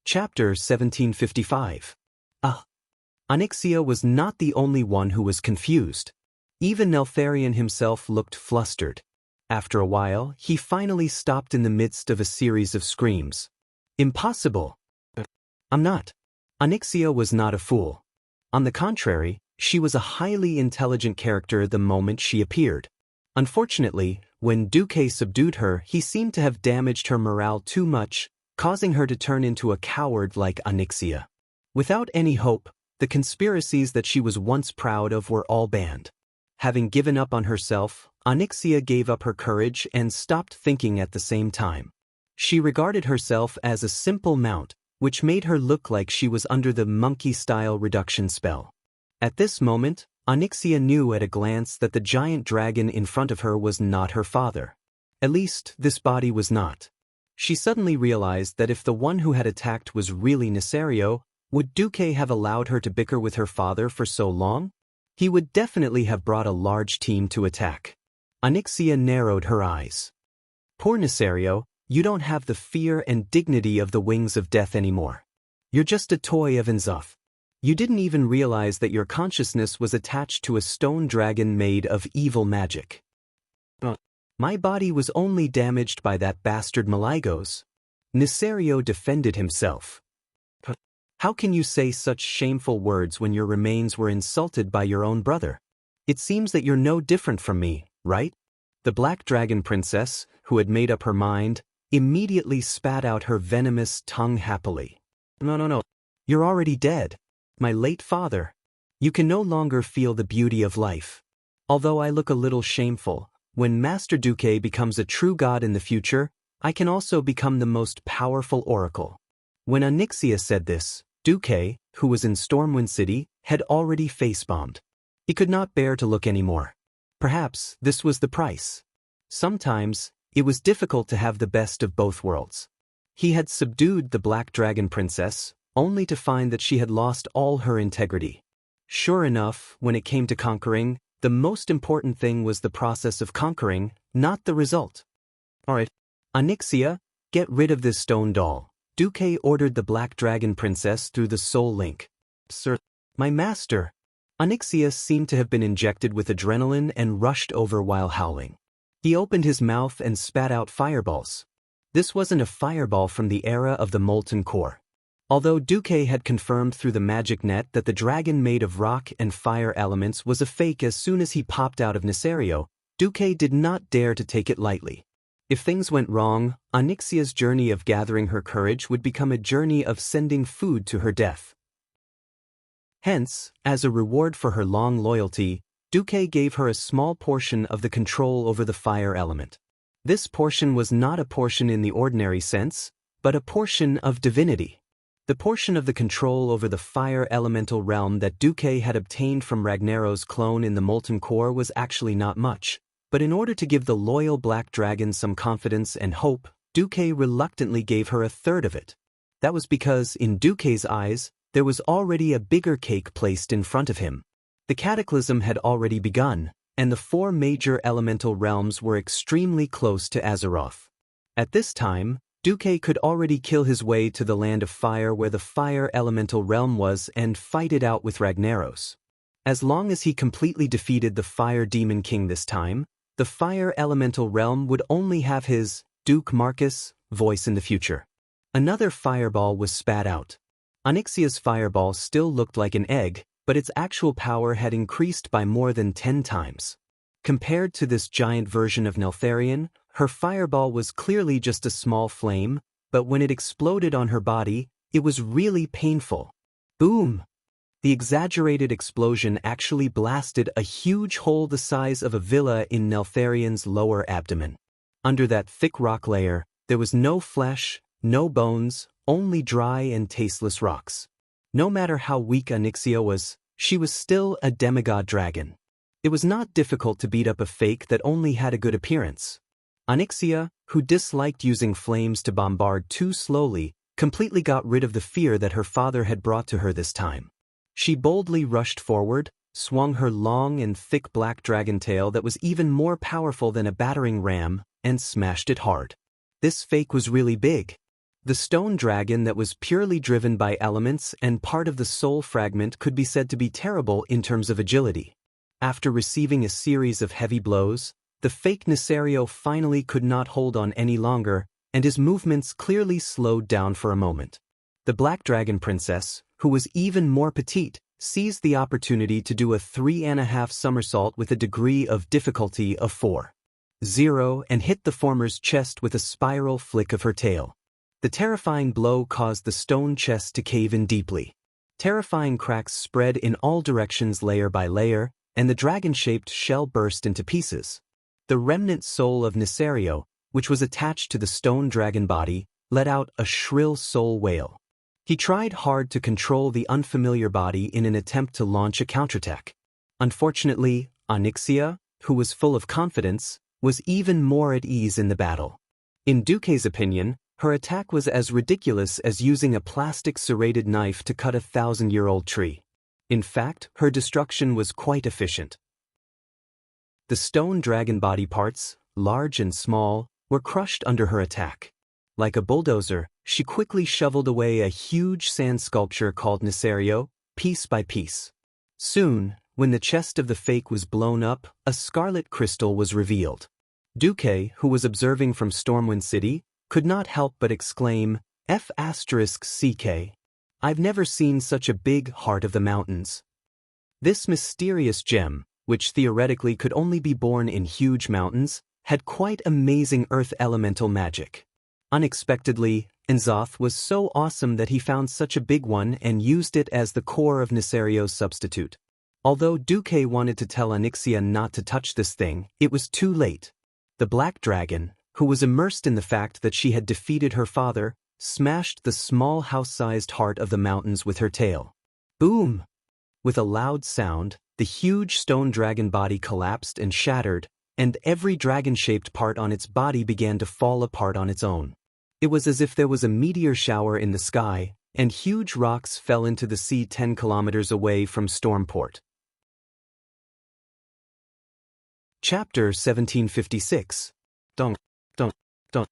Chapter 1755. Xianxia was not the only one who was confused. Even Neltharion himself looked flustered. After a while, he finally stopped in the midst of a series of screams. Impossible! I'm not. Xianxia was not a fool. On the contrary, she was a highly intelligent character the moment she appeared. Unfortunately, when Duque subdued her, he seemed to have damaged her morale too much, causing her to turn into a coward like Xianxia. Without any hope, the conspiracies that she was once proud of were all banned. Having given up on herself, Xianxia gave up her courage and stopped thinking at the same time. She regarded herself as a simple mount, which made her look like she was under the monkey-style reduction spell. At this moment, Xianxia knew at a glance that the giant dragon in front of her was not her father. At least, this body was not. She suddenly realized that if the one who had attacked was really Nesario, would Duque have allowed her to bicker with her father for so long? He would definitely have brought a large team to attack. Xianxia narrowed her eyes. Poor Nesario, you don't have the fear and dignity of the wings of death anymore. You're just a toy of Inzuf. You didn't even realize that your consciousness was attached to a stone dragon made of evil magic. My body was only damaged by that bastard Maligos. Nesario defended himself. How can you say such shameful words when your remains were insulted by your own brother? It seems that you're no different from me, right? The Black Dragon Princess, who had made up her mind, immediately spat out her venomous tongue happily. No. You're already dead. My late father. You can no longer feel the beauty of life. Although I look a little shameful, when Master Duque becomes a true god in the future, I can also become the most powerful oracle. When Xianxia said this, Duque, who was in Stormwind City, had already face-bombed. He could not bear to look anymore. Perhaps this was the price. Sometimes, it was difficult to have the best of both worlds. He had subdued the Black Dragon Princess, only to find that she had lost all her integrity. Sure enough, when it came to conquering, the most important thing was the process of conquering, not the result. Alright. Xianxia, get rid of this stone doll. Duque ordered the Black Dragon Princess through the soul link. Sir, my master. Xianxia seemed to have been injected with adrenaline and rushed over while howling. He opened his mouth and spat out fireballs. This wasn't a fireball from the era of the molten core. Although Duque had confirmed through the magic net that the dragon made of rock and fire elements was a fake as soon as he popped out of Nesario, Duque did not dare to take it lightly. If things went wrong, Xianxia's journey of gathering her courage would become a journey of sending food to her death. Hence, as a reward for her long loyalty, Duque gave her a small portion of the control over the fire element. This portion was not a portion in the ordinary sense, but a portion of divinity. The portion of the control over the fire elemental realm that Duque had obtained from Ragnaro's clone in the molten core was actually not much, but in order to give the loyal Black Dragon some confidence and hope, Duque reluctantly gave her a third of it. That was because, in Duque's eyes, there was already a bigger cake placed in front of him. The cataclysm had already begun, and the 4 major elemental realms were extremely close to Azeroth. At this time, Duque could already kill his way to the land of fire where the fire elemental realm was and fight it out with Ragnaros. As long as he completely defeated the Fire Demon King this time, the fire elemental realm would only have his, Duke Marcus, voice in the future. Another fireball was spat out. Xianxia's fireball still looked like an egg, but its actual power had increased by more than 10 times. Compared to this giant version of Neltharion, her fireball was clearly just a small flame, but when it exploded on her body, it was really painful. Boom! The exaggerated explosion actually blasted a huge hole the size of a villa in Neltharion's lower abdomen. Under that thick rock layer, there was no flesh, no bones, only dry and tasteless rocks. No matter how weak Xianxia was, she was still a demigod dragon. It was not difficult to beat up a fake that only had a good appearance. Xianxia, who disliked using flames to bombard too slowly, completely got rid of the fear that her father had brought to her this time. She boldly rushed forward, swung her long and thick black dragon tail that was even more powerful than a battering ram, and smashed it hard. This fake was really big. The stone dragon that was purely driven by elements and part of the soul fragment could be said to be terrible in terms of agility. After receiving a series of heavy blows, the fake Nesario finally could not hold on any longer, and his movements clearly slowed down for a moment. The Black Dragon Princess, who was even more petite, seized the opportunity to do a 3.5 somersault with a degree of difficulty of 4.0 and hit the former's chest with a spiral flick of her tail. The terrifying blow caused the stone chest to cave in deeply. Terrifying cracks spread in all directions layer by layer, and the dragon-shaped shell burst into pieces. The remnant soul of Nesario, which was attached to the stone dragon body, let out a shrill soul wail. He tried hard to control the unfamiliar body in an attempt to launch a counterattack. Unfortunately, Xianxia, who was full of confidence, was even more at ease in the battle. In Duque's opinion, her attack was as ridiculous as using a plastic serrated knife to cut a 1,000-year-old tree. In fact, her destruction was quite efficient. The stone dragon body parts, large and small, were crushed under her attack. Like a bulldozer, she quickly shoveled away a huge sand sculpture called Nesario, piece by piece. Soon, when the chest of the fake was blown up, a scarlet crystal was revealed. Duque, who was observing from Stormwind City, could not help but exclaim, F***CK. I've never seen such a big heart of the mountains. This mysterious gem, which theoretically could only be born in huge mountains, had quite amazing earth elemental magic. Unexpectedly, Enzoth was so awesome that he found such a big one and used it as the core of Nesario's substitute. Although Duque wanted to tell Xianxia not to touch this thing, it was too late. The Black Dragon, who was immersed in the fact that she had defeated her father, smashed the small house-sized heart of the mountains with her tail. Boom! With a loud sound, the huge stone dragon body collapsed and shattered, and every dragon-shaped part on its body began to fall apart on its own. It was as if there was a meteor shower in the sky, and huge rocks fell into the sea 10 kilometers away from Stormport. Chapter 1756. Dunk, dunk, dunk.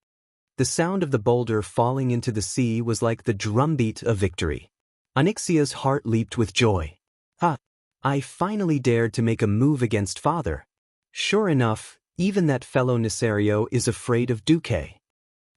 The sound of the boulder falling into the sea was like the drumbeat of victory. Xianxia's heart leaped with joy. I finally dared to make a move against father. Sure enough, even that fellow Nesario is afraid of Duque.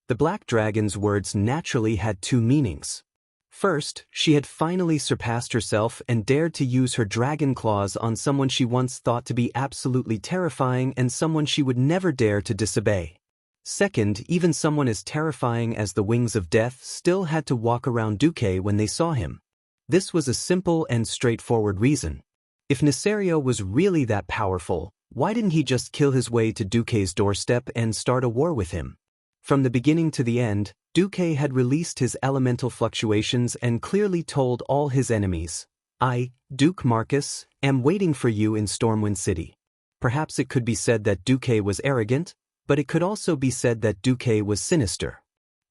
The Black Dragon's words naturally had two meanings. First, she had finally surpassed herself and dared to use her dragon claws on someone she once thought to be absolutely terrifying and someone she would never dare to disobey. Second, even someone as terrifying as the Wings of Death still had to walk around Duque when they saw him. This was a simple and straightforward reason. If Nesario was really that powerful, why didn't he just kill his way to Duque's doorstep and start a war with him? From the beginning to the end, Duque had released his elemental fluctuations and clearly told all his enemies, I, Duke Marcus, am waiting for you in Stormwind City. Perhaps it could be said that Duque was arrogant, but it could also be said that Duque was sinister.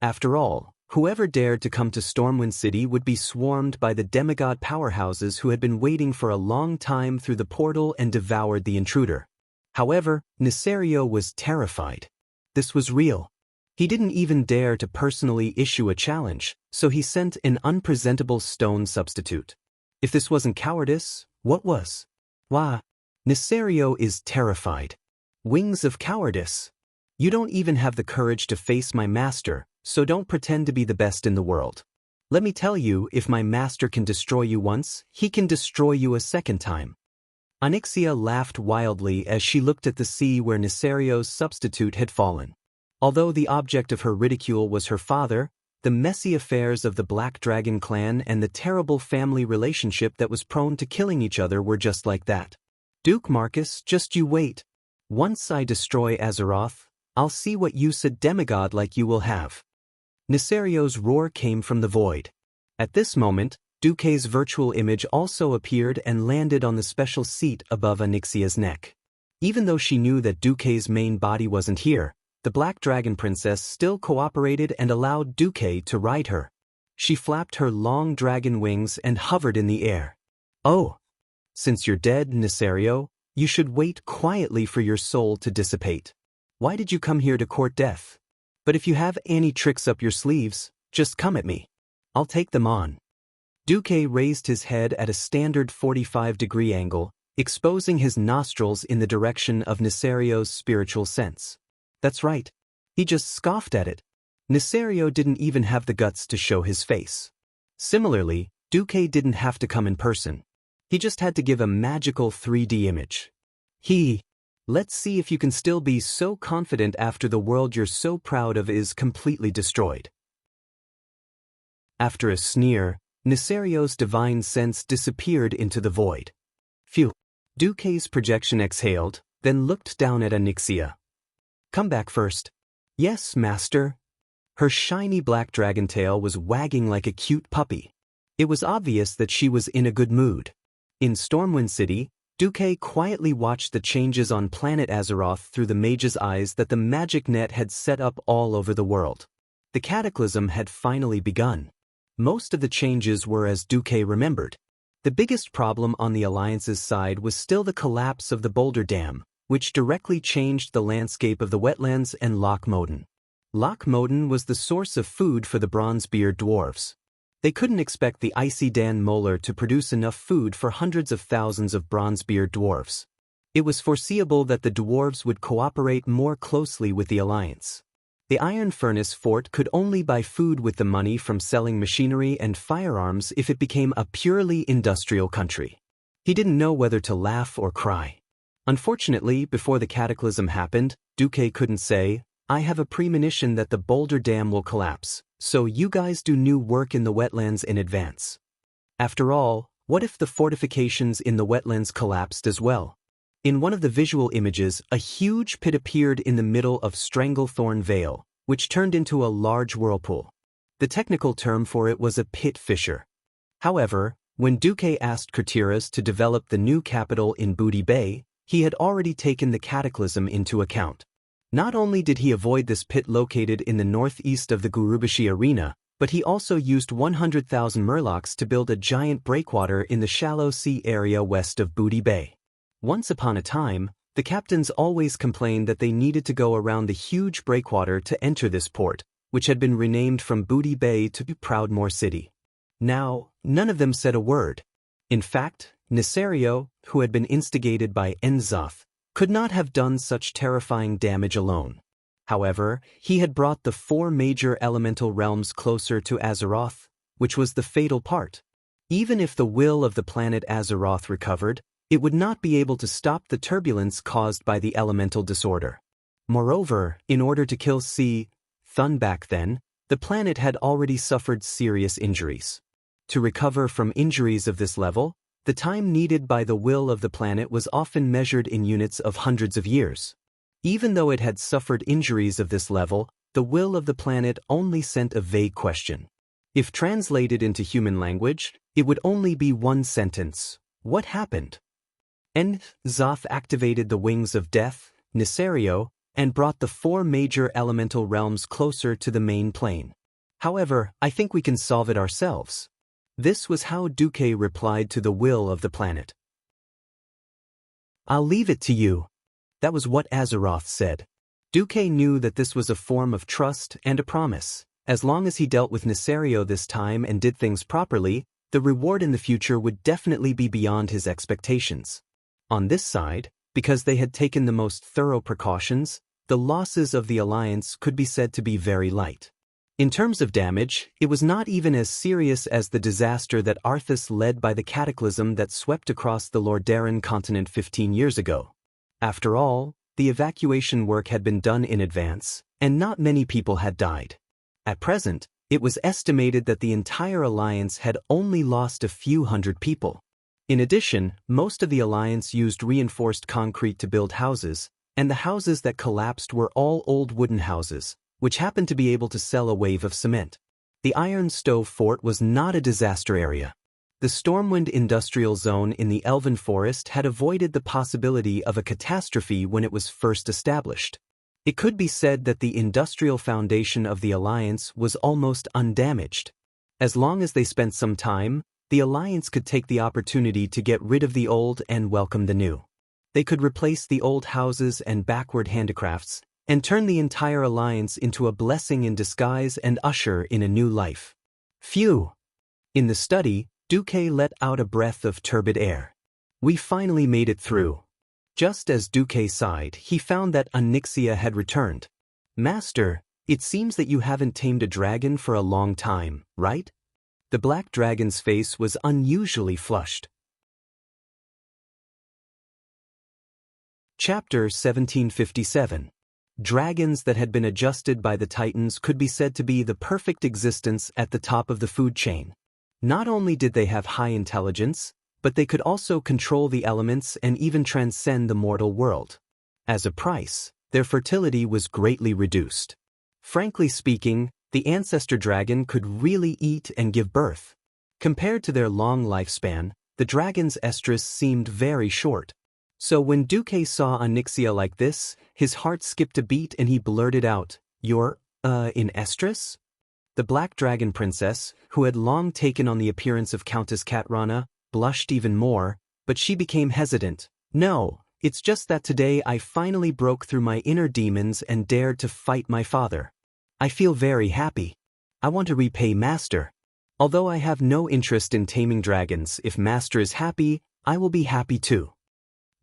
After all, whoever dared to come to Stormwind City would be swarmed by the demigod powerhouses who had been waiting for a long time through the portal and devoured the intruder. However, Nesario was terrified. This was real. He didn't even dare to personally issue a challenge, so he sent an unpresentable stone substitute. If this wasn't cowardice, what was? Why, Nesario is terrified. Wings of cowardice. You don't even have the courage to face my master, so don't pretend to be the best in the world. Let me tell you, if my master can destroy you once, he can destroy you a second time. Xianxia laughed wildly as she looked at the sea where Nesario's substitute had fallen. Although the object of her ridicule was her father, the messy affairs of the Black Dragon clan and the terrible family relationship that was prone to killing each other were just like that. Duke Marcus, just you wait. Once I destroy Azeroth, I'll see what use a demigod like you will have. Nesario's roar came from the void. At this moment, Duque's virtual image also appeared and landed on the special seat above Xianxia's neck. Even though she knew that Duque's main body wasn't here, the Black Dragon Princess still cooperated and allowed Duque to ride her. She flapped her long dragon wings and hovered in the air. Oh! Since you're dead, Nesario, you should wait quietly for your soul to dissipate. Why did you come here to court death? But if you have any tricks up your sleeves, Just come at me. I'll take them on. Duque raised his head at a standard 45-degree angle, exposing his nostrils in the direction of Nisario's spiritual sense. That's right. He just scoffed at it. Nisario didn't even have the guts to show his face. Similarly, Duque didn't have to come in person. He just had to give a magical 3D image. Let's see if you can still be so confident after the world you're so proud of is completely destroyed. After a sneer, Nisario's divine sense disappeared into the void. Phew. Duque's projection exhaled, then looked down at Xianxia. Come back first. Yes, master. Her shiny black dragon tail was wagging like a cute puppy. It was obvious that she was in a good mood. In Stormwind City, Duque quietly watched the changes on planet Azeroth through the mage's eyes that the magic net had set up all over the world. The cataclysm had finally begun. Most of the changes were as Duque remembered. The biggest problem on the Alliance's side was still the collapse of the Boulder Dam, which directly changed the landscape of the wetlands and Loch Moden. Loch Moden was the source of food for the Bronzebeard dwarves. They couldn't expect the icy Dan Molar to produce enough food for hundreds of thousands of Bronzebeard dwarves. It was foreseeable that the dwarves would cooperate more closely with the Alliance. The Iron Furnace Fort could only buy food with the money from selling machinery and firearms if it became a purely industrial country. He didn't know whether to laugh or cry. Unfortunately, before the cataclysm happened, Duque couldn't say, I have a premonition that the Boulder Dam will collapse, so you guys do new work in the wetlands in advance. After all, what if the fortifications in the wetlands collapsed as well? In one of the visual images, a huge pit appeared in the middle of Stranglethorn Vale, which turned into a large whirlpool. The technical term for it was a pit fissure. However, when Duque asked Kurtiras to develop the new capital in Booty Bay, he had already taken the cataclysm into account. Not only did he avoid this pit located in the northeast of the Gurubashi Arena, but he also used 100,000 murlocs to build a giant breakwater in the shallow sea area west of Booty Bay. Once upon a time, the captains always complained that they needed to go around the huge breakwater to enter this port, which had been renamed from Booty Bay to Proudmoore City. Now, none of them said a word. In fact, Nisario, who had been instigated by Enzoth, could not have done such terrifying damage alone. However, he had brought the 4 major elemental realms closer to Azeroth, which was the fatal part. Even if the will of the planet Azeroth recovered, it would not be able to stop the turbulence caused by the elemental disorder. Moreover, in order to kill Thun back then, the planet had already suffered serious injuries. To recover from injuries of this level, the time needed by the will of the planet was often measured in units of hundreds of years. Even though it had suffered injuries of this level, the will of the planet only sent a vague question. If translated into human language, it would only be one sentence. What happened? Enzoth activated the Wings of Death, Nisario, and brought the 4 major elemental realms closer to the main plane. However, I think we can solve it ourselves. This was how Duque replied to the will of the planet. I'll leave it to you. That was what Azeroth said. Duque knew that this was a form of trust and a promise. As long as he dealt with Nisario this time and did things properly, the reward in the future would definitely be beyond his expectations. On this side, because they had taken the most thorough precautions, the losses of the Alliance could be said to be very light. In terms of damage, it was not even as serious as the disaster that Arthas led by the cataclysm that swept across the Lordaeron continent 15 years ago. After all, the evacuation work had been done in advance, and not many people had died. At present, it was estimated that the entire Alliance had only lost a few hundred people. In addition, most of the Alliance used reinforced concrete to build houses, and the houses that collapsed were all old wooden houses, which happened to be able to sell a wave of cement. The Iron Stove Fort was not a disaster area. The Stormwind Industrial Zone in the Elven Forest had avoided the possibility of a catastrophe when it was first established. It could be said that the industrial foundation of the Alliance was almost undamaged. As long as they spent some time, the Alliance could take the opportunity to get rid of the old and welcome the new. They could replace the old houses and backward handicrafts, and turn the entire alliance into a blessing in disguise and usher in a new life. Phew! In the study, Duque let out a breath of turbid air. We finally made it through. Just as Duque sighed, he found that Xianxia had returned. Master, it seems that you haven't tamed a dragon for a long time, right? The black dragon's face was unusually flushed. Chapter 1757. Dragons that had been adjusted by the Titans could be said to be the perfect existence at the top of the food chain. Not only did they have high intelligence, but they could also control the elements and even transcend the mortal world. As a price, their fertility was greatly reduced. Frankly speaking, the ancestor dragon could really eat and give birth. Compared to their long lifespan, the dragon's estrus seemed very short. So when Duque saw Xianxia like this, his heart skipped a beat and he blurted out, "You're, in estrus?" The black dragon princess, who had long taken on the appearance of Countess Katrana, blushed even more, but she became hesitant. "No, it's just that today I finally broke through my inner demons and dared to fight my father. I feel very happy. I want to repay Master. Although I have no interest in taming dragons, if Master is happy, I will be happy too."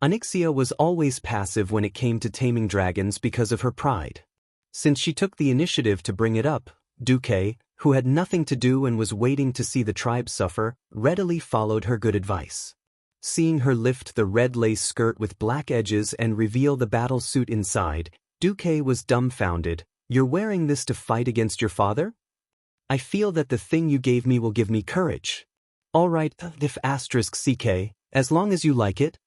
Xianxia was always passive when it came to taming dragons because of her pride. Since she took the initiative to bring it up, Duque, who had nothing to do and was waiting to see the tribe suffer, readily followed her good advice. Seeing her lift the red lace skirt with black edges and reveal the battle suit inside, Duque was dumbfounded. "You're wearing this to fight against your father? I feel that the thing you gave me will give me courage." "All right, if *ck, as long as you like it."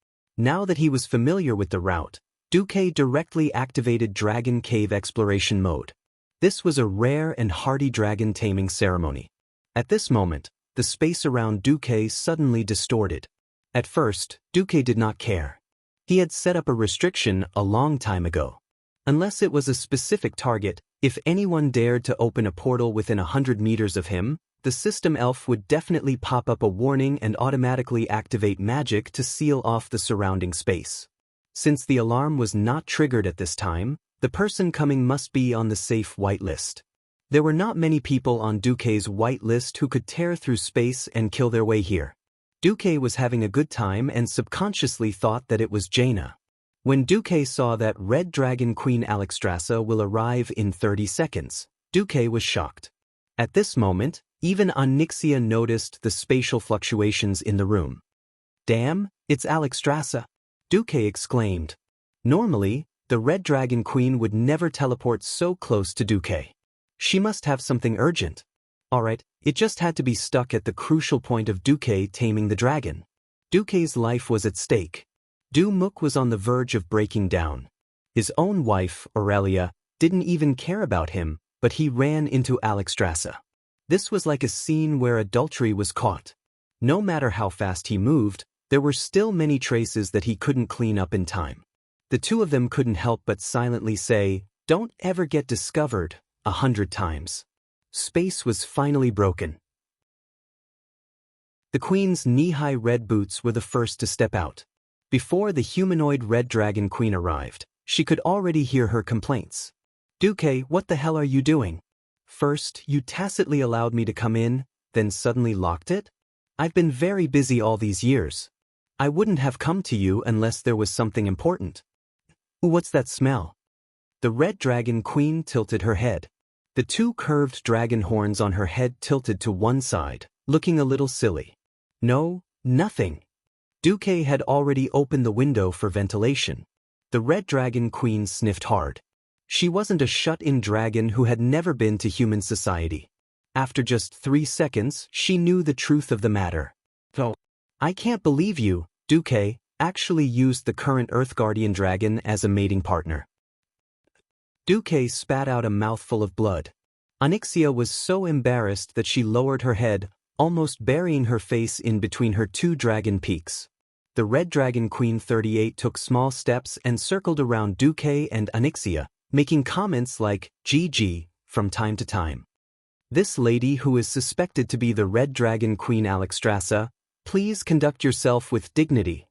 Now that he was familiar with the route, Duque directly activated Dragon Cave Exploration Mode. This was a rare and hardy dragon taming ceremony. At this moment, the space around Duque suddenly distorted. At first, Duque did not care. He had set up a restriction a long time ago. Unless it was a specific target, if anyone dared to open a portal within 100 meters of him, the system elf would definitely pop up a warning and automatically activate magic to seal off the surrounding space. Since the alarm was not triggered at this time, the person coming must be on the safe whitelist. There were not many people on Duque's whitelist who could tear through space and kill their way here. Duque was having a good time and subconsciously thought that it was Jaina. When Duque saw that Red Dragon Queen Alexstrasza will arrive in 30 seconds, Duque was shocked. At this moment, even Xianxia noticed the spatial fluctuations in the room. "Damn, it's Alexstrasza!" Duque exclaimed. Normally, the Red Dragon Queen would never teleport so close to Duque. She must have something urgent. Alright, it just had to be stuck at the crucial point of Duque taming the dragon. Duque's life was at stake. Du-Muk was on the verge of breaking down. His own wife, Aurelia, didn't even care about him, but he ran into Alexstrasza. This was like a scene where adultery was caught. No matter how fast he moved, there were still many traces that he couldn't clean up in time. The two of them couldn't help but silently say, "Don't ever get discovered," 100 times. Space was finally broken. The Queen's knee-high red boots were the first to step out. Before the humanoid Red Dragon Queen arrived, she could already hear her complaints. "Duque, what the hell are you doing? First, you tacitly allowed me to come in, then suddenly locked it? I've been very busy all these years. I wouldn't have come to you unless there was something important." "What's that smell?" The Red Dragon Queen tilted her head. The two curved dragon horns on her head tilted to one side, looking a little silly. "No, nothing." Duque had already opened the window for ventilation. The Red Dragon Queen sniffed hard. She wasn't a shut-in dragon who had never been to human society. After just 3 seconds, she knew the truth of the matter. "Oh, I can't believe you, Duque, actually used the current Earth Guardian dragon as a mating partner." Duque spat out a mouthful of blood. Xianxia was so embarrassed that she lowered her head, almost burying her face in between her two dragon peaks. The Red Dragon Queen 38 took small steps and circled around Duque and Xianxia, making comments like, "GG," from time to time. "This lady who is suspected to be the Red Dragon Queen Alexstrasza, please conduct yourself with dignity."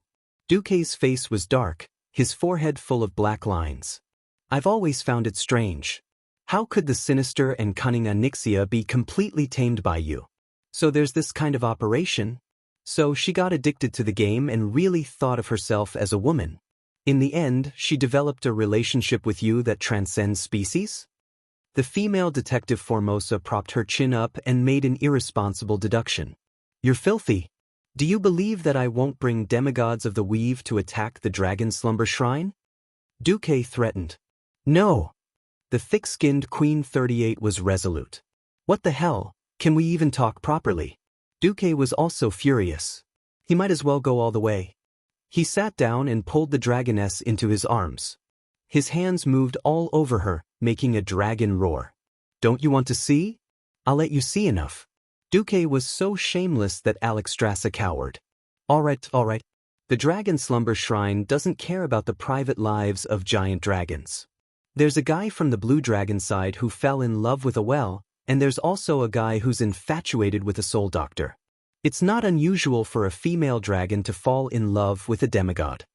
Duque's face was dark, his forehead full of black lines. I've always found it strange. How could the sinister and cunning Xianxia be completely tamed by you? So there's this kind of operation? So she got addicted to the game and really thought of herself as a woman. In the end, she developed a relationship with you that transcends species? The female detective Formosa propped her chin up and made an irresponsible deduction. You're filthy. Do you believe that I won't bring demigods of the weave to attack the dragon slumber shrine? Duque threatened. No. The thick-skinned Queen 38 was resolute. What the hell, can we even talk properly? Duque was also furious. He might as well go all the way. He sat down and pulled the dragoness into his arms. His hands moved all over her, making a dragon roar. Don't you want to see? I'll let you see enough. Duque was so shameless that Alexstrasza cowered. All right. The dragon slumber shrine doesn't care about the private lives of giant dragons. There's a guy from the blue dragon side who fell in love with a well, and there's also a guy who's infatuated with a soul doctor. It's not unusual for a female dragon to fall in love with a demigod.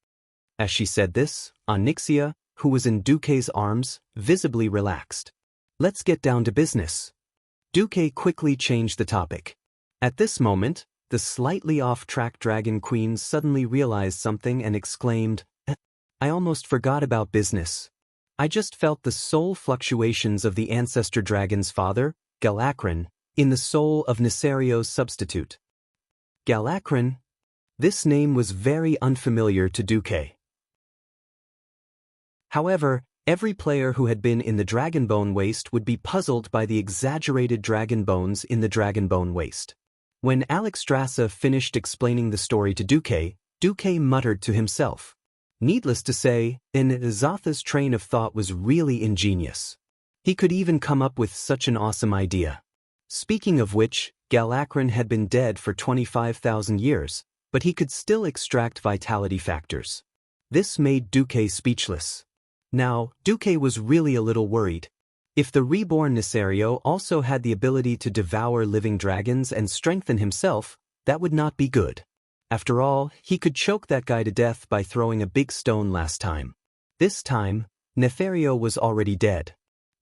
As she said this, Xianxia, who was in Duque's arms, visibly relaxed. Let's get down to business. Duque quickly changed the topic. At this moment, the slightly off-track dragon queen suddenly realized something and exclaimed, I almost forgot about business. I just felt the soul fluctuations of the ancestor dragon's father, Galakrin, in the soul of Nisario's substitute. Galakrin? This name was very unfamiliar to Duque. However, every player who had been in the Dragonbone Waste would be puzzled by the exaggerated dragon bones in the Dragonbone Waste. When Alexstrasza finished explaining the story to Duque, Duque muttered to himself. Needless to say, Zatha's train of thought was really ingenious. He could even come up with such an awesome idea. Speaking of which, Galakrin had been dead for 25,000 years, but he could still extract vitality factors. This made Duque speechless. Now, Duque was really a little worried. If the reborn Nisario also had the ability to devour living dragons and strengthen himself, that would not be good. After all, he could choke that guy to death by throwing a big stone last time. This time, Nefario was already dead.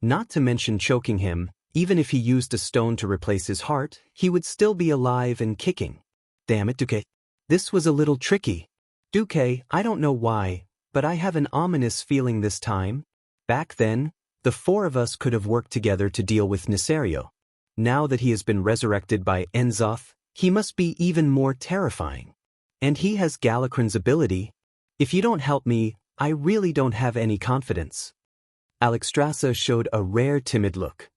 Not to mention choking him, even if he used a stone to replace his heart, he would still be alive and kicking. Damn it, Duque. This was a little tricky. Duque, I don't know why, but I have an ominous feeling this time. Back then, the four of us could have worked together to deal with Nisario. Now that he has been resurrected by Enzoth, he must be even more terrifying. And he has Galakrin's ability. If you don't help me, I really don't have any confidence. Alexstrasza showed a rare timid look.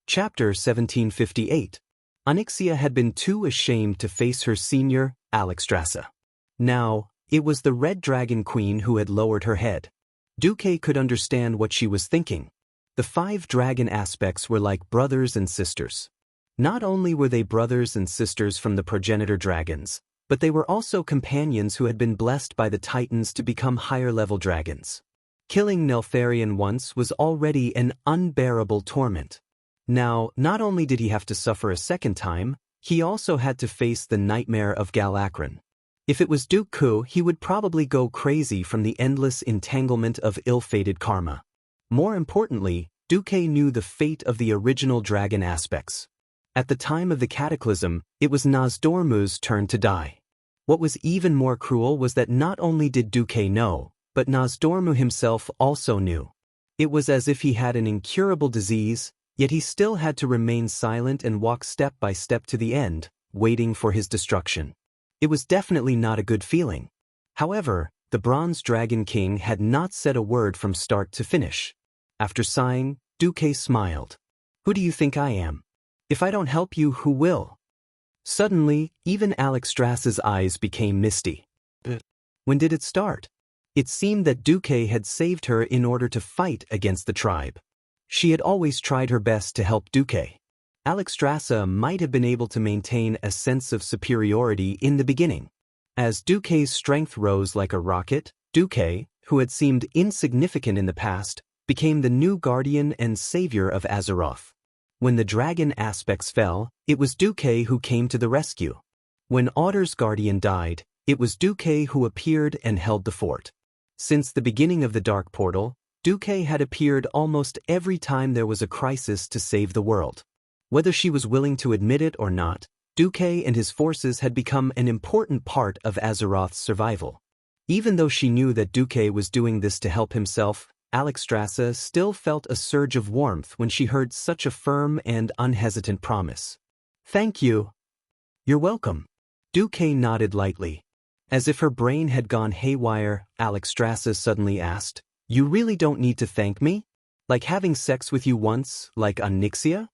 Chapter 1758. Xianxia had been too ashamed to face her senior, Alexstrasza. Now, it was the Red Dragon Queen who had lowered her head. Duque could understand what she was thinking. The 5 dragon aspects were like brothers and sisters. Not only were they brothers and sisters from the progenitor dragons, but they were also companions who had been blessed by the Titans to become higher-level dragons. Killing Neltharion once was already an unbearable torment. Now, not only did he have to suffer a second time, he also had to face the nightmare of Galakrin. If it was Duke Ku, he would probably go crazy from the endless entanglement of ill-fated karma. More importantly, Duque knew the fate of the original dragon aspects. At the time of the cataclysm, it was Nozdormu's turn to die. What was even more cruel was that not only did Duque know, but Nozdormu himself also knew. It was as if he had an incurable disease, yet he still had to remain silent and walk step by step to the end, waiting for his destruction. It was definitely not a good feeling. However, the Bronze Dragon King had not said a word from start to finish. After sighing, Duque smiled. Who do you think I am? If I don't help you, who will? Suddenly, even Alexstrasza's eyes became misty. When did it start? It seemed that Duque had saved her in order to fight against the tribe. She had always tried her best to help Duque. Alexstrasza might have been able to maintain a sense of superiority in the beginning. As Duque's strength rose like a rocket, Duque, who had seemed insignificant in the past, became the new guardian and savior of Azeroth. When the dragon aspects fell, it was Duque who came to the rescue. When Otter's guardian died, It was Duque who appeared and held the fort. Since the beginning of the Dark Portal, Duque had appeared almost every time there was a crisis to save the world. Whether she was willing to admit it or not, Duque and his forces had become an important part of Azeroth's survival. Even though she knew that Duque was doing this to help himself, Alexstrasza still felt a surge of warmth when she heard such a firm and unhesitant promise. "Thank you." "You're welcome." Duque nodded lightly. As if her brain had gone haywire, Alexstrasza suddenly asked, "You really don't need to thank me? Like having sex with you once, like Onyxia?"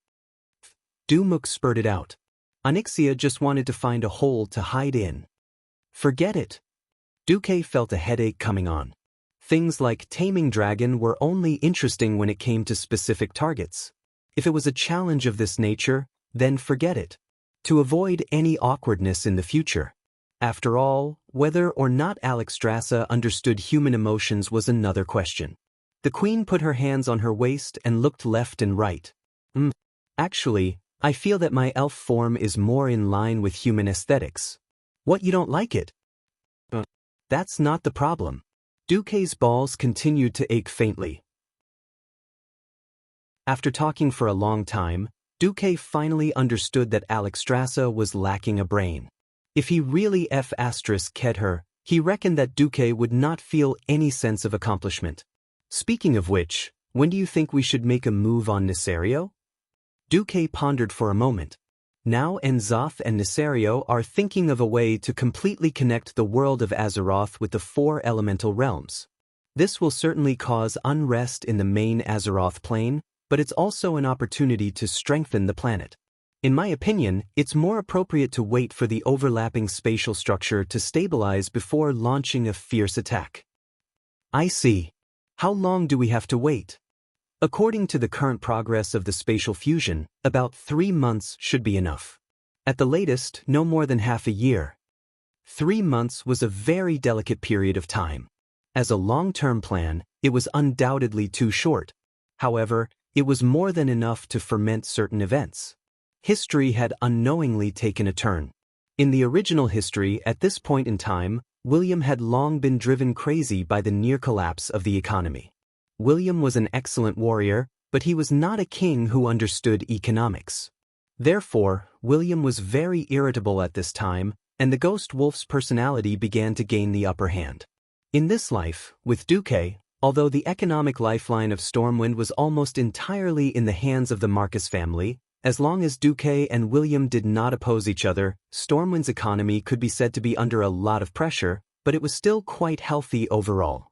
Dumuk spurted out. "Onyxia just wanted to find a hole to hide in." "Forget it." Duque felt a headache coming on. Things like taming dragon were only interesting when it came to specific targets. If it was a challenge of this nature, then forget it. To avoid any awkwardness in the future. After all, whether or not Alexstrasza understood human emotions was another question. The queen put her hands on her waist and looked left and right. Actually, I feel that my elf form is more in line with human aesthetics." "What, you don't like it?" "That's not the problem." Duque's balls continued to ache faintly. After talking for a long time, Duque finally understood that Alexstrasza was lacking a brain. If he really **ked her, he reckoned that Duque would not feel any sense of accomplishment. "Speaking of which, when do you think we should make a move on Nisario?" Duque pondered for a moment. Now N'Zoth and Nisario are thinking of a way to completely connect the world of Azeroth with the 4 elemental realms. This will certainly cause unrest in the main Azeroth plane, but it's also an opportunity to strengthen the planet. In my opinion, it's more appropriate to wait for the overlapping spatial structure to stabilize before launching a fierce attack. "I see. How long do we have to wait?" According to the current progress of the spatial fusion, about 3 months should be enough. At the latest, no more than half a year. 3 months was a very delicate period of time. As a long-term plan, it was undoubtedly too short. However, it was more than enough to ferment certain events. History had unknowingly taken a turn. In the original history, at this point in time, William had long been driven crazy by the near collapse of the economy. William was an excellent warrior, but he was not a king who understood economics. Therefore, William was very irritable at this time, and the ghost wolf's personality began to gain the upper hand. In this life, with Duque, although the economic lifeline of Stormwind was almost entirely in the hands of the Marcus family, as long as Duque and William did not oppose each other, Stormwind's economy could be said to be under a lot of pressure, but it was still quite healthy overall.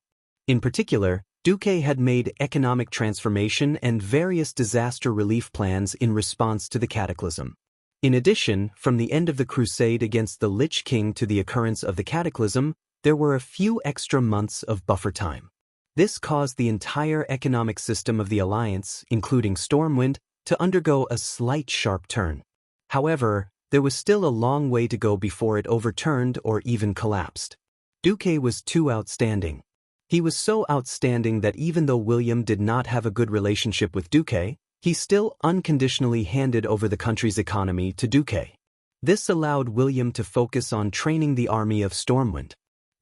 In particular, Duque had made economic transformation and various disaster relief plans in response to the cataclysm. In addition, from the end of the crusade against the Lich King to the occurrence of the cataclysm, there were a few extra months of buffer time. This caused the entire economic system of the Alliance, including Stormwind, to undergo a slight sharp turn. However, there was still a long way to go before it overturned or even collapsed. Duque was too outstanding. He was so outstanding that even though William did not have a good relationship with Duque, he still unconditionally handed over the country's economy to Duque. This allowed William to focus on training the army of Stormwind.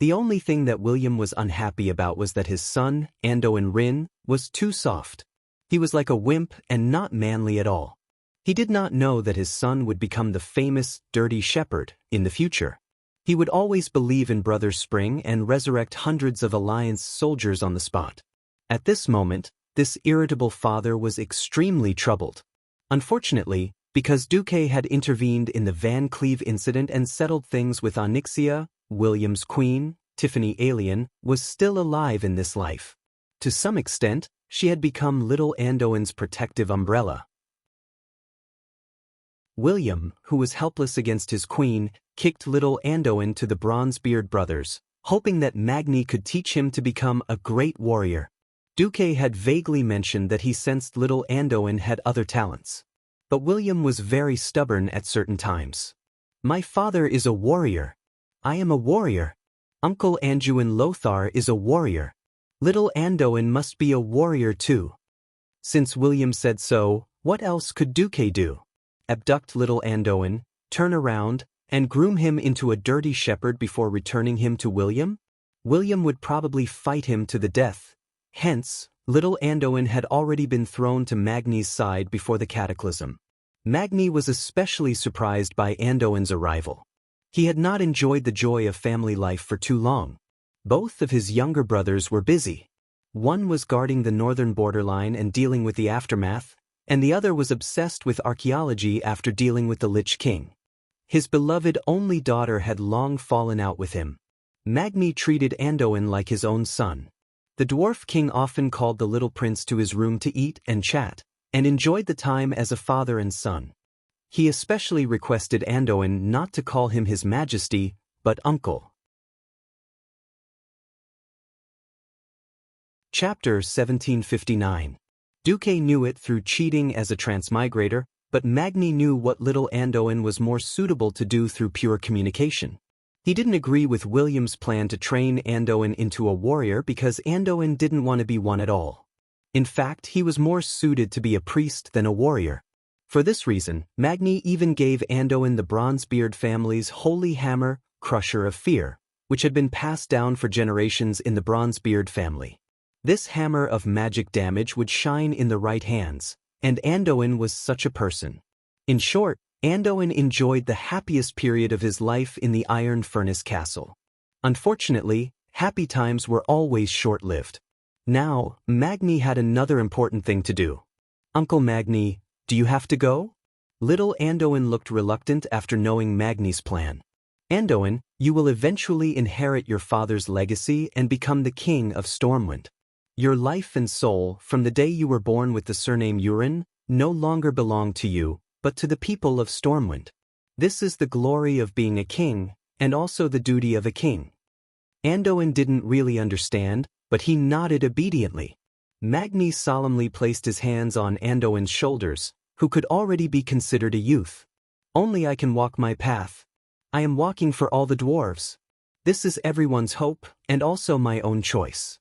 The only thing that William was unhappy about was that his son, Anduin Wrynn, was too soft. He was like a wimp and not manly at all. He did not know that his son would become the famous Dirty Shepherd in the future. He would always believe in Brother Spring and resurrect hundreds of Alliance soldiers on the spot. At this moment, this irritable father was extremely troubled. Unfortunately, because Duque had intervened in the Van Cleve incident and settled things with Onyxia, William's queen, Tiffany Alien, was still alive in this life. To some extent, she had become little Anduin's protective umbrella. William, who was helpless against his queen, kicked little Anduin to the Bronzebeard brothers, hoping that Magni could teach him to become a great warrior. Duque had vaguely mentioned that he sensed little Anduin had other talents. But William was very stubborn at certain times. "My father is a warrior. I am a warrior. Uncle Anduin Lothar is a warrior. Little Anduin must be a warrior too." Since William said so, what else could Duque do? Abduct little Anduin, turn around, and groom him into a dirty shepherd before returning him to William? William would probably fight him to the death. Hence, little Anduin had already been thrown to Magni's side before the cataclysm. Magni was especially surprised by Anduin's arrival. He had not enjoyed the joy of family life for too long. Both of his younger brothers were busy. One was guarding the northern borderline and dealing with the aftermath, and the other was obsessed with archaeology after dealing with the Lich King. His beloved only daughter had long fallen out with him. Magni treated Anduin like his own son. The Dwarf King often called the little prince to his room to eat and chat, and enjoyed the time as a father and son. He especially requested Anduin not to call him His Majesty, but Uncle. Chapter 1759. Duque knew it through cheating as a transmigrator, but Magni knew what little Anduin was more suitable to do through pure communication. He didn't agree with William's plan to train Anduin into a warrior because Anduin didn't want to be one at all. In fact, he was more suited to be a priest than a warrior. For this reason, Magni even gave Anduin the Bronzebeard family's holy hammer, Crusher of Fear, which had been passed down for generations in the Bronzebeard family. This hammer of magic damage would shine in the right hands, and Anduin was such a person. In short, Anduin enjoyed the happiest period of his life in the Iron Furnace Castle. Unfortunately, happy times were always short-lived. Now, Magni had another important thing to do. Uncle Magni, do you have to go? Little Anduin looked reluctant after knowing Magni's plan. Anduin, you will eventually inherit your father's legacy and become the king of Stormwind. Your life and soul, from the day you were born with the surname Urin, no longer belong to you, but to the people of Stormwind. This is the glory of being a king, and also the duty of a king. Anduin didn't really understand, but he nodded obediently. Magni solemnly placed his hands on Anduin's shoulders, who could already be considered a youth. Only I can walk my path. I am walking for all the dwarves. This is everyone's hope, and also my own choice.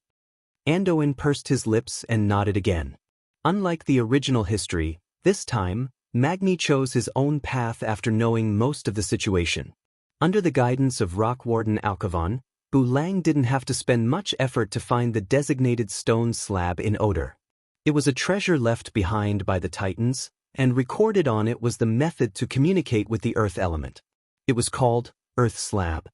Anduin pursed his lips and nodded again. Unlike the original history, this time, Magni chose his own path after knowing most of the situation. Under the guidance of Rock Warden Alcavan, Bulang didn't have to spend much effort to find the designated stone slab in Oder. It was a treasure left behind by the Titans, and recorded on it was the method to communicate with the earth element. It was called Earth Slab.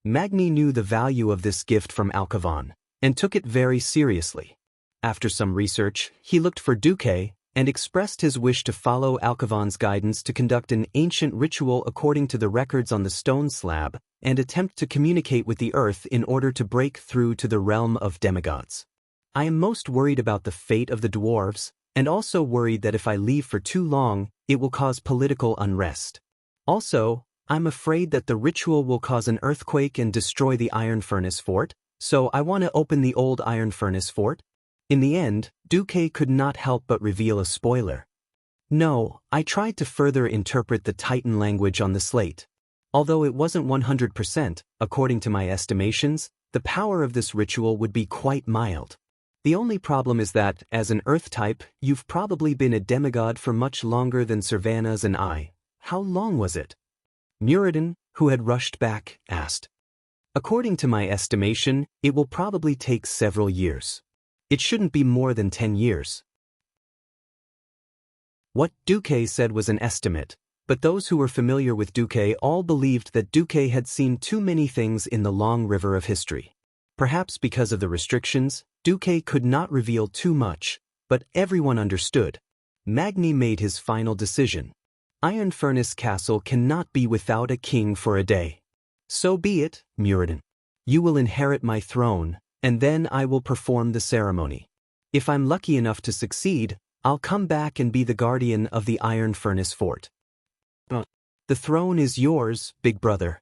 Magni knew the value of this gift from Alcavan, and took it very seriously. After some research, he looked for Duque, and expressed his wish to follow Alcavan's guidance to conduct an ancient ritual according to the records on the stone slab, and attempt to communicate with the earth in order to break through to the realm of demigods. I am most worried about the fate of the dwarves, and also worried that if I leave for too long, it will cause political unrest. Also, I'm afraid that the ritual will cause an earthquake and destroy the Iron Furnace Fort, so I want to open the old Iron Furnace Fort. In the end, Duque could not help but reveal a spoiler. No, I tried to further interpret the Titan language on the slate. Although it wasn't 100%, according to my estimations, the power of this ritual would be quite mild. The only problem is that, as an Earth type, you've probably been a demigod for much longer than Servanas and I. How long was it? Muradin, who had rushed back, asked. According to my estimation, it will probably take several years. It shouldn't be more than 10 years. What Duque said was an estimate, but those who were familiar with Duque all believed that Duque had seen too many things in the long river of history. Perhaps because of the restrictions, Duque could not reveal too much, but everyone understood. Magni made his final decision. Iron Furnace Castle cannot be without a king for a day. So be it, Muradin. You will inherit my throne, and then I will perform the ceremony. If I'm lucky enough to succeed, I'll come back and be the guardian of the Iron Furnace Fort. The throne is yours, big brother.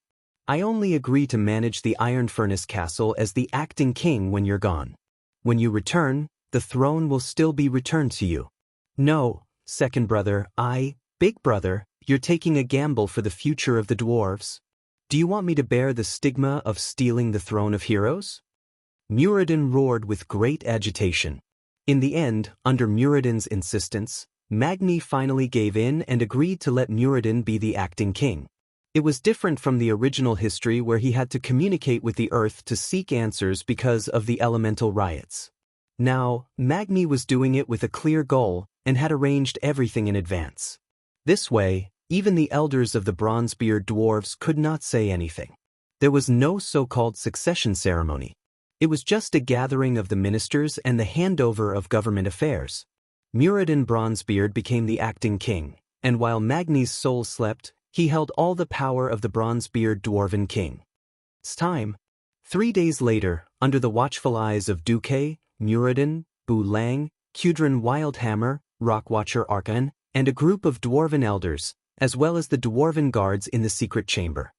I only agree to manage the Iron Furnace Castle as the acting king when you're gone. When you return, the throne will still be returned to you. No, second brother, big brother, you're taking a gamble for the future of the dwarves. Do you want me to bear the stigma of stealing the throne of heroes? Muradin roared with great agitation. In the end, under Muradin's insistence, Magni finally gave in and agreed to let Muradin be the acting king. It was different from the original history where he had to communicate with the earth to seek answers because of the elemental riots. Now, Magni was doing it with a clear goal and had arranged everything in advance. This way, even the elders of the Bronzebeard dwarves could not say anything. There was no so-called succession ceremony. It was just a gathering of the ministers and the handover of government affairs. Muradin Bronzebeard became the acting king, and while Magni's soul slept, he held all the power of the Bronzebeard dwarven king. It's time. 3 days later, under the watchful eyes of Duque, Muradin, Bu Lang, Kudrin Wildhammer, Rockwatcher Arkan, and a group of dwarven elders, as well as the dwarven guards in the secret chamber,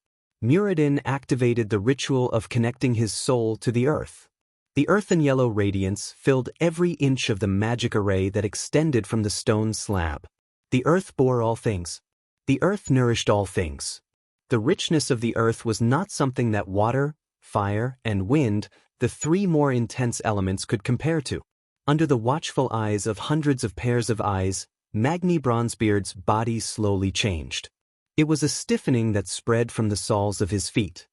Muradin activated the ritual of connecting his soul to the earth. The earthen yellow radiance filled every inch of the magic array that extended from the stone slab. The earth bore all things. The earth nourished all things. The richness of the earth was not something that water, fire, and wind, the 3 more intense elements, could compare to. Under the watchful eyes of hundreds of pairs of eyes, Magni Bronzebeard's body slowly changed. It was a stiffening that spread from the soles of his feet.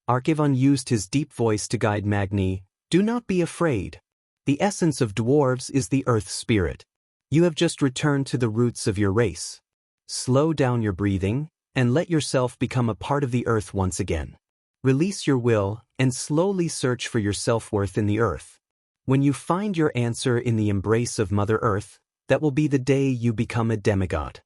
Archivon used his deep voice to guide Magni. Do not be afraid. The essence of dwarves is the earth spirit. You have just returned to the roots of your race. Slow down your breathing, and let yourself become a part of the earth once again. Release your will, and slowly search for your self-worth in the earth. When you find your answer in the embrace of Mother Earth, that will be the day you become a demigod.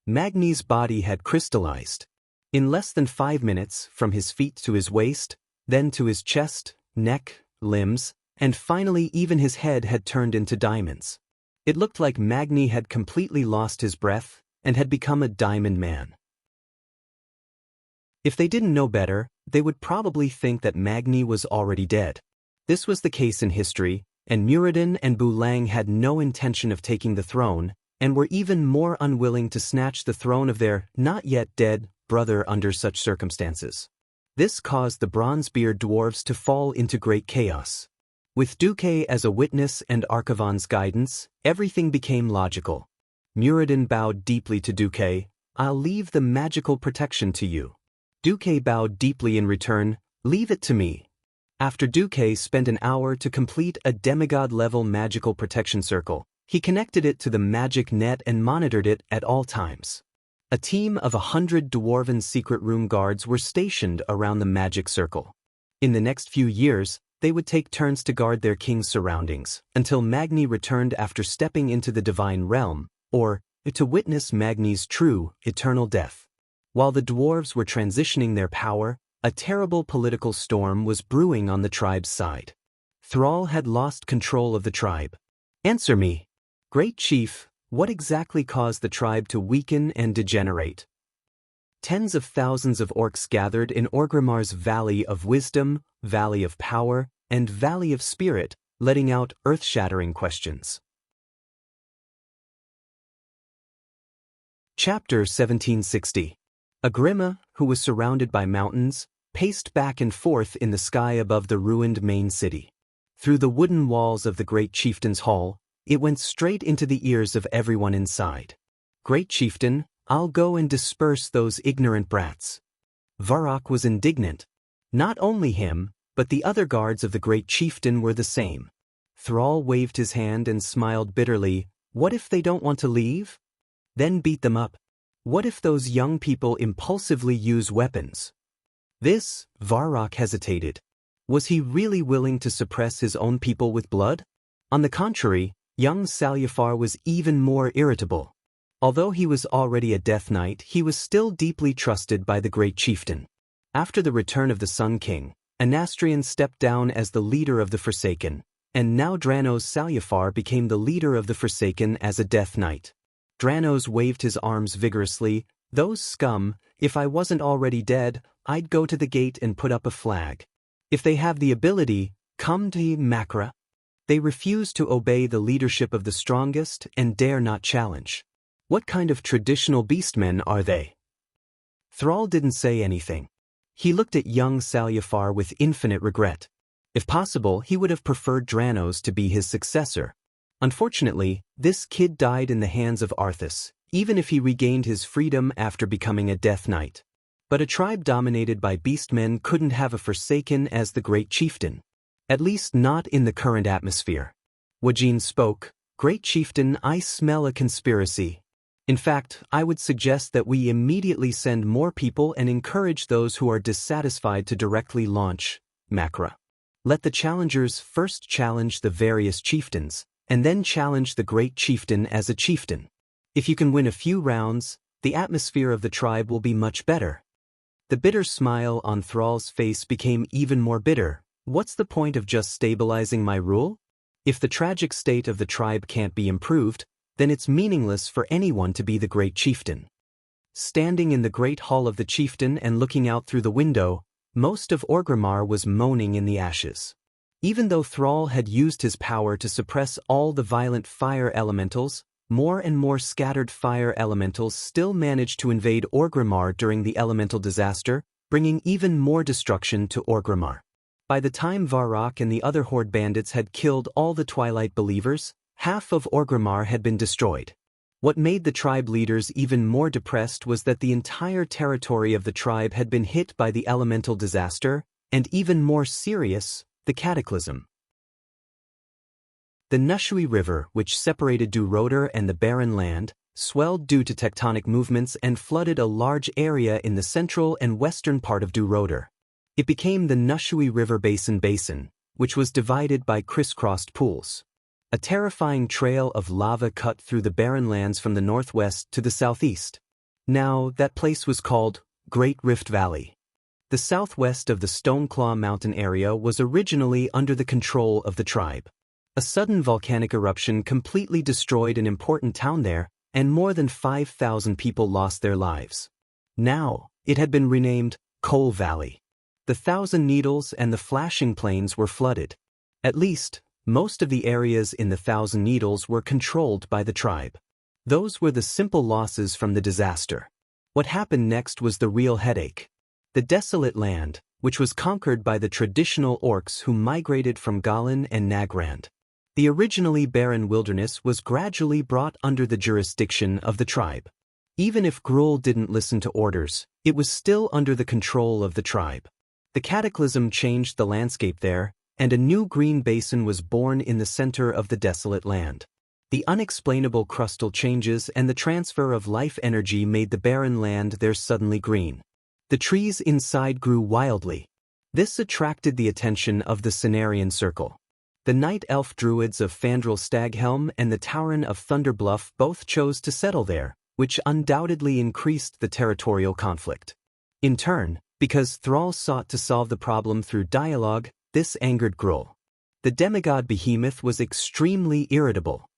Magni's body had crystallized. In less than 5 minutes, from his feet to his waist, then to his chest, neck, limbs, and finally even his head had turned into diamonds. It looked like Magni had completely lost his breath and had become a diamond man. If they didn't know better, they would probably think that Magni was already dead. This was the case in history, and Muradin and Bu Lang had no intention of taking the throne, and were even more unwilling to snatch the throne of their not-yet-dead brother under such circumstances. This caused the Bronzebeard dwarves to fall into great chaos. With Duque as a witness and Archivon's guidance, everything became logical. Muradin bowed deeply to Duque. I'll leave the magical protection to you. Duque bowed deeply in return. Leave it to me. After Duque spent an hour to complete a demigod-level magical protection circle, he connected it to the magic net and monitored it at all times. A team of 100 dwarven secret room guards were stationed around the magic circle. In the next few years, they would take turns to guard their king's surroundings, until Magni returned after stepping into the divine realm, or to witness Magni's true, eternal death. While the dwarves were transitioning their power, a terrible political storm was brewing on the tribe's side. Thrall had lost control of the tribe. Answer me. Great Chief, what exactly caused the tribe to weaken and degenerate? Tens of thousands of orcs gathered in Orgrimmar's Valley of Wisdom, Valley of Power, and Valley of Spirit, letting out earth-shattering questions. Chapter 1760. Agrima, who was surrounded by mountains, paced back and forth in the sky above the ruined main city. Through the wooden walls of the Great Chieftain's hall, it went straight into the ears of everyone inside. Great Chieftain, I'll go and disperse those ignorant brats. Varrock was indignant. Not only him, but the other guards of the Great Chieftain were the same. Thrall waved his hand and smiled bitterly. What if they don't want to leave? Then beat them up. What if those young people impulsively use weapons? Varrock hesitated. Was he really willing to suppress his own people with blood? On the contrary, young Salyafar was even more irritable. Although he was already a Death Knight, he was still deeply trusted by the Great Chieftain. After the return of the Sun King, Anastrian stepped down as the leader of the Forsaken, and now Dranos Salyafar became the leader of the Forsaken as a Death Knight. Dranos waved his arms vigorously. Those scum, if I wasn't already dead, I'd go to the gate and put up a flag. If they have the ability, come to Makra. They refuse to obey the leadership of the strongest and dare not challenge. What kind of traditional beastmen are they? Thrall didn't say anything. He looked at young Salyafar with infinite regret. If possible, he would have preferred Dranos to be his successor. Unfortunately, this kid died in the hands of Arthas, even if he regained his freedom after becoming a Death Knight. But a tribe dominated by beastmen couldn't have a Forsaken as the great chieftain. At least not in the current atmosphere. Wajin spoke, "Great chieftain, I smell a conspiracy. In fact, I would suggest that we immediately send more people and encourage those who are dissatisfied to directly launch Makra. Let the challengers first challenge the various chieftains, and then challenge the great chieftain as a chieftain. If you can win a few rounds, the atmosphere of the tribe will be much better." The bitter smile on Thrall's face became even more bitter. "What's the point of just stabilizing my rule? If the tragic state of the tribe can't be improved, then it's meaningless for anyone to be the great chieftain." Standing in the great hall of the chieftain and looking out through the window, most of Orgrimmar was moaning in the ashes. Even though Thrall had used his power to suppress all the violent fire elementals, more and more scattered fire elementals still managed to invade Orgrimmar during the elemental disaster, bringing even more destruction to Orgrimmar. By the time Varrock and the other Horde bandits had killed all the Twilight believers, half of Orgrimmar had been destroyed. What made the tribe leaders even more depressed was that the entire territory of the tribe had been hit by the elemental disaster, and even more serious, the cataclysm. The Nushui River, which separated Duroder and the Barren Land, swelled due to tectonic movements and flooded a large area in the central and western part of Duroder. It became the Nushui River Basin, which was divided by crisscrossed pools. A terrifying trail of lava cut through the barren lands from the northwest to the southeast. Now, that place was called Great Rift Valley. The southwest of the Stoneclaw Mountain area was originally under the control of the tribe. A sudden volcanic eruption completely destroyed an important town there, and more than 5,000 people lost their lives. Now, it had been renamed Coal Valley. The Thousand Needles and the Flashing Plains were flooded. At least, most of the areas in the Thousand Needles were controlled by the tribe. Those were the simple losses from the disaster. What happened next was the real headache. The Desolate Land, which was conquered by the traditional orcs who migrated from Galan and Nagrand. The originally barren wilderness was gradually brought under the jurisdiction of the tribe. Even if Gruul didn't listen to orders, it was still under the control of the tribe. The cataclysm changed the landscape there, and a new green basin was born in the center of the Desolate Land. The unexplainable crustal changes and the transfer of life energy made the barren land there suddenly green. The trees inside grew wildly. This attracted the attention of the Cenarian Circle. The Night Elf Druids of Fandral Staghelm and the Tauren of Thunderbluff both chose to settle there, which undoubtedly increased the territorial conflict. In turn, because Thrall sought to solve the problem through dialogue, this angered Gruul. The demigod behemoth was extremely irritable.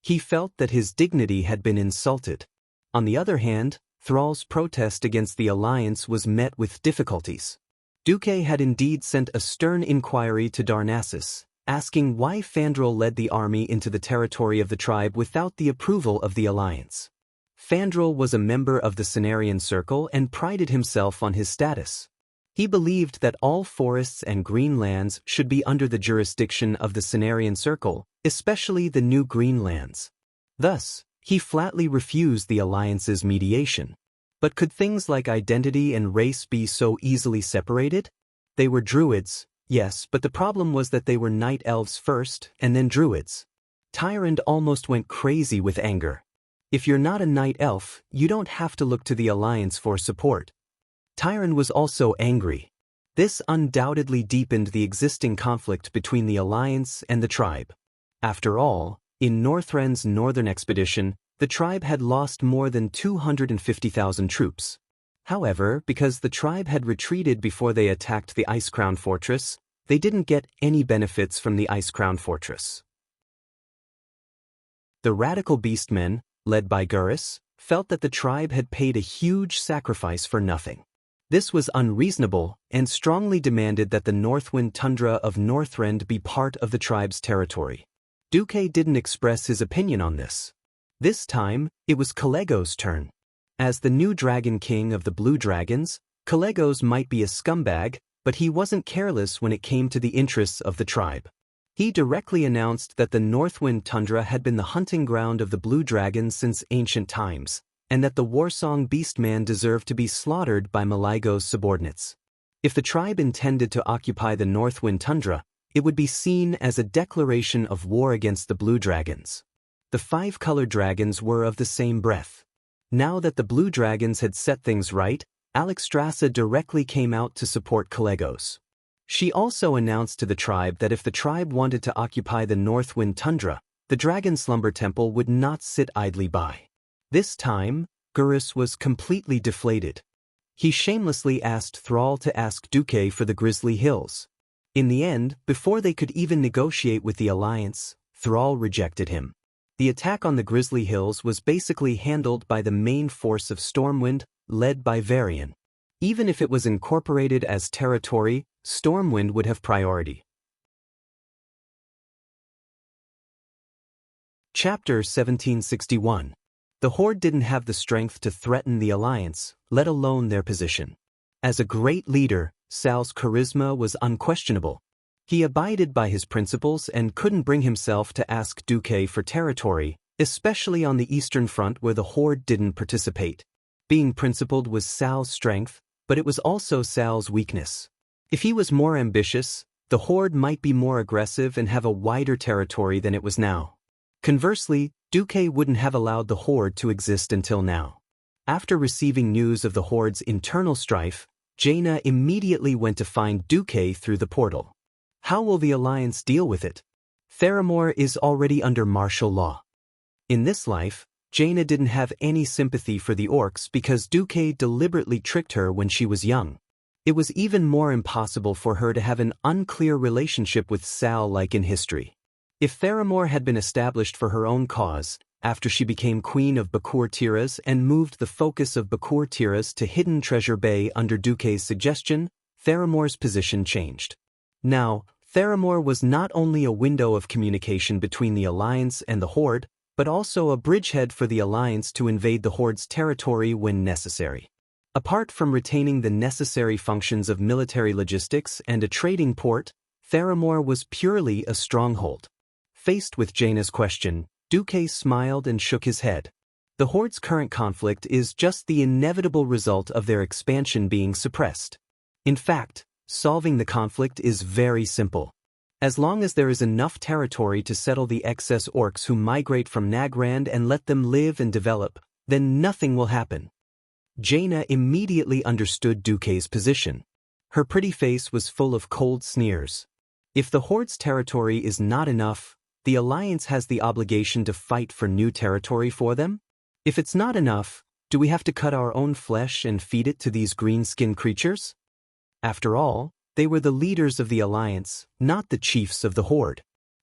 He felt that his dignity had been insulted. On the other hand, Thrall's protest against the alliance was met with difficulties. Duque had indeed sent a stern inquiry to Darnassus, asking why Fandral led the army into the territory of the tribe without the approval of the alliance. Fandral was a member of the Cenarian Circle and prided himself on his status. He believed that all forests and green lands should be under the jurisdiction of the Cenarian Circle, especially the new green lands. Thus, he flatly refused the alliance's mediation. But could things like identity and race be so easily separated? They were druids, yes, but the problem was that they were night elves first and then druids. Tyrande almost went crazy with anger. If you're not a night elf, you don't have to look to the alliance for support. Tyrande was also angry. This undoubtedly deepened the existing conflict between the alliance and the tribe. After all, in Northren's northern expedition, the tribe had lost more than 250,000 troops. However, because the tribe had retreated before they attacked the Ice Crown Fortress, they didn't get any benefits from the Ice Crown Fortress. The radical beastmen, led by Gurus, felt that the tribe had paid a huge sacrifice for nothing. This was unreasonable and strongly demanded that the Northwind tundra of Northrend be part of the tribe's territory. Duque didn't express his opinion on this. This time, it was Kalego's turn. As the new Dragon King of the Blue Dragons, Kalegos might be a scumbag, but he wasn't careless when it came to the interests of the tribe. He directly announced that the Northwind tundra had been the hunting ground of the Blue Dragons since ancient times, and that the Warsong Beastman deserved to be slaughtered by Maligo's subordinates. If the tribe intended to occupy the Northwind Tundra, it would be seen as a declaration of war against the Blue Dragons. The 5 colored dragons were of the same breath. Now that the Blue Dragons had set things right, Alexstrasza directly came out to support Calegos. She also announced to the tribe that if the tribe wanted to occupy the Northwind Tundra, the Dragon Slumber Temple would not sit idly by. This time, Gurus was completely deflated. He shamelessly asked Thrall to ask Duque for the Grizzly Hills. In the end, before they could even negotiate with the Alliance, Thrall rejected him. The attack on the Grizzly Hills was basically handled by the main force of Stormwind, led by Varian. Even if it was incorporated as territory, Stormwind would have priority. Chapter 1761. The Horde didn't have the strength to threaten the Alliance, let alone their position. As a great leader, Sal's charisma was unquestionable. He abided by his principles and couldn't bring himself to ask Duque for territory, especially on the Eastern Front where the Horde didn't participate. Being principled was Sal's strength, but it was also Sal's weakness. If he was more ambitious, the Horde might be more aggressive and have a wider territory than it was now. Conversely, Duque wouldn't have allowed the Horde to exist until now. After receiving news of the Horde's internal strife, Jaina immediately went to find Duque through the portal. How will the Alliance deal with it? Theramore is already under martial law. In this life, Jaina didn't have any sympathy for the orcs because Duque deliberately tricked her when she was young. It was even more impossible for her to have an unclear relationship with Sal like in history. If Theramore had been established for her own cause, after she became Queen of Bakur Tiras and moved the focus of Bakur Tiras to Hidden Treasure Bay under Duque's suggestion, Theramore's position changed. Now, Theramore was not only a window of communication between the Alliance and the Horde, but also a bridgehead for the Alliance to invade the Horde's territory when necessary. Apart from retaining the necessary functions of military logistics and a trading port, Theramore was purely a stronghold. Faced with Jaina's question, Duque smiled and shook his head. The Horde's current conflict is just the inevitable result of their expansion being suppressed. In fact, solving the conflict is very simple. As long as there is enough territory to settle the excess orcs who migrate from Nagrand and let them live and develop, then nothing will happen. Jaina immediately understood Duque's position. Her pretty face was full of cold sneers. If the Horde's territory is not enough, the Alliance has the obligation to fight for new territory for them? If it's not enough, do we have to cut our own flesh and feed it to these green-skinned creatures? After all, they were the leaders of the Alliance, not the chiefs of the Horde.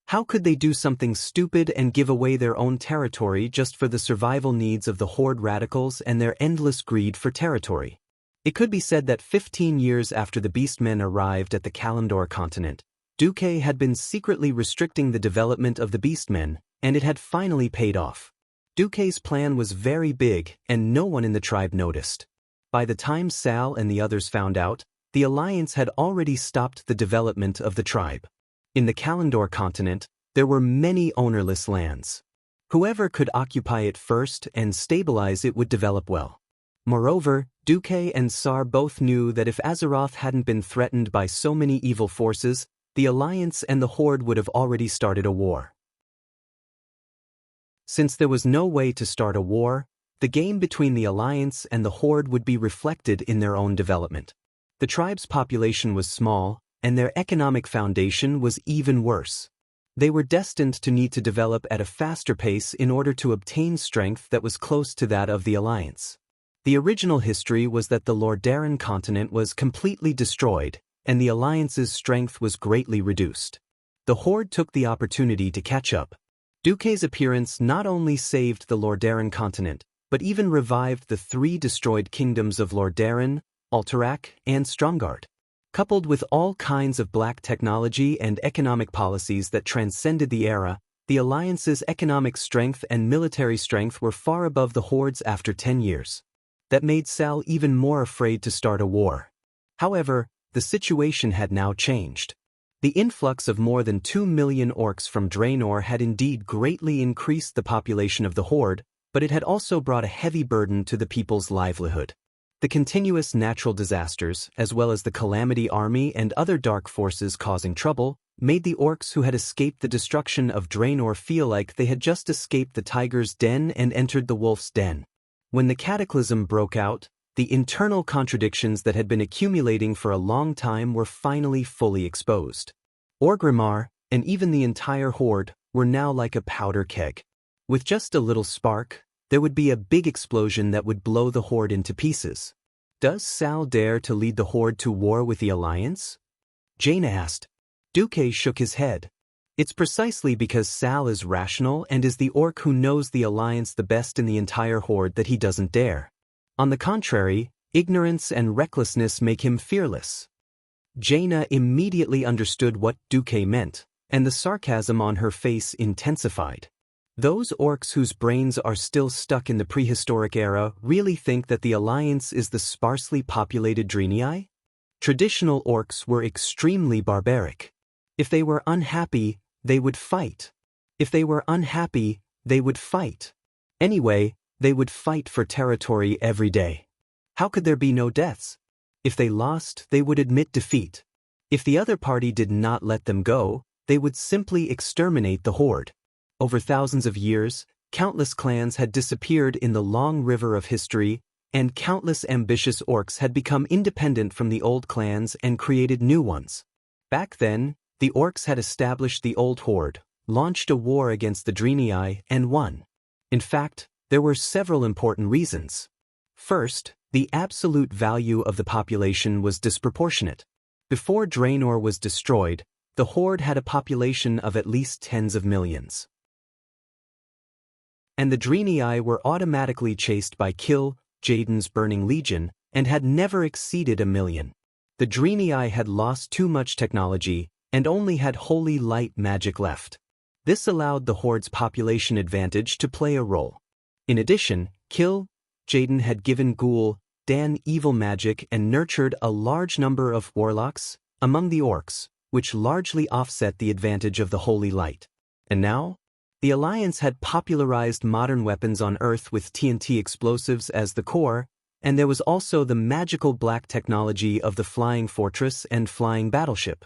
How could they do something stupid and give away their own territory just for the survival needs of the Horde radicals and their endless greed for territory? It could be said that 15 years after the Beastmen arrived at the Kalimdor continent, Duque had been secretly restricting the development of the Beastmen, and it had finally paid off. Duque's plan was very big, and no one in the tribe noticed. By the time Sal and the others found out, the Alliance had already stopped the development of the tribe. In the Kalimdor continent, there were many ownerless lands. Whoever could occupy it first and stabilize it would develop well. Moreover, Duque and Sar both knew that if Azeroth hadn't been threatened by so many evil forces, the Alliance and the Horde would have already started a war. Since there was no way to start a war, the game between the Alliance and the Horde would be reflected in their own development. The tribe's population was small, and their economic foundation was even worse. They were destined to need to develop at a faster pace in order to obtain strength that was close to that of the Alliance. The original history was that the Lordaeron continent was completely destroyed, and the Alliance's strength was greatly reduced. The Horde took the opportunity to catch up. Duque's appearance not only saved the Lordaeron continent, but even revived the 3 destroyed kingdoms of Lordaeron, Alterac, and Stromgarde. Coupled with all kinds of black technology and economic policies that transcended the era, the Alliance's economic strength and military strength were far above the Horde's after 10 years. That made Sal even more afraid to start a war. However, the situation had now changed. The influx of more than 2 million orcs from Draenor had indeed greatly increased the population of the Horde, but it had also brought a heavy burden to the people's livelihood. The continuous natural disasters, as well as the Calamity Army and other dark forces causing trouble, made the orcs who had escaped the destruction of Draenor feel like they had just escaped the tiger's den and entered the wolf's den. When the cataclysm broke out, the internal contradictions that had been accumulating for a long time were finally fully exposed. Orgrimmar, and even the entire horde, were now like a powder keg. With just a little spark, there would be a big explosion that would blow the horde into pieces. Does Sal dare to lead the horde to war with the Alliance? Jane asked. Duque shook his head. It's precisely because Sal is rational and is the orc who knows the Alliance the best in the entire horde that he doesn't dare. On the contrary, ignorance and recklessness make him fearless. Jaina immediately understood what Duque meant, and the sarcasm on her face intensified. Those orcs whose brains are still stuck in the prehistoric era really think that the Alliance is the sparsely populated Draenei? Traditional orcs were extremely barbaric. If they were unhappy, they would fight. If they were unhappy, they would fight. Anyway, they would fight for territory every day. How could there be no deaths? If they lost, they would admit defeat. If the other party did not let them go, they would simply exterminate the horde. Over thousands of years, countless clans had disappeared in the long river of history, and countless ambitious orcs had become independent from the old clans and created new ones. Back then, the orcs had established the old horde, launched a war against the Draenei, and won. In fact, there were several important reasons. First, the absolute value of the population was disproportionate. Before Draenor was destroyed, the horde had a population of at least tens of millions. And the Draenei were automatically chased by Jaden's Burning Legion and had never exceeded 1 million. The Draenei had lost too much technology and only had holy light magic left. This allowed the horde's population advantage to play a role. In addition, Jaden had given Dan evil magic and nurtured a large number of warlocks among the orcs, which largely offset the advantage of the holy light. And now, the Alliance had popularized modern weapons on Earth with TNT explosives as the core, and there was also the magical black technology of the flying fortress and flying battleship.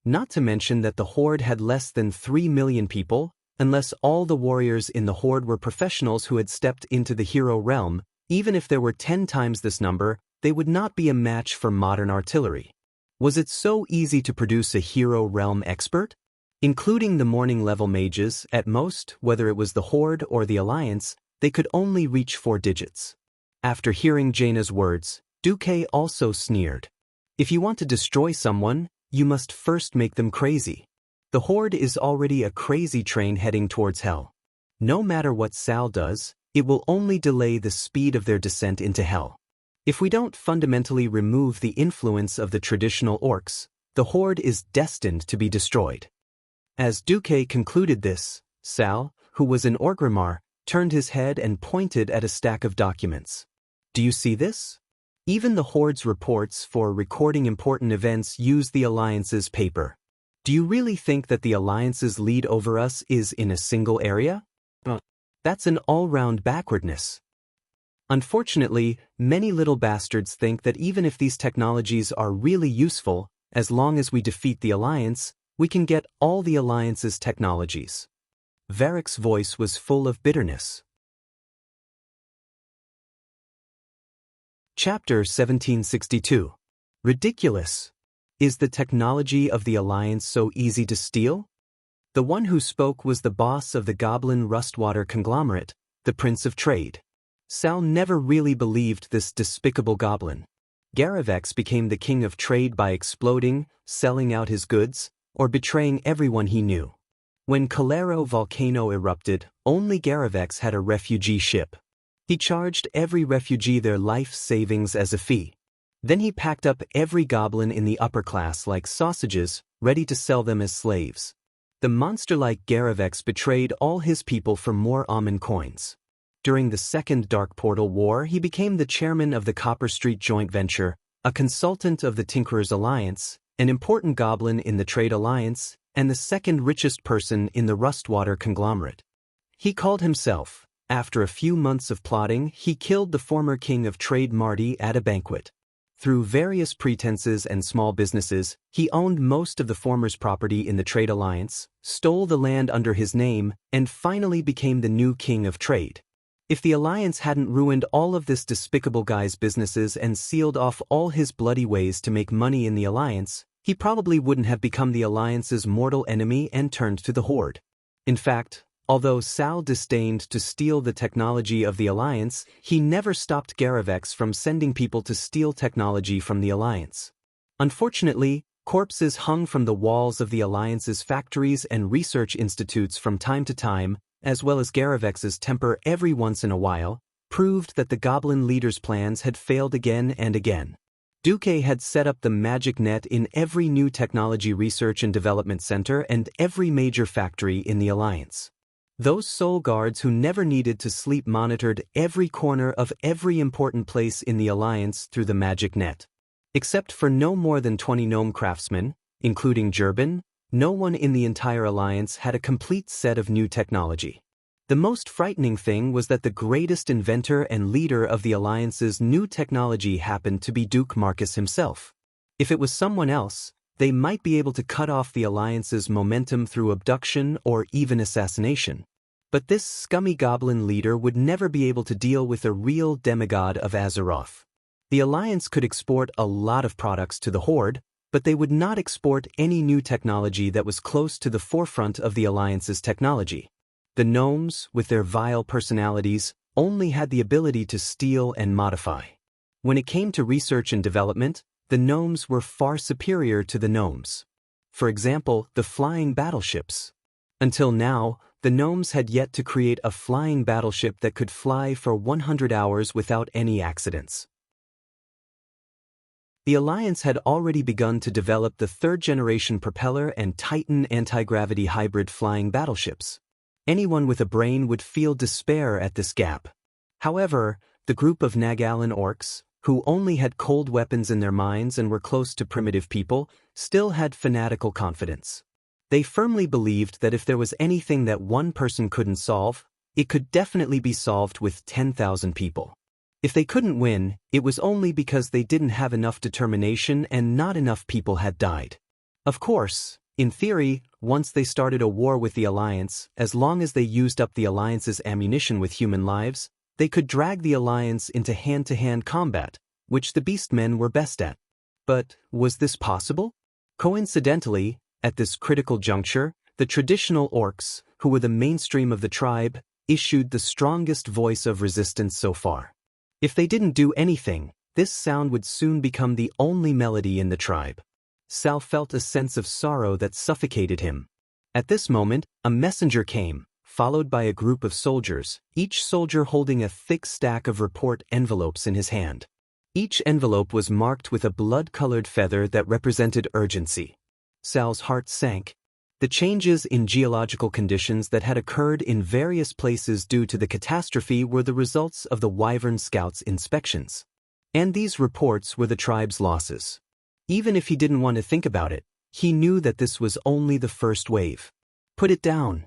Not to mention that the horde had less than 3 million people, unless all the warriors in the horde were professionals who had stepped into the hero realm. Even if there were 10 times this number, they would not be a match for modern artillery. Was it so easy to produce a hero realm expert? Including the morning level mages, at most, whether it was the horde or the Alliance, they could only reach 4 digits. After hearing Jaina's words, Duque also sneered. If you want to destroy someone, you must first make them crazy. The horde is already a crazy train heading towards hell. No matter what Sal does, it will only delay the speed of their descent into hell. If we don't fundamentally remove the influence of the traditional orcs, the horde is destined to be destroyed. As Duque concluded this, Sal, who was in Orgrimmar, turned his head and pointed at a stack of documents. Do you see this? Even the horde's reports for recording important events use the Alliance's paper. Do you really think that the Alliance's lead over us is in a single area? That's an all-round backwardness. Unfortunately, many little bastards think that even if these technologies are really useful, as long as we defeat the Alliance, we can get all the Alliance's technologies. Varric's voice was full of bitterness. Chapter 1762. Ridiculous. Is the technology of the Alliance so easy to steal? The one who spoke was the boss of the Goblin Rustwater conglomerate, the Prince of Trade. Sal never really believed this despicable goblin. Garavex became the king of trade by exploding, selling out his goods, or betraying everyone he knew. When Calero volcano erupted, only Garavex had a refugee ship. He charged every refugee their life savings as a fee. Then he packed up every goblin in the upper class like sausages, ready to sell them as slaves. The monster-like Garavex betrayed all his people for more almond coins. During the Second Dark Portal War, he became the chairman of the Copper Street Joint Venture, a consultant of the Tinkerers Alliance, an important goblin in the Trade Alliance, and the second richest person in the Rustwater conglomerate. He called himself After a few months of plotting, he killed the former king of trade Marty at a banquet. Through various pretenses and small businesses, he owned most of the former's property in the trade alliance, stole the land under his name, and finally became the new king of trade. If the alliance hadn't ruined all of this despicable guy's businesses and sealed off all his bloody ways to make money in the alliance, he probably wouldn't have become the alliance's mortal enemy and turned to the horde. In fact, although Sal disdained to steal the technology of the alliance, he never stopped Garavex from sending people to steal technology from the alliance. Unfortunately, corpses hung from the walls of the alliance's factories and research institutes from time to time, as well as Garavex's temper every once in a while, proved that the goblin leader's plans had failed again and again. Duque had set up the magic net in every new technology research and development center and every major factory in the alliance. Those soul guards who never needed to sleep monitored every corner of every important place in the alliance through the magic net. Except for no more than 20 gnome craftsmen, including Gerben, no one in the entire alliance had a complete set of new technology. The most frightening thing was that the greatest inventor and leader of the alliance's new technology happened to be Duke Marcus himself. If it was someone else, they might be able to cut off the alliance's momentum through abduction or even assassination. But this scummy goblin leader would never be able to deal with a real demigod of Azeroth. The alliance could export a lot of products to the horde, but they would not export any new technology that was close to the forefront of the alliance's technology. The gnomes, with their vile personalities, only had the ability to steal and modify. When it came to research and development, the gnomes were far superior to the gnomes. For example, the flying battleships. Until now, the gnomes had yet to create a flying battleship that could fly for 100 hours without any accidents. The Alliance had already begun to develop the third-generation propeller and Titan anti-gravity hybrid flying battleships. Anyone with a brain would feel despair at this gap. However, the group of Nagalan orcs, who only had cold weapons in their minds and were close to primitive people, still had fanatical confidence. They firmly believed that if there was anything that one person couldn't solve, it could definitely be solved with 10,000 people. If they couldn't win, it was only because they didn't have enough determination and not enough people had died. Of course, in theory, once they started a war with the Alliance, as long as they used up the Alliance's ammunition with human lives, they could drag the Alliance into hand-to-hand combat, which the Beastmen were best at. But was this possible? Coincidentally, at this critical juncture, the traditional orcs, who were the mainstream of the tribe, issued the strongest voice of resistance so far. If they didn't do anything, this sound would soon become the only melody in the tribe. Sal felt a sense of sorrow that suffocated him. At this moment, a messenger came, followed by a group of soldiers, each soldier holding a thick stack of report envelopes in his hand. Each envelope was marked with a blood-colored feather that represented urgency. Sal's heart sank. The changes in geological conditions that had occurred in various places due to the catastrophe were the results of the Wyvern Scouts' inspections. And these reports were the tribe's losses. Even if he didn't want to think about it, he knew that this was only the first wave. Put it down,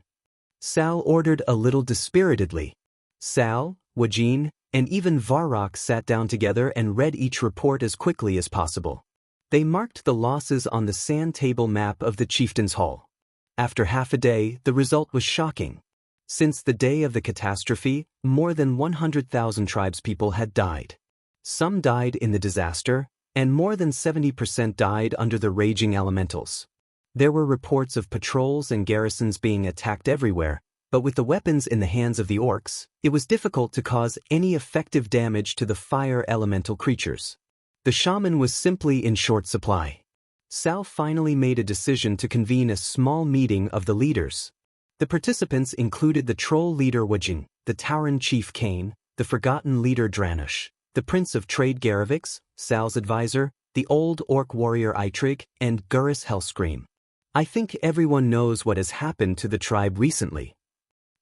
Sal ordered a little dispiritedly. Sal, Wajin, and even Varrock sat down together and read each report as quickly as possible. They marked the losses on the sand table map of the Chieftain's Hall. After half a day, the result was shocking. Since the day of the catastrophe, more than 100,000 tribespeople had died. Some died in the disaster, and more than 70% died under the raging elementals. There were reports of patrols and garrisons being attacked everywhere, but with the weapons in the hands of the orcs, it was difficult to cause any effective damage to the fire elemental creatures. The shaman was simply in short supply. Sal finally made a decision to convene a small meeting of the leaders. The participants included the troll leader Wajin, the Tauren chief Kane, the forgotten leader Dranush, the prince of trade Garavix, Sal's advisor, the old orc warrior Eitrig, and Gurus Hellscream. I think everyone knows what has happened to the tribe recently.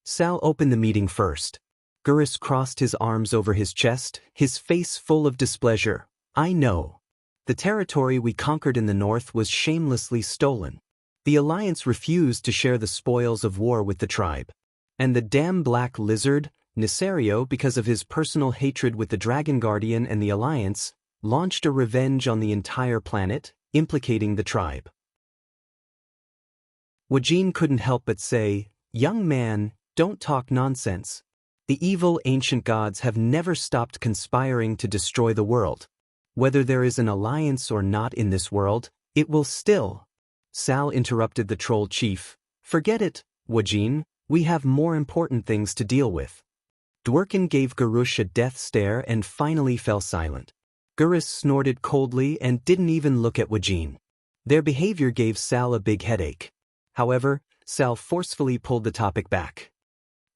Sal opened the meeting first. Gurus crossed his arms over his chest, his face full of displeasure. I know. The territory we conquered in the north was shamelessly stolen. The Alliance refused to share the spoils of war with the tribe. And the damn black lizard, Nisario, because of his personal hatred with the Dragon Guardian and the Alliance, launched a revenge on the entire planet, implicating the tribe. Wajin couldn't help but say, "Young man, don't talk nonsense. The evil ancient gods have never stopped conspiring to destroy the world. Whether there is an alliance or not in this world, it will still." Sal interrupted the troll chief. "Forget it, Wajin, we have more important things to deal with." Dworkin gave Garush a death stare and finally fell silent. Gurus snorted coldly and didn't even look at Wajin. Their behavior gave Sal a big headache. However, Sal forcefully pulled the topic back.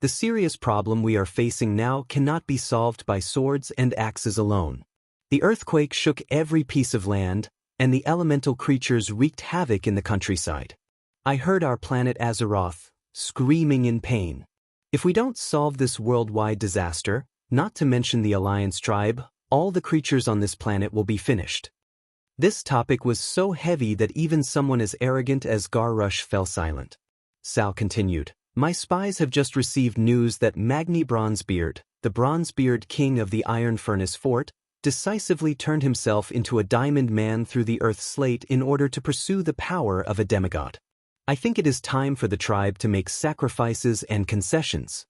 "The serious problem we are facing now cannot be solved by swords and axes alone. The earthquake shook every piece of land, and the elemental creatures wreaked havoc in the countryside. I heard our planet Azeroth screaming in pain. If we don't solve this worldwide disaster, not to mention the Alliance tribe, all the creatures on this planet will be finished." This topic was so heavy that even someone as arrogant as Garrush fell silent. Sal continued, "My spies have just received news that Magni Bronzebeard, the Bronzebeard king of the Iron Furnace Fort, decisively turned himself into a diamond man through the Earth slate in order to pursue the power of a demigod. I think it is time for the tribe to make sacrifices and concessions."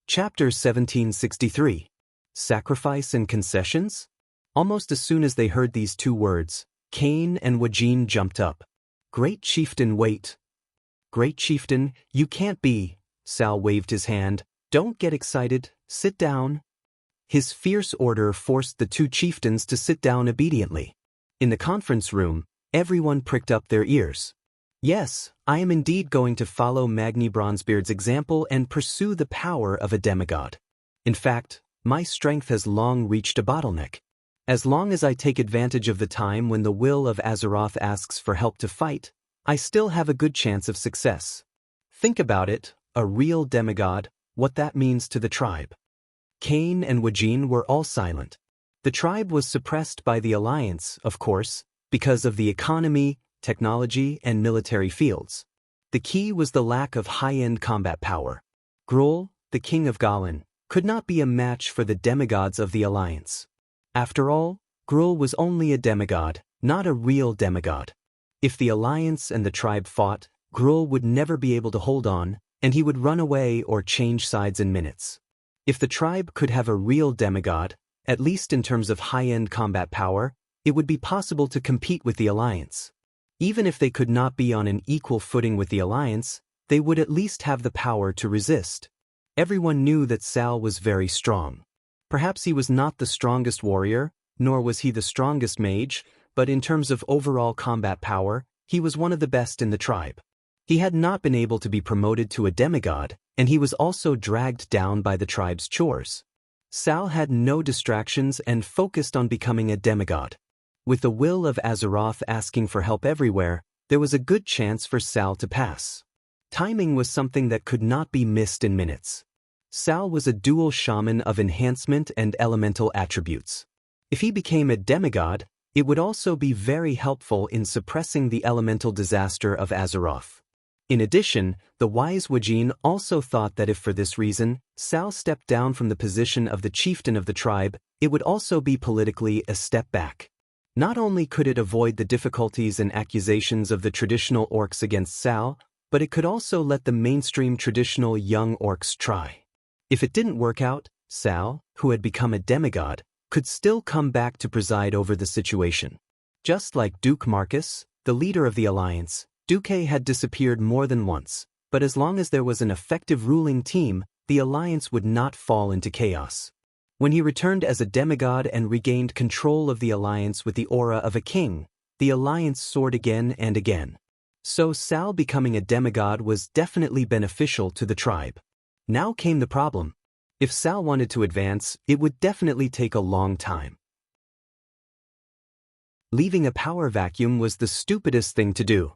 Chapter 1763. Sacrifice and Concessions? Almost as soon as they heard these two words, Kane and Wajin jumped up. "Great Chieftain, wait." "Great Chieftain, you can't be." Sal waved his hand. "Don't get excited, sit down." His fierce order forced the two chieftains to sit down obediently. In the conference room, everyone pricked up their ears. "Yes, I am indeed going to follow Magni Bronzebeard's example and pursue the power of a demigod. In fact, my strength has long reached a bottleneck. As long as I take advantage of the time when the will of Azeroth asks for help to fight, I still have a good chance of success. Think about it, a real demigod, what that means to the tribe." Kane and Wajin were all silent. The tribe was suppressed by the Alliance, of course, because of the economy, technology, and military fields. The key was the lack of high-end combat power. Gruul, the king of Gallen, could not be a match for the demigods of the Alliance. After all, Gruul was only a demigod, not a real demigod. If the Alliance and the tribe fought, Gruul would never be able to hold on, and he would run away or change sides in minutes. If the tribe could have a real demigod, at least in terms of high-end combat power, it would be possible to compete with the Alliance. Even if they could not be on an equal footing with the Alliance, they would at least have the power to resist. Everyone knew that Sal was very strong. Perhaps he was not the strongest warrior, nor was he the strongest mage, but in terms of overall combat power, he was one of the best in the tribe. He had not been able to be promoted to a demigod, and he was also dragged down by the tribe's chores. Sal had no distractions and focused on becoming a demigod. With the will of Azeroth asking for help everywhere, there was a good chance for Sal to pass. Timing was something that could not be missed in minutes. Sal was a dual shaman of enhancement and elemental attributes. If he became a demigod, it would also be very helpful in suppressing the elemental disaster of Azeroth. In addition, the wise Wajin also thought that if for this reason, Sal stepped down from the position of the chieftain of the tribe, it would also be politically a step back. Not only could it avoid the difficulties and accusations of the traditional orcs against Sal, but it could also let the mainstream traditional young orcs try. If it didn't work out, Sal, who had become a demigod, could still come back to preside over the situation. Just like Duke Marcus, the leader of the Alliance, Duque had disappeared more than once, but as long as there was an effective ruling team, the Alliance would not fall into chaos. When he returned as a demigod and regained control of the Alliance with the aura of a king, the Alliance soared again and again. So Sal becoming a demigod was definitely beneficial to the tribe. Now came the problem. If Sal wanted to advance, it would definitely take a long time. Leaving a power vacuum was the stupidest thing to do.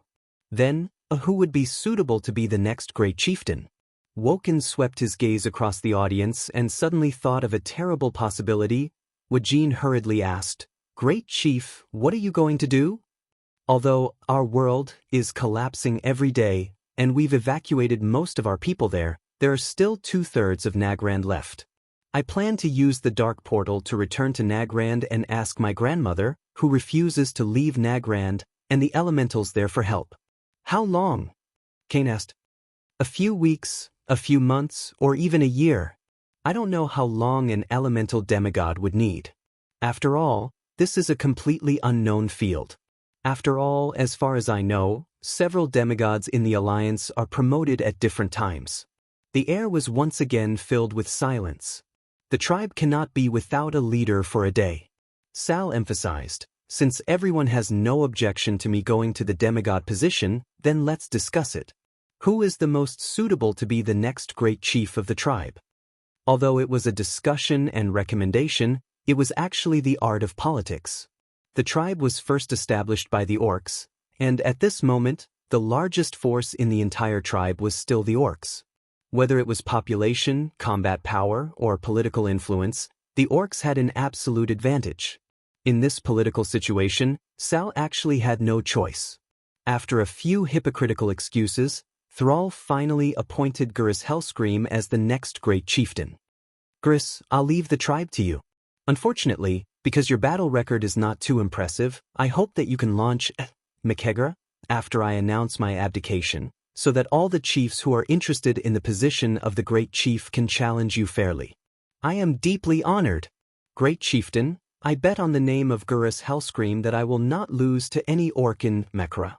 Then, who would be suitable to be the next great chieftain? Woken swept his gaze across the audience and suddenly thought of a terrible possibility. Wajin hurriedly asked, "Great Chief, what are you going to do?" "Although our world is collapsing every day, and we've evacuated most of our people there, there are still 2/3 of Nagrand left. I plan to use the dark portal to return to Nagrand and ask my grandmother, who refuses to leave Nagrand, and the elementals there for help. How long? Kane asked. A few weeks, a few months, or even a year. I don't know how long an elemental demigod would need. After all, this is a completely unknown field. After all, as far as I know, several demigods in the Alliance are promoted at different times. The air was once again filled with silence. The tribe cannot be without a leader for a day. Sal emphasized, since everyone has no objection to me going to the demigod position, then let's discuss it. Who is the most suitable to be the next great chief of the tribe? Although it was a discussion and recommendation, it was actually the art of politics. The tribe was first established by the orcs, and at this moment, the largest force in the entire tribe was still the orcs. Whether it was population, combat power, or political influence, the orcs had an absolute advantage. In this political situation, Sal actually had no choice. After a few hypocritical excuses, Thrall finally appointed Gurus Hellscream as the next great chieftain. Gurus, I'll leave the tribe to you. Unfortunately, because your battle record is not too impressive, I hope that you can launch Makegra after I announce my abdication, so that all the chiefs who are interested in the position of the great chief can challenge you fairly. I am deeply honored. Great chieftain, I bet on the name of Gurus Hellscream that I will not lose to any orc in Makegra.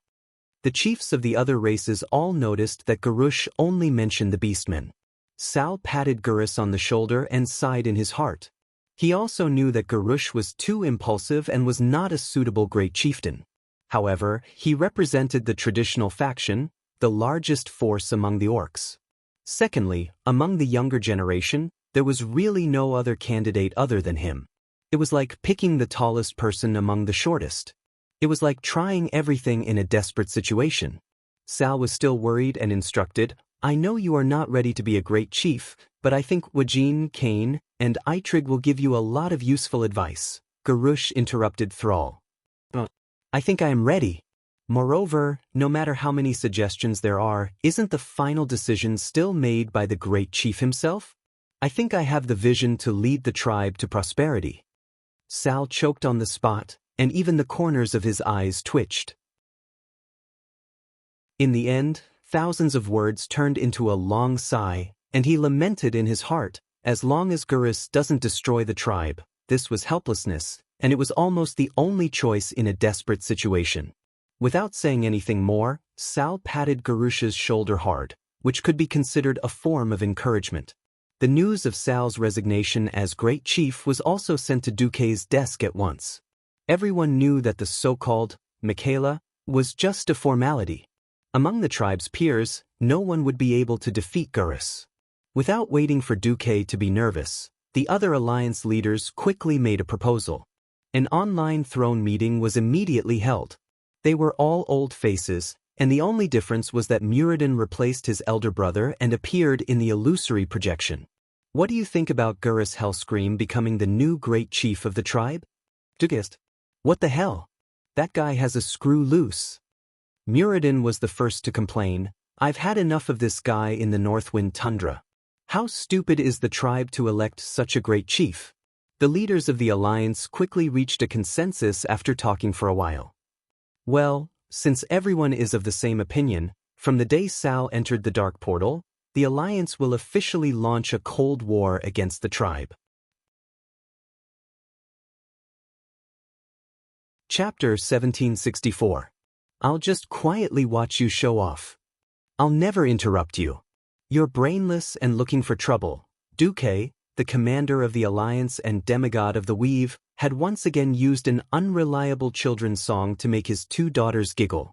The chiefs of the other races all noticed that Garush only mentioned the beastmen. Sal patted Gurus on the shoulder and sighed in his heart. He also knew that Garush was too impulsive and was not a suitable great chieftain. However, he represented the traditional faction, the largest force among the orcs. Secondly, among the younger generation, there was really no other candidate other than him. It was like picking the tallest person among the shortest. It was like trying everything in a desperate situation. Sal was still worried and instructed, I know you are not ready to be a great chief, but I think Wajin, Kane, and Eitrig will give you a lot of useful advice. Garush interrupted Thrall. I think I am ready. Moreover, no matter how many suggestions there are, isn't the final decision still made by the great chief himself? I think I have the vision to lead the tribe to prosperity. Sal choked on the spot, and even the corners of his eyes twitched. In the end, thousands of words turned into a long sigh, and he lamented in his heart, as long as Gurus doesn't destroy the tribe, this was helplessness, and it was almost the only choice in a desperate situation. Without saying anything more, Sal patted Garush's shoulder hard, which could be considered a form of encouragement. The news of Sal's resignation as great chief was also sent to Duque's desk at once. Everyone knew that the so-called Michaela was just a formality. Among the tribe's peers, no one would be able to defeat Gurus. Without waiting for Duque to be nervous, the other alliance leaders quickly made a proposal. An online throne meeting was immediately held. They were all old faces, and the only difference was that Muradin replaced his elder brother and appeared in the illusory projection. What do you think about Gurus Hellscream becoming the new great chief of the tribe? Duquist. What the hell? That guy has a screw loose. Muradin was the first to complain, I've had enough of this guy in the Northwind Tundra. How stupid is the tribe to elect such a great chief? The leaders of the alliance quickly reached a consensus after talking for a while. Well, since everyone is of the same opinion, from the day Sal entered the Dark Portal, the alliance will officially launch a cold war against the tribe. Chapter 1764. I'll just quietly watch you show off. I'll never interrupt you. You're brainless and looking for trouble. Duque, the commander of the Alliance and demigod of the Weave, had once again used an unreliable children's song to make his two daughters giggle.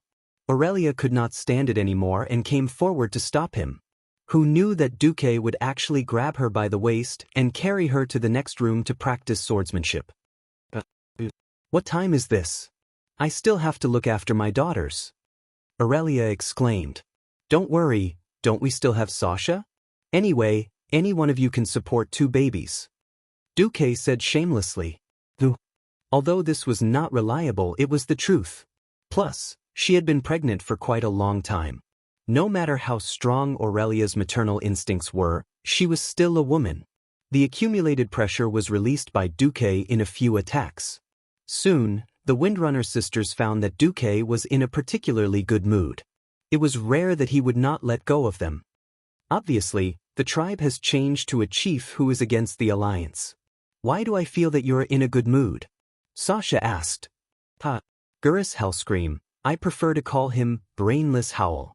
Aurelia could not stand it anymore and came forward to stop him. Who knew that Duque would actually grab her by the waist and carry her to the next room to practice swordsmanship? What time is this? I still have to look after my daughters. Aurelia exclaimed. Don't worry, don't we still have Sasha? Anyway, any one of you can support 2 babies. Duque said shamelessly. Although this was not reliable, it was the truth. Plus, she had been pregnant for quite a long time. No matter how strong Aurelia's maternal instincts were, she was still a woman. The accumulated pressure was released by Duque in a few attacks. Soon, the Windrunner sisters found that Duque was in a particularly good mood. It was rare that he would not let go of them. Obviously, the tribe has changed to a chief who is against the alliance. Why do I feel that you're in a good mood? Sasha asked. Gurus Hellscream, I prefer to call him Brainless Howl.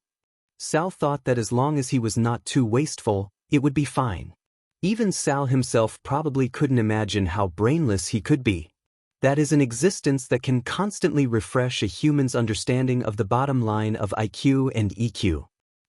Sal thought that as long as he was not too wasteful, it would be fine. Even Sal himself probably couldn't imagine how brainless he could be. That is an existence that can constantly refresh a human's understanding of the bottom line of IQ and EQ.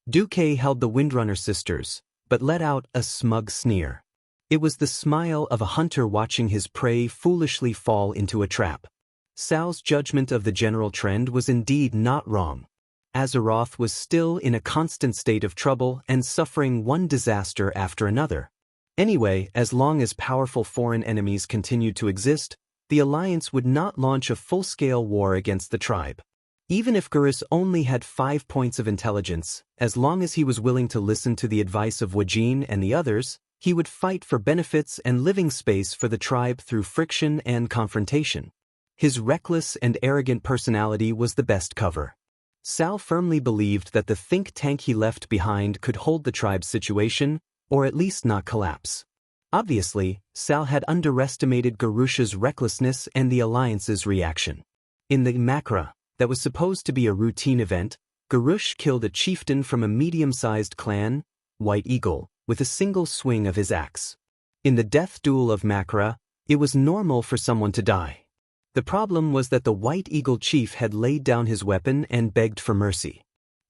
Duque held the Windrunner sisters, but let out a smug sneer. It was the smile of a hunter watching his prey foolishly fall into a trap. Sal's judgment of the general trend was indeed not wrong. Azeroth was still in a constant state of trouble and suffering one disaster after another. Anyway, as long as powerful foreign enemies continued to exist, the Alliance would not launch a full-scale war against the tribe. Even if Gurus only had 5 points of intelligence, as long as he was willing to listen to the advice of Wajin and the others, he would fight for benefits and living space for the tribe through friction and confrontation. His reckless and arrogant personality was the best cover. Sal firmly believed that the think tank he left behind could hold the tribe's situation, or at least not collapse. Obviously, Sal had underestimated Garusha's recklessness and the Alliance's reaction. In the Makra, that was supposed to be a routine event, Garush killed a chieftain from a medium-sized clan, White Eagle, with a single swing of his axe. In the death duel of Makra, it was normal for someone to die. The problem was that the White Eagle chief had laid down his weapon and begged for mercy.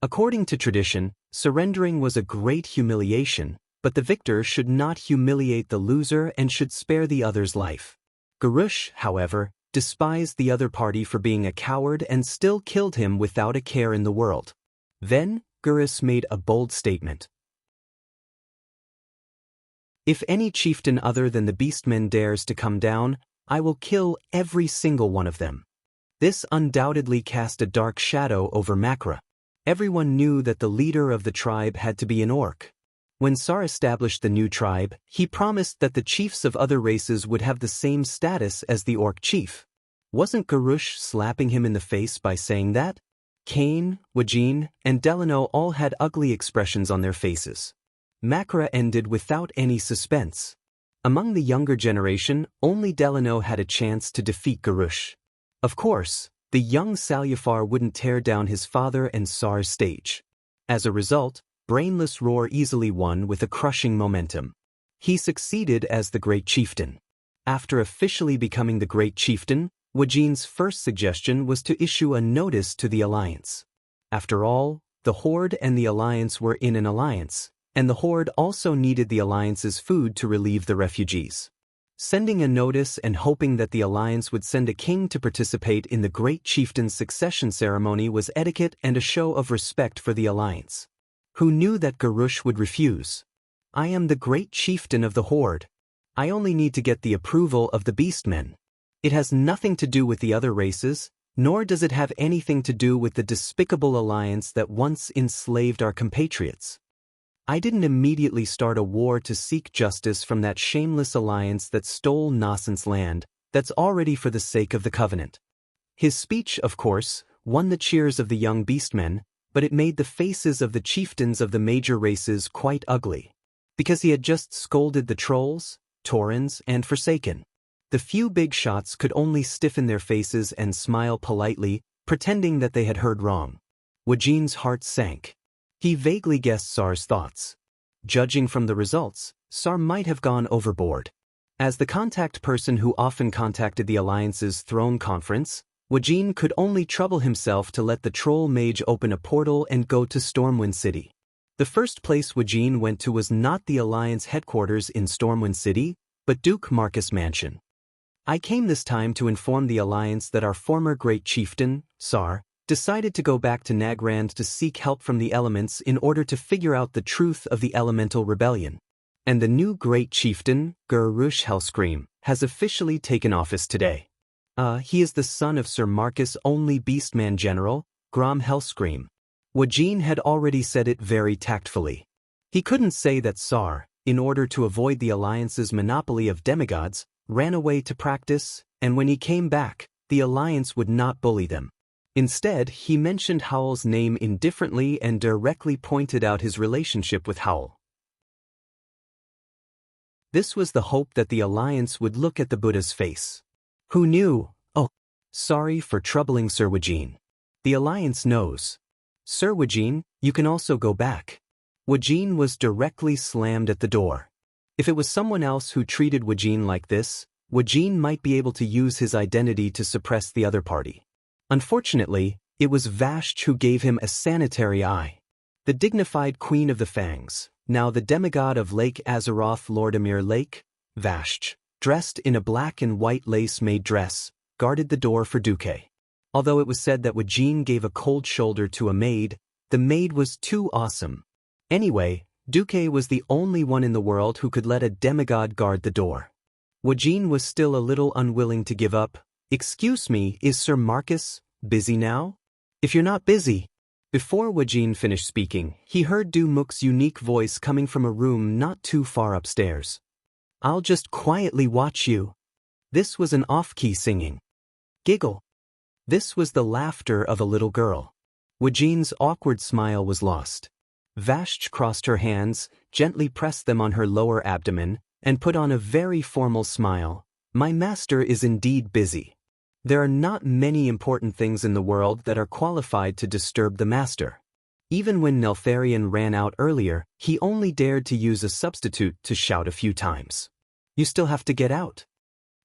According to tradition, surrendering was a great humiliation, but the victor should not humiliate the loser and should spare the other's life. Garush, however, despised the other party for being a coward and still killed him without a care in the world. Then, Gurus made a bold statement. If any chieftain other than the beastmen dares to come down, I will kill every single one of them. This undoubtedly cast a dark shadow over Makra. Everyone knew that the leader of the tribe had to be an orc. When Sar established the new tribe, he promised that the chiefs of other races would have the same status as the orc chief. Wasn't Garush slapping him in the face by saying that? Kane, Wajin, and Delano all had ugly expressions on their faces. Makra ended without any suspense. Among the younger generation, only Delano had a chance to defeat Garush. Of course, the young Salyafar wouldn't tear down his father and Sar's stage. As a result, Brainless Roar easily won with a crushing momentum. He succeeded as the Great Chieftain. After officially becoming the Great Chieftain, Wajin's first suggestion was to issue a notice to the Alliance. After all, the Horde and the Alliance were in an alliance, and the Horde also needed the Alliance's food to relieve the refugees. Sending a notice and hoping that the Alliance would send a king to participate in the Great Chieftain's succession ceremony was etiquette and a show of respect for the Alliance. Who knew that Garush would refuse? I am the Great Chieftain of the Horde. I only need to get the approval of the Beastmen. It has nothing to do with the other races, nor does it have anything to do with the despicable alliance that once enslaved our compatriots. I didn't immediately start a war to seek justice from that shameless alliance that stole Nascent's land, that's already for the sake of the Covenant. His speech, of course, won the cheers of the young beastmen, but it made the faces of the chieftains of the major races quite ugly. Because he had just scolded the Trolls, Taurens, and Forsaken. The few big shots could only stiffen their faces and smile politely, pretending that they had heard wrong. Wajin's heart sank. He vaguely guessed Sar's thoughts. Judging from the results, Sar might have gone overboard. As the contact person who often contacted the Alliance's throne conference, Wajin could only trouble himself to let the troll mage open a portal and go to Stormwind City. The first place Wajin went to was not the Alliance headquarters in Stormwind City, but Duke Marcus Mansion. I came this time to inform the Alliance that our former Great Chieftain, Sar, decided to go back to Nagrand to seek help from the elements in order to figure out the truth of the elemental rebellion. And the new Great Chieftain, Garush Hellscream, has officially taken office today. He is the son of Sir Marcus' only Beastman General, Grom Hellscream. Wajin had already said it very tactfully. He couldn't say that Sar, in order to avoid the Alliance's monopoly of demigods, ran away to practice, and when he came back, the Alliance would not bully them. Instead, he mentioned Howl's name indifferently and directly pointed out his relationship with Howl. This was the hope that the Alliance would look at the Buddha's face. Who knew? Oh, sorry for troubling Sir Wajin. The Alliance knows. Sir Wajin, you can also go back. Wajin was directly slammed at the door. If it was someone else who treated Wajin like this, Wajin might be able to use his identity to suppress the other party. Unfortunately, it was Vashj who gave him a sanitary eye. The dignified Queen of the Fangs, now the demigod of Lake Azeroth Lordamir Lake, Vashj, dressed in a black and white lace-made dress, guarded the door for Duque. Although it was said that Wajin gave a cold shoulder to a maid, the maid was too awesome. Anyway, Duque was the only one in the world who could let a demigod guard the door. Wajin was still a little unwilling to give up. Excuse me, is Sir Marcus busy now? If you're not busy. Before Wajin finished speaking, he heard Du Muk's unique voice coming from a room not too far upstairs. I'll just quietly watch you. This was an off-key singing. Giggle. This was the laughter of a little girl. Wajin's awkward smile was lost. Vashj crossed her hands, gently pressed them on her lower abdomen, and put on a very formal smile. My master is indeed busy. There are not many important things in the world that are qualified to disturb the master. Even when Neltharion ran out earlier, he only dared to use a substitute to shout a few times. You still have to get out.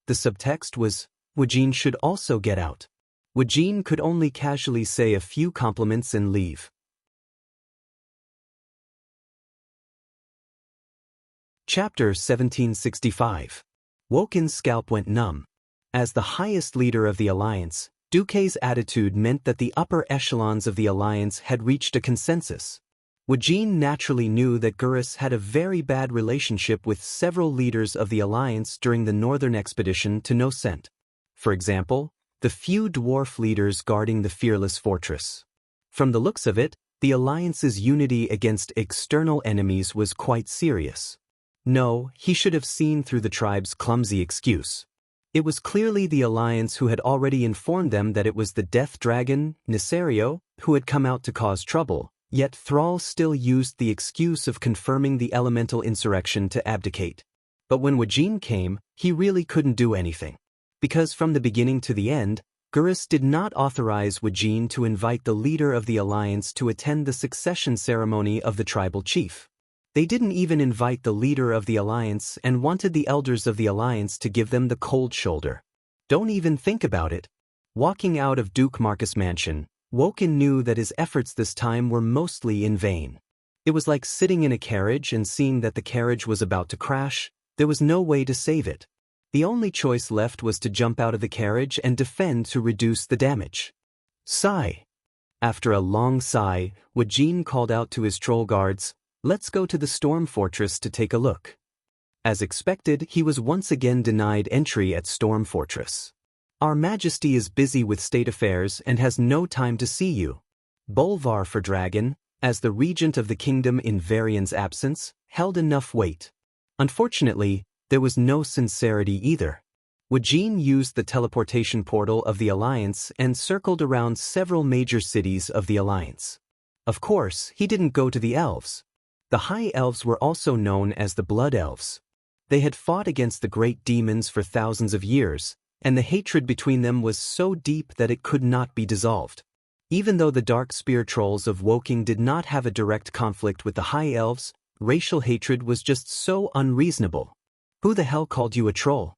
The subtext was, Wajin should also get out. Wajin could only casually say a few compliments and leave. Chapter 1765. Wokin's scalp went numb. As the highest leader of the Alliance, Duque's attitude meant that the upper echelons of the Alliance had reached a consensus. Wajin naturally knew that Gurus had a very bad relationship with several leaders of the Alliance during the northern expedition to Noscent. For example, the few dwarf leaders guarding the Fearless Fortress. From the looks of it, the Alliance's unity against external enemies was quite serious. No, he should have seen through the tribe's clumsy excuse. It was clearly the Alliance who had already informed them that it was the Death Dragon, Nisario, who had come out to cause trouble, yet Thrall still used the excuse of confirming the elemental insurrection to abdicate. But when Wajin came, he really couldn't do anything. Because from the beginning to the end, Gurus did not authorize Wajin to invite the leader of the Alliance to attend the succession ceremony of the tribal chief. They didn't even invite the leader of the Alliance and wanted the elders of the Alliance to give them the cold shoulder. Don't even think about it. Walking out of Duke Marcus' mansion, Wokin knew that his efforts this time were mostly in vain. It was like sitting in a carriage and seeing that the carriage was about to crash. There was no way to save it. The only choice left was to jump out of the carriage and defend to reduce the damage. Sigh. After a long sigh, Wajin called out to his troll guards, Let's go to the Storm Fortress to take a look. As expected, he was once again denied entry at Storm Fortress. Our Majesty is busy with state affairs and has no time to see you. Bolvar for Dragon, as the regent of the kingdom in Varian's absence, held enough weight. Unfortunately, there was no sincerity either. Wajin used the teleportation portal of the Alliance and circled around several major cities of the Alliance. Of course, he didn't go to the elves. The High Elves were also known as the Blood Elves. They had fought against the great demons for thousands of years, and the hatred between them was so deep that it could not be dissolved. Even though the Dark Spear Trolls of Woking did not have a direct conflict with the High Elves, racial hatred was just so unreasonable. Who the hell called you a troll?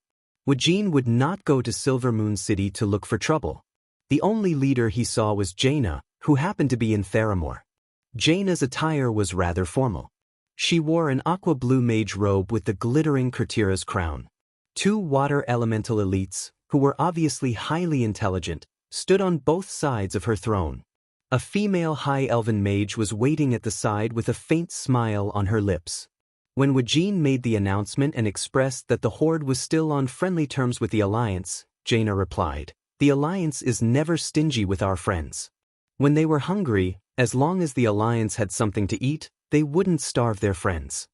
Wajin would not go to Silvermoon City to look for trouble. The only leader he saw was Jaina, who happened to be in Theramore. Jaina's attire was rather formal. She wore an aqua-blue mage robe with the glittering Kurtira's crown. Two water elemental elites, who were obviously highly intelligent, stood on both sides of her throne. A female high elven mage was waiting at the side with a faint smile on her lips. When Wajin made the announcement and expressed that the Horde was still on friendly terms with the Alliance, Jaina replied, The Alliance is never stingy with our friends. When they were hungry, As long as the alliance had something to eat, they wouldn't starve their friends.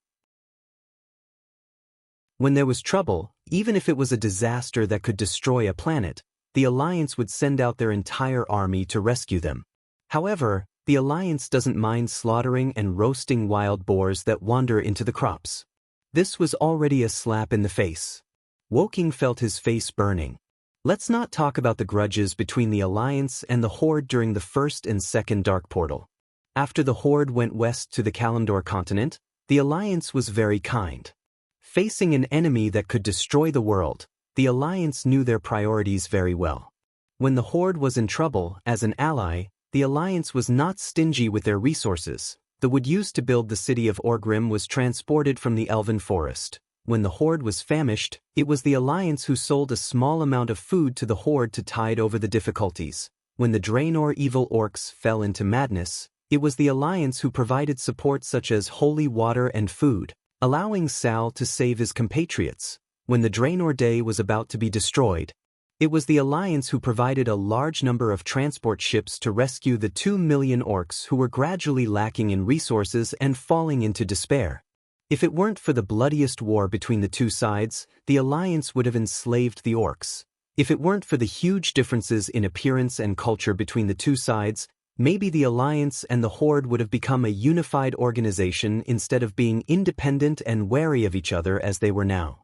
When there was trouble, even if it was a disaster that could destroy a planet, the alliance would send out their entire army to rescue them. However, the alliance doesn't mind slaughtering and roasting wild boars that wander into the crops. This was already a slap in the face. Woking felt his face burning. Let's not talk about the grudges between the alliance and the Horde during the first and second Dark Portal. After the Horde went west to the Kalimdor continent, the alliance was very kind. Facing an enemy that could destroy the world, the alliance knew their priorities very well. When the Horde was in trouble, as an ally, the alliance was not stingy with their resources. The wood used to build the city of Orgrim was transported from the Elven Forest. When the Horde was famished, it was the alliance who sold a small amount of food to the Horde to tide over the difficulties. When the Draenor evil orcs fell into madness, it was the alliance who provided support such as holy water and food, allowing Sal to save his compatriots. When the Draenor Day was about to be destroyed, it was the alliance who provided a large number of transport ships to rescue the 2 million orcs who were gradually lacking in resources and falling into despair. If it weren't for the bloodiest war between the two sides, the alliance would have enslaved the orcs. If it weren't for the huge differences in appearance and culture between the two sides, maybe the alliance and the Horde would have become a unified organization instead of being independent and wary of each other as they were now.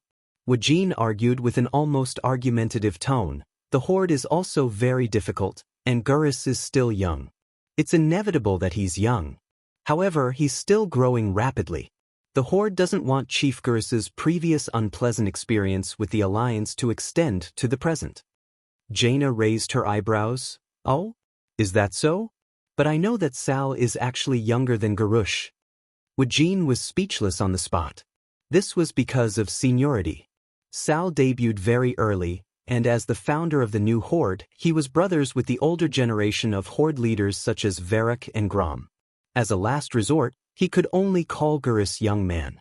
Wajin argued with an almost argumentative tone. The Horde is also very difficult, and Gurus is still young. It's inevitable that he's young. However, he's still growing rapidly. The Horde doesn't want Chief Gurus's previous unpleasant experience with the alliance to extend to the present. Jaina raised her eyebrows. Oh? Is that so? But I know that Sal is actually younger than Garush. Wajin was speechless on the spot. This was because of seniority. Sal debuted very early, and as the founder of the new Horde, he was brothers with the older generation of Horde leaders such as Varric and Grom. As a last resort, he could only call Gurus young man.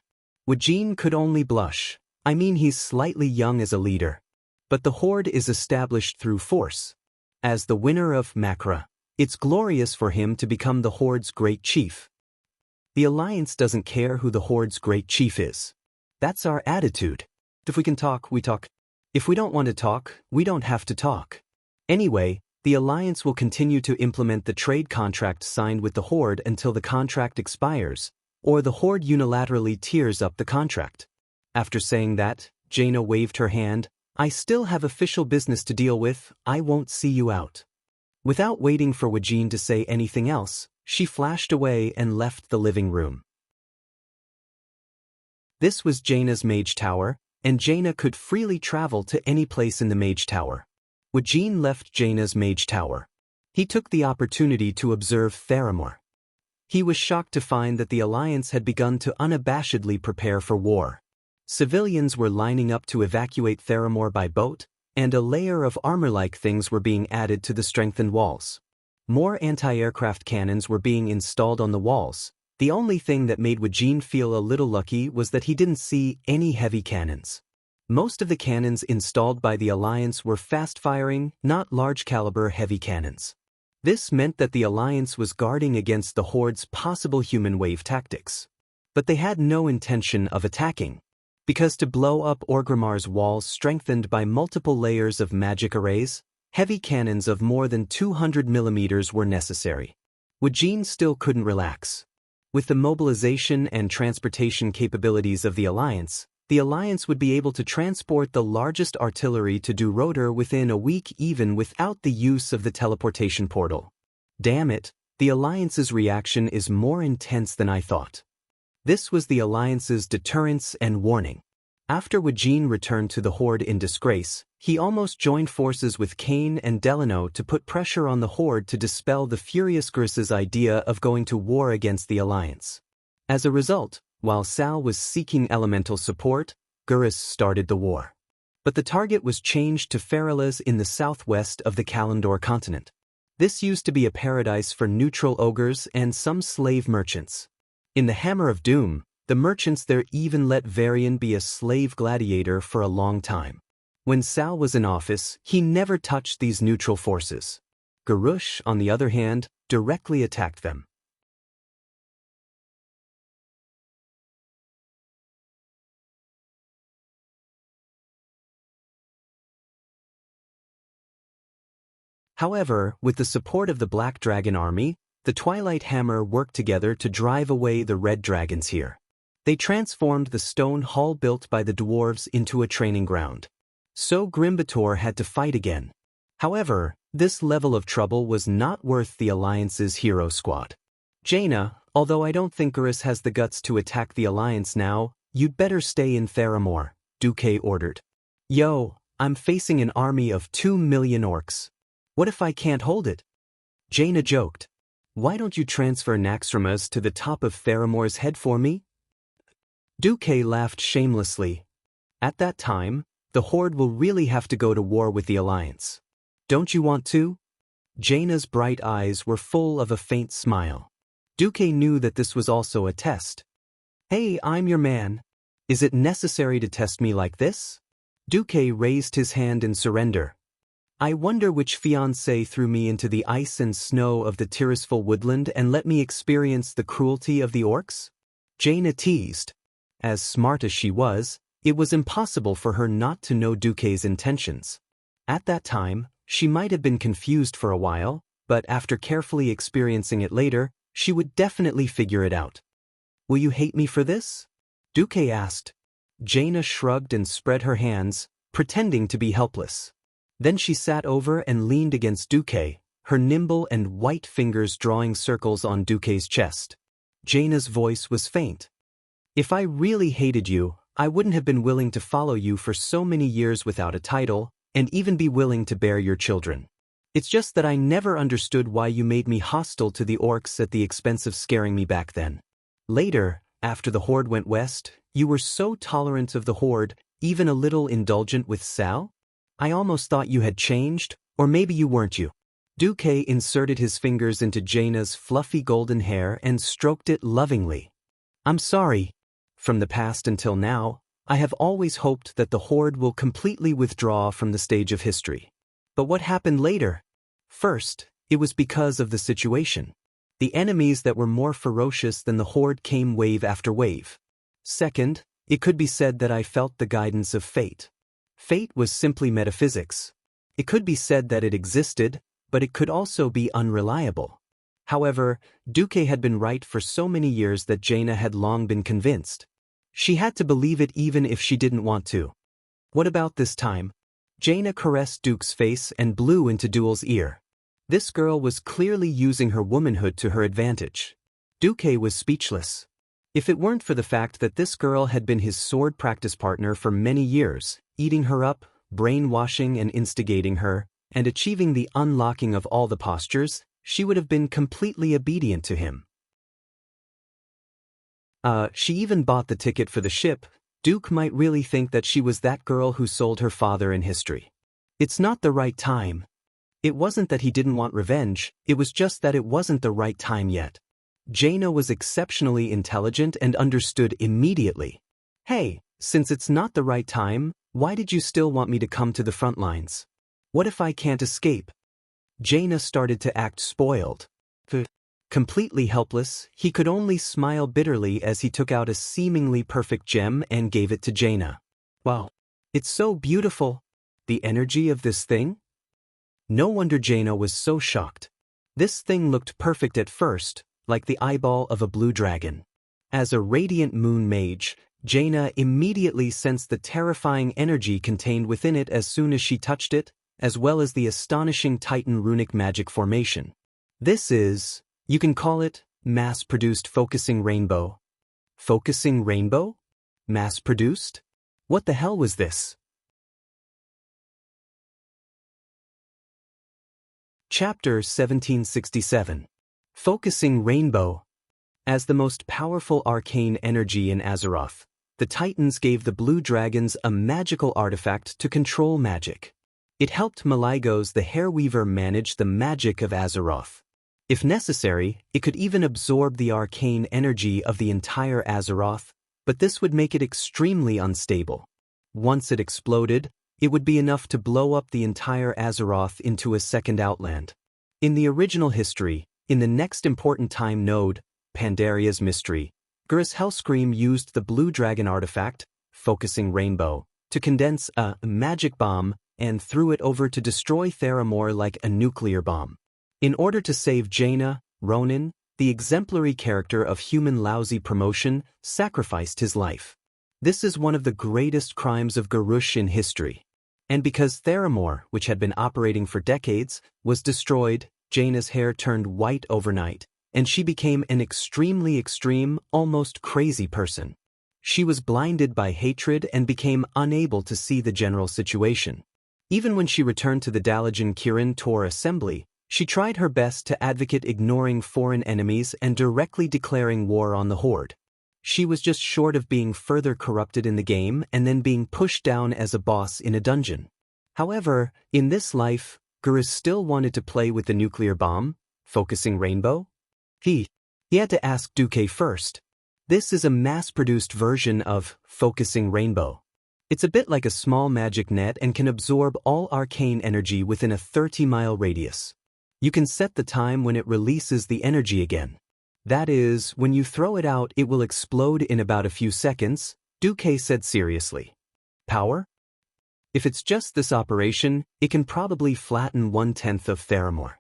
Wajin could only blush. I mean, he's slightly young as a leader. But the Horde is established through force. As the winner of Makra, it's glorious for him to become the Horde's great chief. The alliance doesn't care who the Horde's great chief is. That's our attitude. If we can talk, we talk. If we don't want to talk, we don't have to talk. Anyway, the alliance will continue to implement the trade contract signed with the Horde until the contract expires, or the Horde unilaterally tears up the contract. After saying that, Jaina waved her hand. I still have official business to deal with. I won't see you out. Without waiting for Wajin to say anything else, she flashed away and left the living room. This was Jaina's Mage Tower, and Jaina could freely travel to any place in the Mage Tower. Wajin left Jaina's Mage Tower. He took the opportunity to observe Theramore. He was shocked to find that the alliance had begun to unabashedly prepare for war. Civilians were lining up to evacuate Theramore by boat, and a layer of armor-like things were being added to the strengthened walls. More anti-aircraft cannons were being installed on the walls. The only thing that made Wajin feel a little lucky was that he didn't see any heavy cannons. Most of the cannons installed by the Alliance were fast-firing, not large-caliber heavy cannons. This meant that the Alliance was guarding against the Horde's possible human wave tactics. But they had no intention of attacking, because to blow up Orgrimmar's walls strengthened by multiple layers of magic arrays, heavy cannons of more than 200 millimeters were necessary. Wajin still couldn't relax. With the mobilization and transportation capabilities of the Alliance would be able to transport the largest artillery to Duroder within a week even without the use of the teleportation portal. Damn it, the Alliance's reaction is more intense than I thought. This was the Alliance's deterrence and warning. After Wajin returned to the Horde in disgrace, he almost joined forces with Kane and Delano to put pressure on the Horde to dispel the furious Gurus's idea of going to war against the Alliance. As a result, while Sal was seeking elemental support, Gurus started the war. But the target was changed to Feralas in the southwest of the Kalimdor continent. This used to be a paradise for neutral ogres and some slave merchants. In the Hammer of Doom, the merchants there even let Varian be a slave gladiator for a long time. When Sal was in office, he never touched these neutral forces. Garush, on the other hand, directly attacked them. However, with the support of the Black Dragon army, the Twilight Hammer worked together to drive away the Red Dragons here. They transformed the stone hall built by the dwarves into a training ground. So Grimbator had to fight again. However, this level of trouble was not worth the Alliance's hero squad. Jaina, although I don't think Urus has the guts to attack the Alliance now, you'd better stay in Theramore, Duque ordered. Yo, I'm facing an army of 2 million orcs. What if I can't hold it? Jaina joked. Why don't you transfer Naxxramas to the top of Theramore's head for me? Duque laughed shamelessly. At that time, the Horde will really have to go to war with the Alliance. Don't you want to? Jaina's bright eyes were full of a faint smile. Duque knew that this was also a test. Hey, I'm your man. Is it necessary to test me like this? Duque raised his hand in surrender. I wonder which fiancé threw me into the ice and snow of the Tirisful woodland and let me experience the cruelty of the orcs? Jaina teased. As smart as she was, it was impossible for her not to know Duque's intentions. At that time, she might have been confused for a while, but after carefully experiencing it later, she would definitely figure it out. Will you hate me for this? Duque asked. Jaina shrugged and spread her hands, pretending to be helpless. Then she sat over and leaned against Duque, her nimble and white fingers drawing circles on Duque's chest. Jaina's voice was faint. If I really hated you, I wouldn't have been willing to follow you for so many years without a title, and even be willing to bear your children. It's just that I never understood why you made me hostile to the orcs at the expense of scaring me back then. Later, after the Horde went west, you were so tolerant of the Horde, even a little indulgent with Sal? I almost thought you had changed, or maybe you weren't you. Duque inserted his fingers into Jaina's fluffy golden hair and stroked it lovingly. I'm sorry. From the past until now, I have always hoped that the Horde will completely withdraw from the stage of history. But what happened later? First, it was because of the situation. The enemies that were more ferocious than the Horde came wave after wave. Second, it could be said that I felt the guidance of fate. Fate was simply metaphysics. It could be said that it existed, but it could also be unreliable. However, Duque had been right for so many years that Jaina had long been convinced. She had to believe it even if she didn't want to. What about this time? Jaina caressed Duke's face and blew into Duel's ear. This girl was clearly using her womanhood to her advantage. Duque was speechless. If it weren't for the fact that this girl had been his sword practice partner for many years, eating her up, brainwashing and instigating her, and achieving the unlocking of all the postures, she would have been completely obedient to him. She even bought the ticket for the ship. Duke might really think that she was that girl who sold her father in history. It's not the right time. It wasn't that he didn't want revenge, it was just that it wasn't the right time yet. Jaina was exceptionally intelligent and understood immediately. Hey, since it's not the right time, why did you still want me to come to the front lines? What if I can't escape? Jaina started to act spoiled. Completely helpless, he could only smile bitterly as he took out a seemingly perfect gem and gave it to Jaina. Wow, it's so beautiful. The energy of this thing? No wonder Jaina was so shocked. This thing looked perfect at first, like the eyeball of a blue dragon. As a radiant moon mage, Jaina immediately sensed the terrifying energy contained within it as soon as she touched it, as well as the astonishing Titan runic magic formation. This is, you can call it, mass-produced focusing rainbow. Focusing rainbow? Mass-produced? What the hell was this? Chapter 1767. Focusing Rainbow. As the most powerful arcane energy in Azeroth, the Titans gave the Blue Dragons a magical artifact to control magic. It helped Maligos the Hairweaver manage the magic of Azeroth. If necessary, it could even absorb the arcane energy of the entire Azeroth, but this would make it extremely unstable. Once it exploded, it would be enough to blow up the entire Azeroth into a second Outland. In the original history, In the next important time node, Pandaria's Mystery, Gurus Hellscream used the Blue Dragon artifact, Focusing Rainbow, to condense a magic bomb and threw it over to destroy Theramore like a nuclear bomb. In order to save Jaina, Ronin, the exemplary character of human lousy promotion, sacrificed his life. This is one of the greatest crimes of Garush in history. And because Theramore, which had been operating for decades, was destroyed, Jaina's hair turned white overnight, and she became an extremely extreme, almost crazy person. She was blinded by hatred and became unable to see the general situation. Even when she returned to the Dalijan Kirin Tor assembly, she tried her best to advocate ignoring foreign enemies and directly declaring war on the Horde. She was just short of being further corrupted in the game and then being pushed down as a boss in a dungeon. However, in this life, Gurus still wanted to play with the nuclear bomb, Focusing Rainbow. He had to ask Duque first. This is a mass-produced version of Focusing Rainbow. It's a bit like a small magic net and can absorb all arcane energy within a 30-mile radius. You can set the time when it releases the energy again. That is, when you throw it out it will explode in about a few seconds, Duque said seriously. Power? If it's just this operation, it can probably flatten 1/10 of Theramore.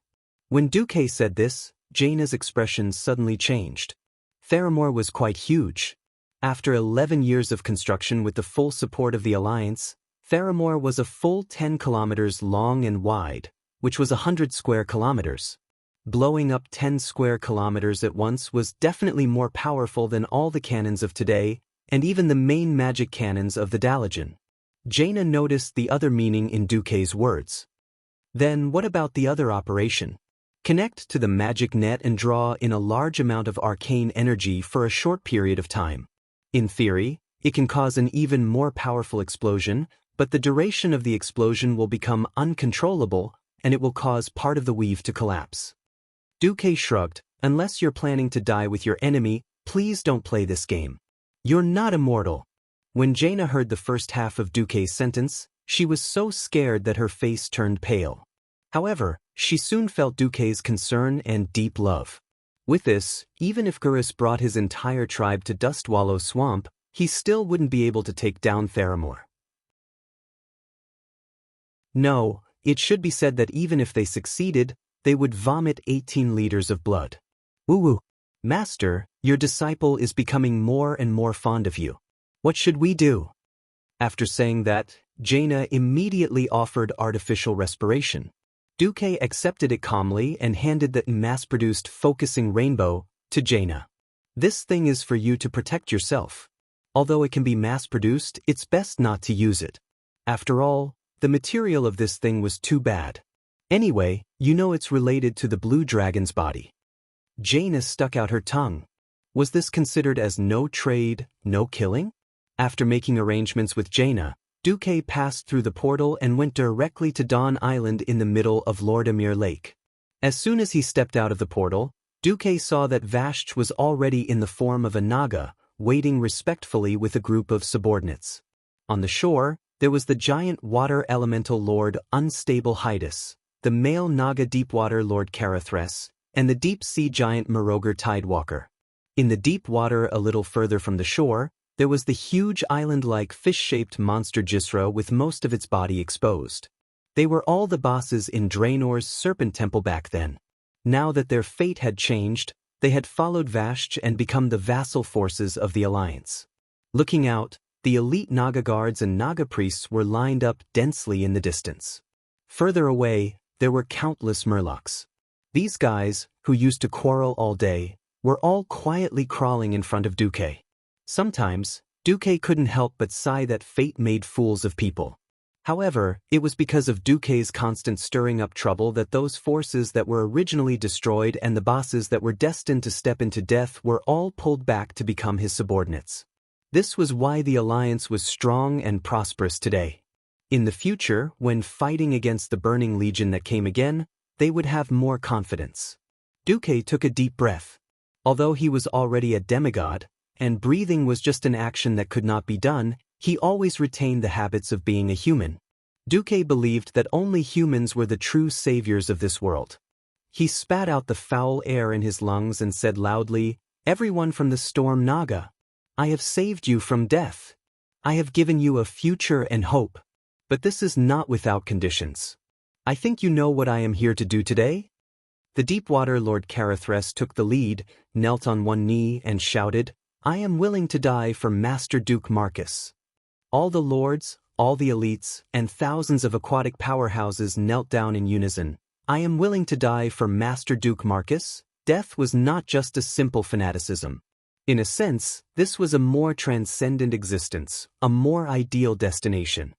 When Duque said this, Jaina's expression suddenly changed. Theramore was quite huge. After 11 years of construction with the full support of the Alliance, Theramore was a full 10 kilometers long and wide, which was 100 square kilometers. Blowing up 10 square kilometers at once was definitely more powerful than all the cannons of today, and even the main magic cannons of the Dalijan. Jaina noticed the other meaning in Duque's words. Then what about the other operation? Connect to the magic net and draw in a large amount of arcane energy for a short period of time. In theory, it can cause an even more powerful explosion, but the duration of the explosion will become uncontrollable and it will cause part of the weave to collapse. Duque shrugged. Unless you're planning to die with your enemy, please don't play this game. You're not immortal. When Jaina heard the first half of Duque's sentence, she was so scared that her face turned pale. However, she soon felt Duque's concern and deep love. With this, even if Gurus brought his entire tribe to Dustwallow Swamp, he still wouldn't be able to take down Theramore. No, it should be said that even if they succeeded, they would vomit 18 liters of blood. Woo-woo. Master, your disciple is becoming more and more fond of you. What should we do? After saying that, Jaina immediately offered artificial respiration. Duque accepted it calmly and handed the mass-produced Focusing Rainbow to Jaina. This thing is for you to protect yourself. Although it can be mass-produced, it's best not to use it. After all, the material of this thing was too bad. Anyway, you know it's related to the Blue Dragon's body. Jaina stuck out her tongue. Was this considered as no trade, no killing? After making arrangements with Jaina, Duque passed through the portal and went directly to Dawn Island in the middle of Lordamere Lake. As soon as he stepped out of the portal, Duque saw that Vashch was already in the form of a Naga, waiting respectfully with a group of subordinates. On the shore, there was the giant water elemental Lord Unstable Hydus, the male Naga Deepwater Lord Karathres, and the deep-sea giant Meroger Tidewalker. In the deep water a little further from the shore, there was the huge island-like fish-shaped monster Jisra with most of its body exposed. They were all the bosses in Draenor's Serpent Temple back then. Now that their fate had changed, they had followed Vashch and become the vassal forces of the Alliance. Looking out, the elite Naga guards and Naga priests were lined up densely in the distance. Further away, there were countless Murlocs. These guys, who used to quarrel all day, were all quietly crawling in front of Duque. Sometimes, Duque couldn't help but sigh that fate made fools of people. However, it was because of Duque's constant stirring up trouble that those forces that were originally destroyed and the bosses that were destined to step into death were all pulled back to become his subordinates. This was why the Alliance was strong and prosperous today. In the future, when fighting against the Burning Legion that came again, they would have more confidence. Duque took a deep breath. Although he was already a demigod, and breathing was just an action that could not be done, he always retained the habits of being a human. Duque believed that only humans were the true saviors of this world. He spat out the foul air in his lungs and said loudly, "Everyone from the storm Naga, I have saved you from death. I have given you a future and hope. But this is not without conditions. I think you know what I am here to do today?" The Deepwater Lord Carathres took the lead, knelt on one knee and shouted, "I am willing to die for Master Duke Marcus." All the lords, all the elites, and thousands of aquatic powerhouses knelt down in unison. "I am willing to die for Master Duke Marcus." Death was not just a simple fanaticism. In a sense, this was a more transcendent existence, a more ideal destination.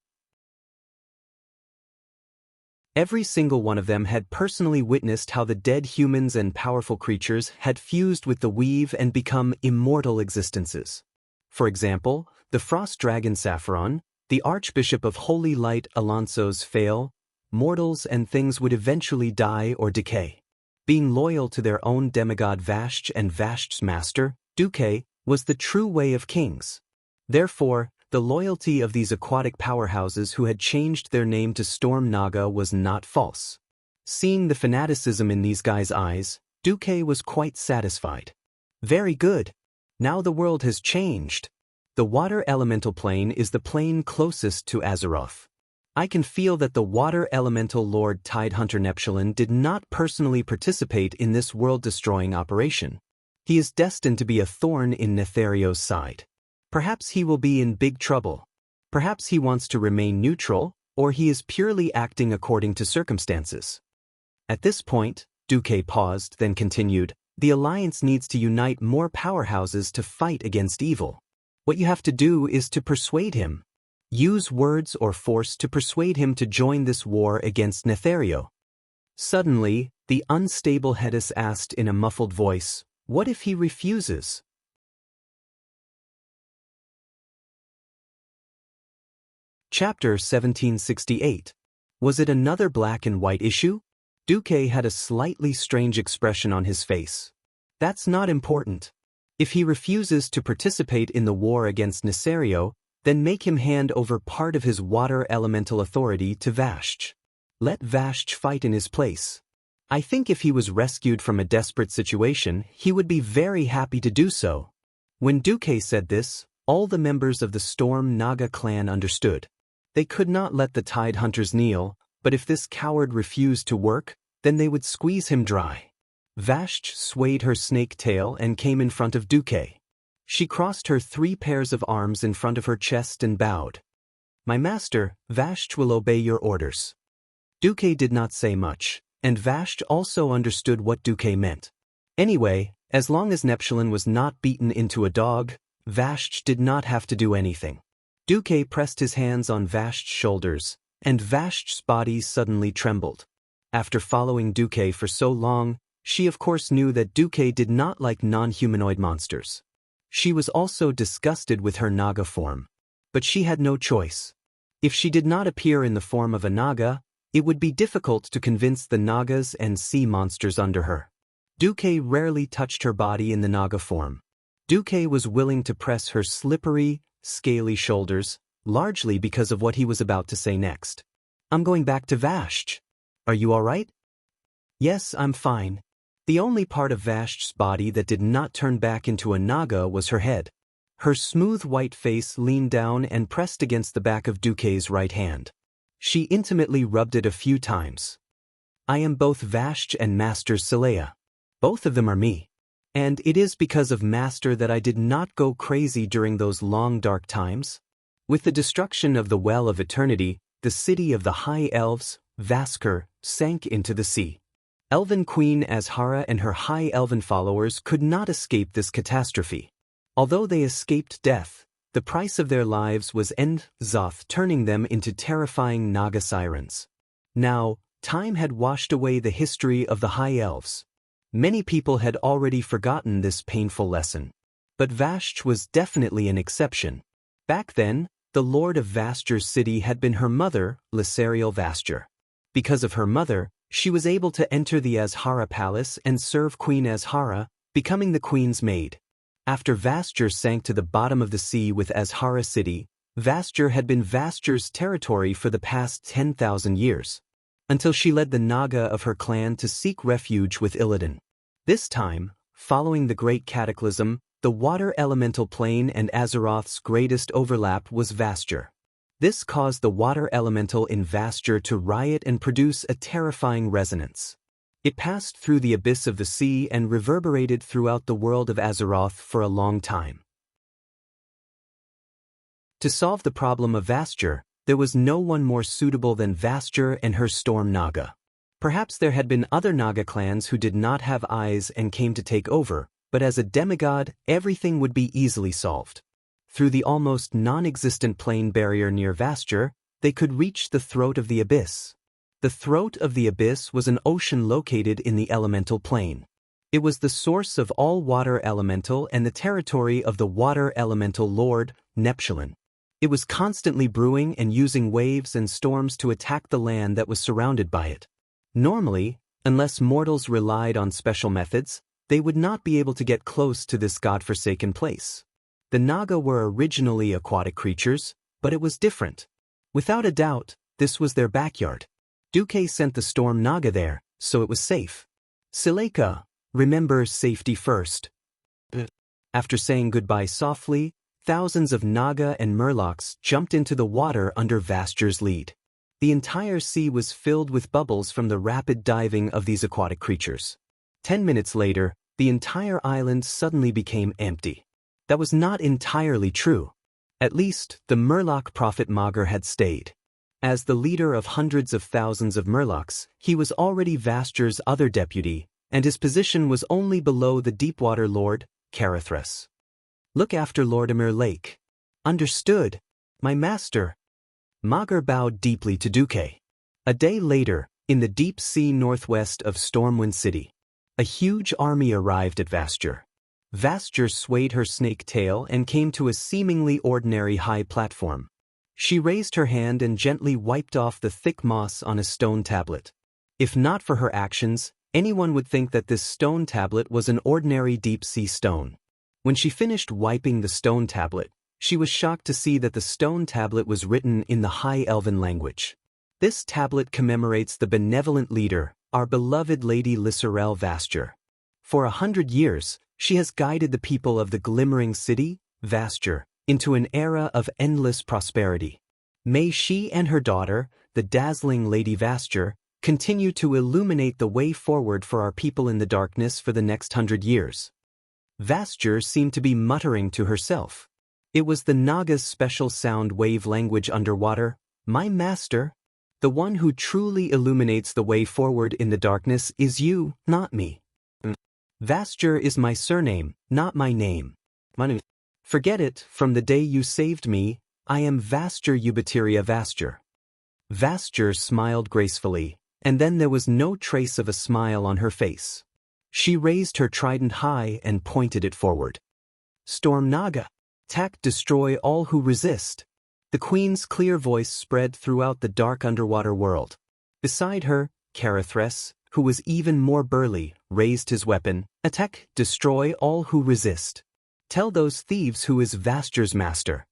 Every single one of them had personally witnessed how the dead humans and powerful creatures had fused with the weave and become immortal existences. For example, the frost dragon Saffron, the Archbishop of Holy Light Alonso's Fail, mortals and things would eventually die or decay. Being loyal to their own demigod Vasht and Vasht's master, Duque, was the true way of kings. Therefore, the loyalty of these aquatic powerhouses who had changed their name to Storm Naga was not false. Seeing the fanaticism in these guys' eyes, Duque was quite satisfied. Very good. Now the world has changed. The water elemental plane is the plane closest to Azeroth. I can feel that the water elemental Lord Tidehunter Neptulin did not personally participate in this world-destroying operation. He is destined to be a thorn in Netherio's side. Perhaps he will be in big trouble. Perhaps he wants to remain neutral, or he is purely acting according to circumstances. At this point, Duque paused, then continued, "The Alliance needs to unite more powerhouses to fight against evil. What you have to do is to persuade him. Use words or force to persuade him to join this war against Netherio." Suddenly, the unstable Hedis asked in a muffled voice, "What if he refuses?" Chapter 1768. Was it another black and white issue? Duque had a slightly strange expression on his face. "That's not important. If he refuses to participate in the war against Netherio, then make him hand over part of his water elemental authority to Vasht. Let Vasht fight in his place. I think if he was rescued from a desperate situation, he would be very happy to do so." When Duque said this, all the members of the Storm Naga clan understood. They could not let the Tidehunters kneel, but if this coward refused to work, then they would squeeze him dry. Vasht swayed her snake tail and came in front of Duque. She crossed her 3 pairs of arms in front of her chest and bowed. "My master, Vasht will obey your orders." Duque did not say much, and Vasht also understood what Duque meant. Anyway, as long as Neptulin was not beaten into a dog, Vasht did not have to do anything. Duque pressed his hands on Vasht's shoulders, and Vasht's body suddenly trembled. After following Duque for so long, she of course knew that Duque did not like non-humanoid monsters. She was also disgusted with her Naga form. But she had no choice. If she did not appear in the form of a Naga, it would be difficult to convince the Nagas and sea monsters under her. Duque rarely touched her body in the Naga form. Duque was willing to press her slippery, scaly shoulders, largely because of what he was about to say next. "I'm going back to Vasht. Are you all right?" "Yes, I'm fine." The only part of Vasht's body that did not turn back into a Naga was her head. Her smooth white face leaned down and pressed against the back of Duque's right hand. She intimately rubbed it a few times. "I am both Vasht and Master Saleya. Both of them are me. And it is because of Master that I did not go crazy during those long dark times. With the destruction of the Well of Eternity, the city of the High Elves, Vaskr, sank into the sea. Elven Queen Azhara and her High Elven followers could not escape this catastrophe. Although they escaped death, the price of their lives was Zoth, turning them into terrifying Naga sirens. Now, time had washed away the history of the High Elves. Many people had already forgotten this painful lesson. But Vasht was definitely an exception. Back then, the Lord of Vastr's city had been her mother, Lysariel Vastr. Because of her mother, she was able to enter the Azhara palace and serve Queen Azhara, becoming the queen's maid. After Vastr sank to the bottom of the sea with Azhara city, Vastr had been Vastr's territory for the past 10,000 years. until she led the Naga of her clan to seek refuge with Illidan. This time, following the Great Cataclysm, the water elemental plane and Azeroth's greatest overlap was Vastur. This caused the water elemental in Vastur to riot and produce a terrifying resonance. It passed through the abyss of the sea and reverberated throughout the world of Azeroth for a long time. To solve the problem of Vastur, there was no one more suitable than Vastur and her Storm Naga. Perhaps there had been other Naga clans who did not have eyes and came to take over, but as a demigod, everything would be easily solved. Through the almost non-existent plane barrier near Vastur, they could reach the throat of the abyss. The throat of the abyss was an ocean located in the elemental plane. It was the source of all water elemental and the territory of the water elemental lord, Neptulin. It was constantly brewing and using waves and storms to attack the land that was surrounded by it. Normally, unless mortals relied on special methods, they would not be able to get close to this godforsaken place. The Naga were originally aquatic creatures, but it was different. Without a doubt, this was their backyard. Duque sent the Storm Naga there, so it was safe. Sileka, remember safety first. After saying goodbye softly, thousands of Naga and Murlocs jumped into the water under Vastur's lead. The entire sea was filled with bubbles from the rapid diving of these aquatic creatures. 10 minutes later, the entire island suddenly became empty. That was not entirely true. At least, the Murloc prophet Maugr had stayed. As the leader of hundreds of thousands of Murlocs, he was already Vastur's other deputy, and his position was only below the Deepwater Lord, Carathres. Look after Lordimer Lake. Understood, my master. Maugr bowed deeply to Duque. A day later, in the deep sea northwest of Stormwind City, a huge army arrived at Vastur. Vastur swayed her snake tail and came to a seemingly ordinary high platform. She raised her hand and gently wiped off the thick moss on a stone tablet. If not for her actions, anyone would think that this stone tablet was an ordinary deep-sea stone. When she finished wiping the stone tablet, she was shocked to see that the stone tablet was written in the High Elven language. This tablet commemorates the benevolent leader, our beloved Lady Lisserel Vastur. For 100 years, she has guided the people of the glimmering city, Vastur, into an era of endless prosperity. May she and her daughter, the dazzling Lady Vastur, continue to illuminate the way forward for our people in the darkness for the next 100 years. Vastur seemed to be muttering to herself. It was the Naga's special sound wave language underwater. My master, the one who truly illuminates the way forward in the darkness is you, not me. Vastur is my surname, not my name. Forget it, from the day you saved me, I am Vastur Ubiteria Vastur. Vastur smiled gracefully, and then there was no trace of a smile on her face. She raised her trident high and pointed it forward. Storm Naga, attack, destroy all who resist. The queen's clear voice spread throughout the dark underwater world. Beside her, Carathres, who was even more burly, raised his weapon. Attack, destroy all who resist. Tell those thieves who is Vastur's master.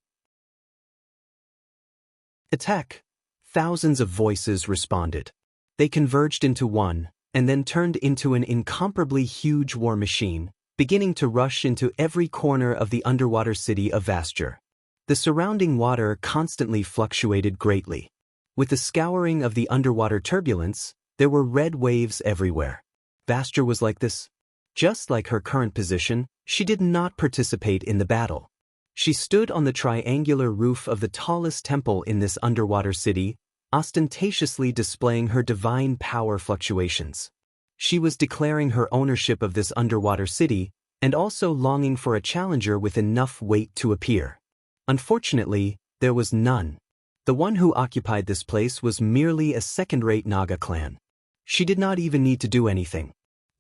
Attack. Thousands of voices responded. They converged into one, and then turned into an incomparably huge war machine, beginning to rush into every corner of the underwater city of Vastur. The surrounding water constantly fluctuated greatly. With the scouring of the underwater turbulence, there were red waves everywhere. Vastur was like this. Just like her current position, she did not participate in the battle. She stood on the triangular roof of the tallest temple in this underwater city, ostentatiously displaying her divine power fluctuations. She was declaring her ownership of this underwater city, and also longing for a challenger with enough weight to appear. Unfortunately, there was none. The one who occupied this place was merely a second-rate Naga clan. She did not even need to do anything.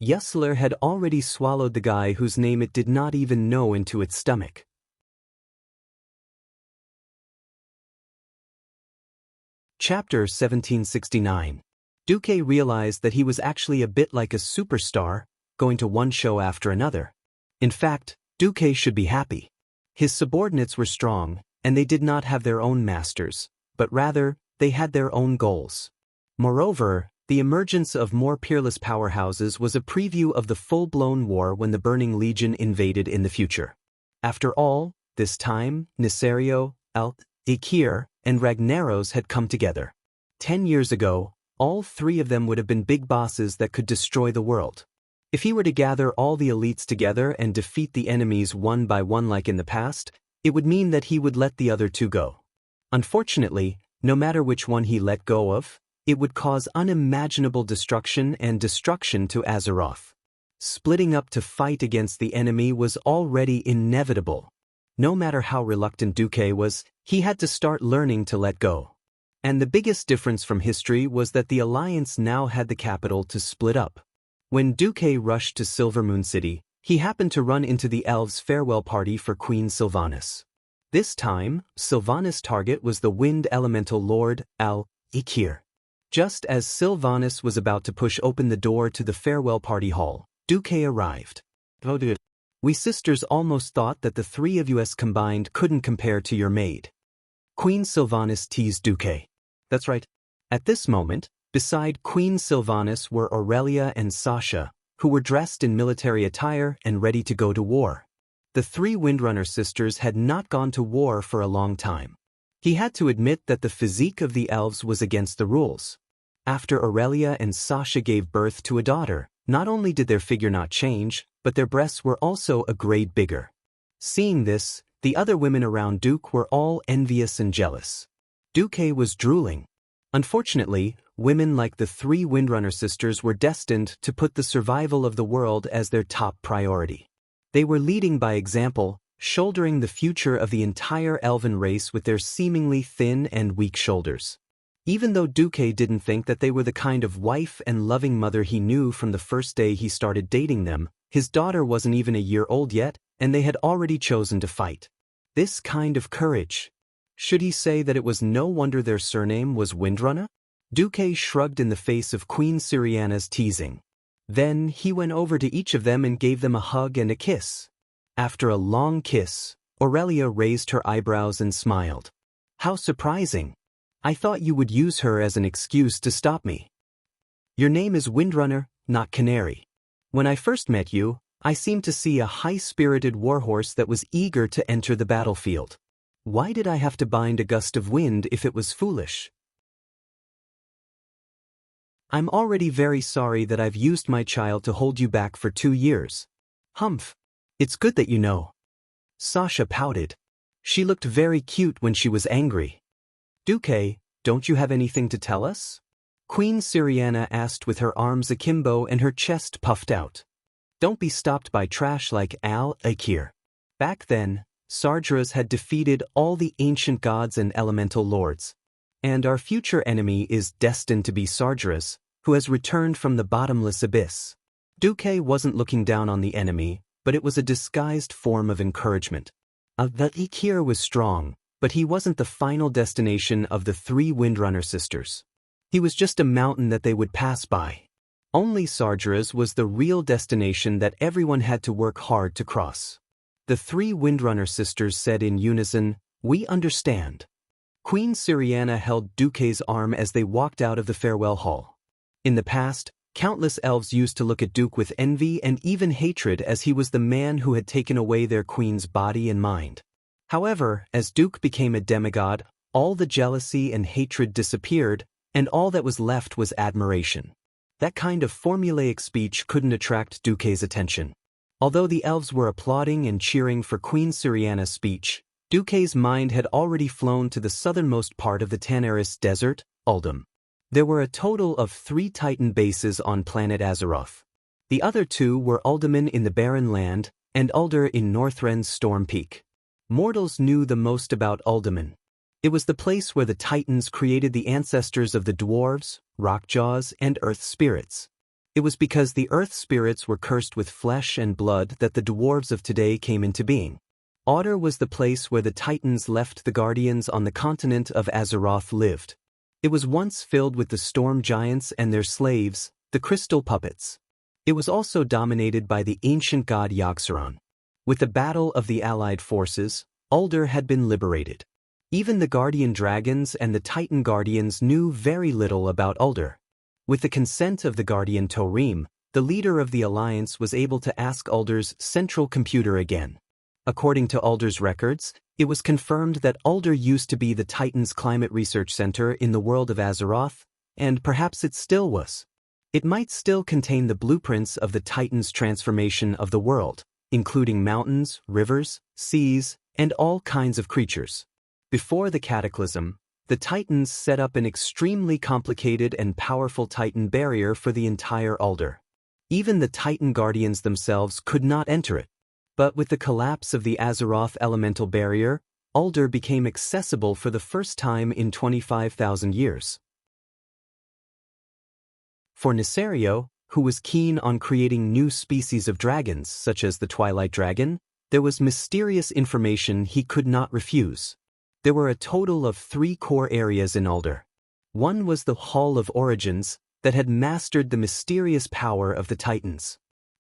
Yusler had already swallowed the guy whose name it did not even know into its stomach. Chapter 1769. Duque realized that he was actually a bit like a superstar, going to one show after another. In fact, Duque should be happy. His subordinates were strong, and they did not have their own masters, but rather, they had their own goals. Moreover, the emergence of more peerless powerhouses was a preview of the full-blown war when the Burning Legion invaded in the future. After all, this time, Nisario, Ikir, and Ragnaros had come together. 10 years ago, all three of them would have been big bosses that could destroy the world. If he were to gather all the elites together and defeat the enemies one by one like in the past, it would mean that he would let the other two go. Unfortunately, no matter which one he let go of, it would cause unimaginable destruction to Azeroth. Splitting up to fight against the enemy was already inevitable. No matter how reluctant Duque was, he had to start learning to let go. And the biggest difference from history was that the Alliance now had the capital to split up. When Duque rushed to Silvermoon City, he happened to run into the elves' farewell party for Queen Sylvanas. This time, Sylvanas' target was the Wind Elemental Lord, Ikir. Just as Sylvanas was about to push open the door to the farewell party hall, Duque arrived. We sisters almost thought that the three of us combined couldn't compare to your maid. Queen Sylvanas teased Duque. That's right. At this moment, beside Queen Sylvanas were Aurelia and Sasha, who were dressed in military attire and ready to go to war. The three Windrunner sisters had not gone to war for a long time. He had to admit that the physique of the elves was against the rules. After Aurelia and Sasha gave birth to a daughter, not only did their figure not change, but their breasts were also a grade bigger. Seeing this, the other women around Duke were all envious and jealous. Duque was drooling. Unfortunately, women like the three Windrunner sisters were destined to put the survival of the world as their top priority. They were leading by example, shouldering the future of the entire elven race with their seemingly thin and weak shoulders. Even though Duque didn't think that they were the kind of wife and loving mother he knew from the first day he started dating them, his daughter wasn't even a year old yet, and they had already chosen to fight. This kind of courage. Should he say that it was no wonder their surname was Windrunner? Duque shrugged in the face of Queen Syriana's teasing. Then he went over to each of them and gave them a hug and a kiss. After a long kiss, Aurelia raised her eyebrows and smiled. How surprising. I thought you would use her as an excuse to stop me. Your name is Windrunner, not Canary. When I first met you, I seemed to see a high-spirited warhorse that was eager to enter the battlefield. Why did I have to bind a gust of wind if it was foolish? I'm already very sorry that I've used my child to hold you back for 2 years. Humph. It's good that you know. Sasha pouted. She looked very cute when she was angry. Duque, don't you have anything to tell us? Queen Syriana asked with her arms akimbo and her chest puffed out. Don't be stopped by trash like Ikir. Back then, Sargeras had defeated all the ancient gods and elemental lords. And our future enemy is destined to be Sargeras, who has returned from the bottomless abyss. Duque wasn't looking down on the enemy, but it was a disguised form of encouragement. The Ikir was strong, but he wasn't the final destination of the three Windrunner sisters. He was just a mountain that they would pass by. Only Sargeras was the real destination that everyone had to work hard to cross. The three Windrunner sisters said in unison, "We understand." Queen Syriana held Duque's arm as they walked out of the farewell hall. In the past, countless elves used to look at Duke with envy and even hatred as he was the man who had taken away their queen's body and mind. However, as Duke became a demigod, all the jealousy and hatred disappeared, and all that was left was admiration. That kind of formulaic speech couldn't attract Duque's attention. Although the elves were applauding and cheering for Queen Syriana's speech, Duque's mind had already flown to the southernmost part of the Tanaris desert, Uldum. There were a total of 3 Titan bases on planet Azeroth. The other 2 were Uldaman in the Barren Land, and Ulder in Northren's Storm Peak. Mortals knew the most about Uldaman. It was the place where the Titans created the ancestors of the dwarves, rockjaws, and earth spirits. It was because the earth spirits were cursed with flesh and blood that the dwarves of today came into being. Auder was the place where the Titans left the guardians on the continent of Azeroth lived. It was once filled with the storm giants and their slaves, the crystal puppets. It was also dominated by the ancient god Yogg-Saron. With the battle of the allied forces, Ulder had been liberated. Even the guardian dragons and the Titan guardians knew very little about Ulder. With the consent of the guardian Torim, the leader of the alliance was able to ask Ulder's central computer again. According to Ulder's records, it was confirmed that Ulder used to be the Titan's climate research center in the world of Azeroth, and perhaps it still was. It might still contain the blueprints of the Titan's transformation of the world, including mountains, rivers, seas, and all kinds of creatures. Before the cataclysm, the Titans set up an extremely complicated and powerful Titan barrier for the entire Ulder. Even the Titan Guardians themselves could not enter it. But with the collapse of the Azeroth elemental barrier, Ulder became accessible for the first time in 25,000 years. For Nesario, who was keen on creating new species of dragons such as the Twilight Dragon, there was mysterious information he could not refuse. There were a total of 3 core areas in Ulder. One was the Hall of Origins, that had mastered the mysterious power of the Titans.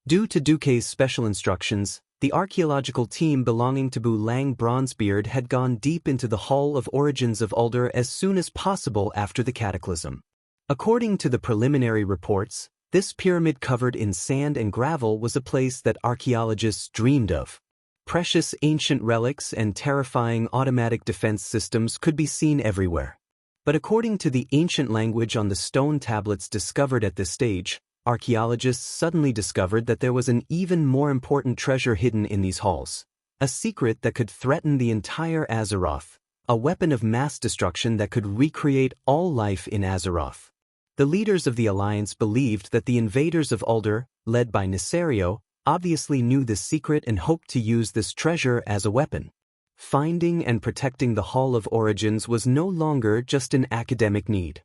Due to Duque's special instructions, the archaeological team belonging to Lang Bronzebeard had gone deep into the Hall of Origins of Ulder as soon as possible after the cataclysm. According to the preliminary reports, this pyramid covered in sand and gravel was a place that archaeologists dreamed of. Precious ancient relics and terrifying automatic defense systems could be seen everywhere. But according to the ancient language on the stone tablets discovered at this stage, archaeologists suddenly discovered that there was an even more important treasure hidden in these halls. A secret that could threaten the entire Azeroth, a weapon of mass destruction that could recreate all life in Azeroth. The leaders of the Alliance believed that the invaders of Ulder, led by Nesario, obviously knew this secret and hoped to use this treasure as a weapon. Finding and protecting the Hall of Origins was no longer just an academic need.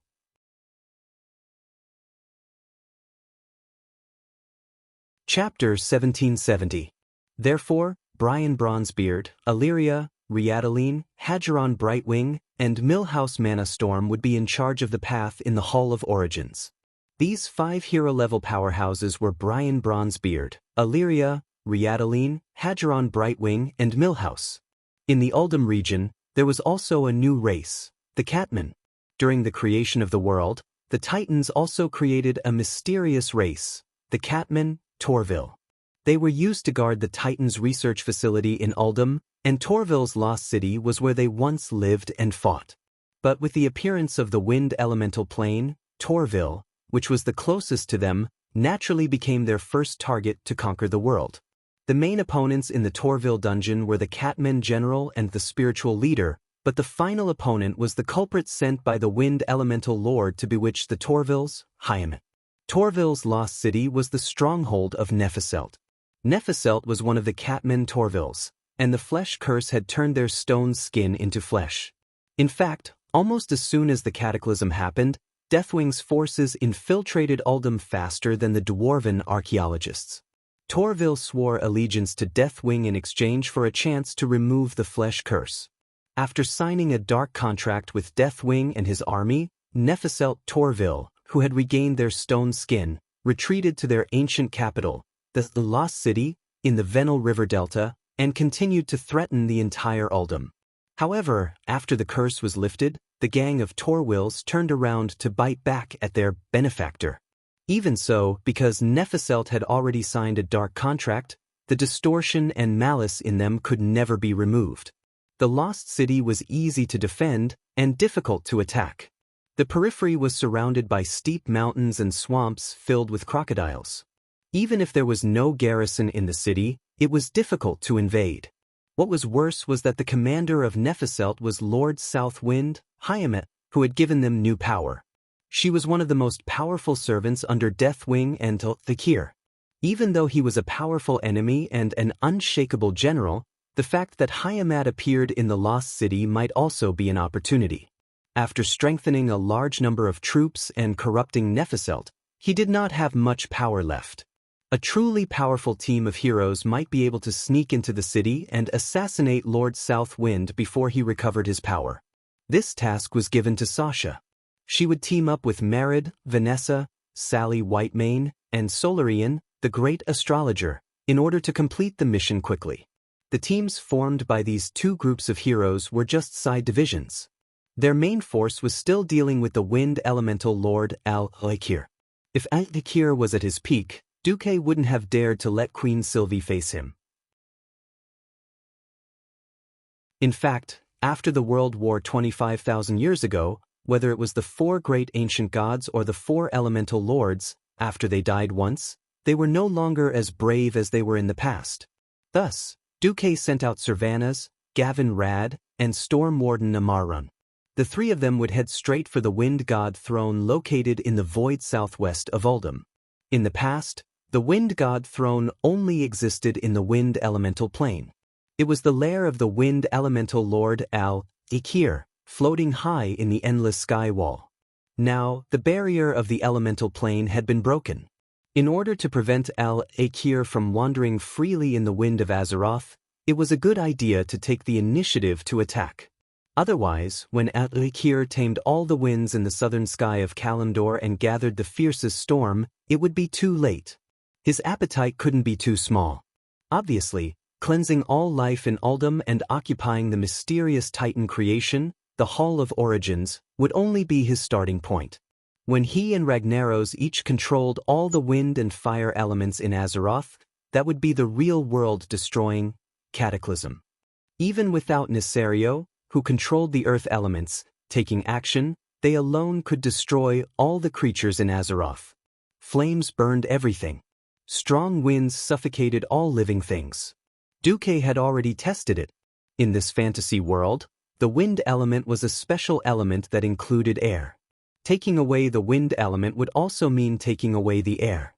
Chapter 1770. Therefore, Brian Bronzebeard, Illyria, Riadaline, Hadgeron Brightwing, and Millhouse Mana Storm would be in charge of the path in the Hall of Origins. These 5 hero-level powerhouses were Brian Bronzebeard, Illyria, Riadaline, Hadgeron Brightwing, and Millhouse. In the Uldum region, there was also a new race, the Catmen. During the creation of the world, the Titans also created a mysterious race, the Catmen, Torville. They were used to guard the Titans' research facility in Uldum, and Torville's lost city was where they once lived and fought. But with the appearance of the wind elemental plane, Torville, which was the closest to them, naturally became their first target to conquer the world. The main opponents in the Torville dungeon were the Catmen General and the Spiritual Leader, but the final opponent was the culprit sent by the Wind Elemental Lord to bewitch the Torvilles, Hyamet. Torville's lost city was the stronghold of Nephiselt. Nephiselt was one of the Catmen Torvilles, and the flesh curse had turned their stone skin into flesh. In fact, almost as soon as the cataclysm happened, Deathwing's forces infiltrated Uldum faster than the Dwarven archaeologists. Torville swore allegiance to Deathwing in exchange for a chance to remove the flesh curse. After signing a dark contract with Deathwing and his army, Nephiselt Torville, who had regained their stone skin, retreated to their ancient capital, the Lost City, in the Venel River Delta, and continued to threaten the entire Uldum. However, after the curse was lifted, the gang of Torwills turned around to bite back at their benefactor. Even so, because Nephiselt had already signed a dark contract, the distortion and malice in them could never be removed. The Lost City was easy to defend and difficult to attack. The periphery was surrounded by steep mountains and swamps filled with crocodiles. Even if there was no garrison in the city, it was difficult to invade. What was worse was that the commander of Nephiselt was Lord Southwind, Hyamet, who had given them new power. She was one of the most powerful servants under Deathwing and Thakir. Even though he was a powerful enemy and an unshakable general, the fact that Hyamet appeared in the Lost City might also be an opportunity. After strengthening a large number of troops and corrupting Nephiselt, he did not have much power left. A truly powerful team of heroes might be able to sneak into the city and assassinate Lord Southwind before he recovered his power. This task was given to Sasha. She would team up with Marid, Vanessa, Sally Whitemane, and Solarian, the great astrologer, in order to complete the mission quickly. The teams formed by these two groups of heroes were just side divisions. Their main force was still dealing with the wind elemental lord Al-Akir. If Al-Akir was at his peak, Duque wouldn't have dared to let Queen Sylvie face him. In fact, after the World War 25,000 years ago, whether it was the four great ancient gods or the four elemental lords, after they died once, they were no longer as brave as they were in the past. Thus, Duque sent out Sylvanas, Gavin Rad, and Storm Warden Amarun. The three of them would head straight for the Wind God throne located in the void southwest of Uldum. In the past, the Wind God throne only existed in the Wind Elemental Plane. It was the lair of the Wind Elemental Lord Al-Akir, floating high in the endless sky wall. Now, the barrier of the Elemental Plane had been broken. In order to prevent Al-Akir from wandering freely in the wind of Azeroth, it was a good idea to take the initiative to attack. Otherwise, when Al-Akir tamed all the winds in the southern sky of Kalimdor and gathered the fiercest storm, it would be too late. His appetite couldn't be too small. Obviously, cleansing all life in Uldum and occupying the mysterious Titan creation, the Hall of Origins, would only be his starting point. When he and Ragnaros each controlled all the wind and fire elements in Azeroth, that would be the real world-destroying cataclysm. Even without Nisario, who controlled the earth elements, taking action, they alone could destroy all the creatures in Azeroth. Flames burned everything. Strong winds suffocated all living things. Duque had already tested it. In this fantasy world, the wind element was a special element that included air. Taking away the wind element would also mean taking away the air.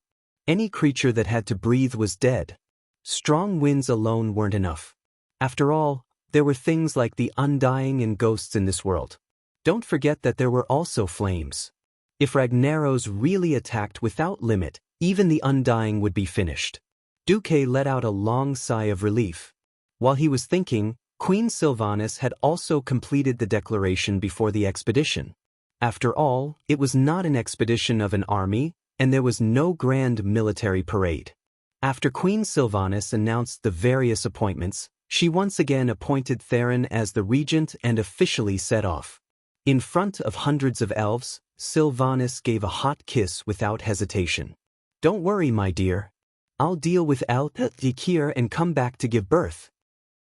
Any creature that had to breathe was dead. Strong winds alone weren't enough. After all, there were things like the undying and ghosts in this world. Don't forget that there were also flames. If Ragnaros really attacked without limit, even the undying would be finished. Duque let out a long sigh of relief. While he was thinking, Queen Sylvanas had also completed the declaration before the expedition. After all, it was not an expedition of an army, and there was no grand military parade. After Queen Sylvanas announced the various appointments, she once again appointed Theron as the regent and officially set off. In front of hundreds of elves, Sylvanas gave a hot kiss without hesitation. "Don't worry, my dear. I'll deal with Al-Akir and come back to give birth."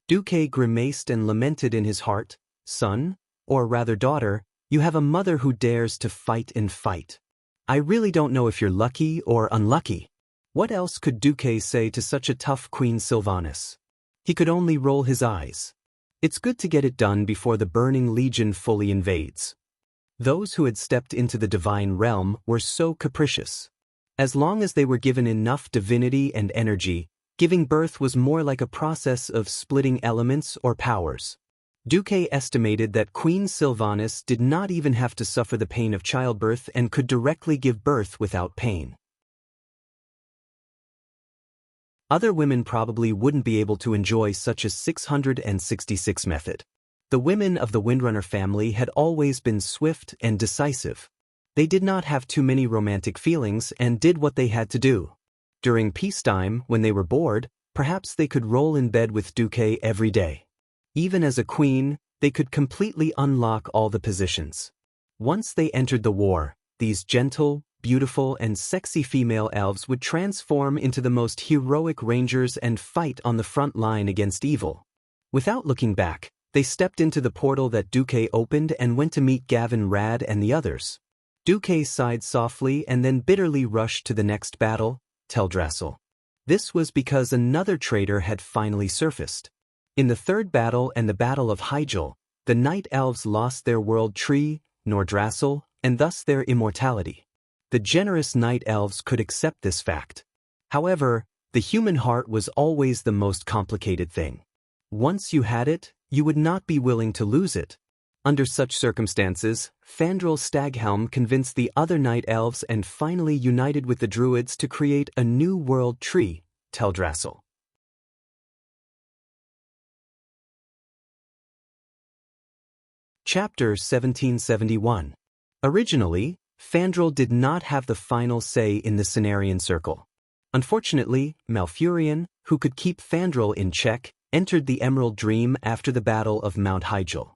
Duque grimaced and lamented in his heart, "Son, or rather daughter, you have a mother who dares to fight and fight. I really don't know if you're lucky or unlucky." What else could Duque say to such a tough Queen Sylvanas? He could only roll his eyes. It's good to get it done before the Burning Legion fully invades. Those who had stepped into the divine realm were so capricious. As long as they were given enough divinity and energy, giving birth was more like a process of splitting elements or powers. Duque estimated that Queen Sylvanas did not even have to suffer the pain of childbirth and could directly give birth without pain. Other women probably wouldn't be able to enjoy such a 666 method. The women of the Windrunner family had always been swift and decisive. They did not have too many romantic feelings and did what they had to do. During peacetime, when they were bored, perhaps they could roll in bed with Duque every day. Even as a queen, they could completely unlock all the positions. Once they entered the war, these gentle, beautiful, and sexy female elves would transform into the most heroic rangers and fight on the front line against evil. Without looking back, they stepped into the portal that Duque opened and went to meet Gavin Rad and the others. Duque sighed softly and then bitterly rushed to the next battle, Teldrassil. This was because another traitor had finally surfaced. In the third battle and the Battle of Hyjal, the Night Elves lost their world tree, Nordrassil, and thus their immortality. The generous Night Elves could accept this fact. However, the human heart was always the most complicated thing. Once you had it, you would not be willing to lose it. Under such circumstances, Fandral Staghelm convinced the other Night Elves and finally united with the Druids to create a new world tree, Teldrassil. Chapter 1771. Originally, Fandral did not have the final say in the Cenarian Circle. Unfortunately, Malfurion, who could keep Fandral in check, entered the Emerald Dream after the Battle of Mount Hyjal.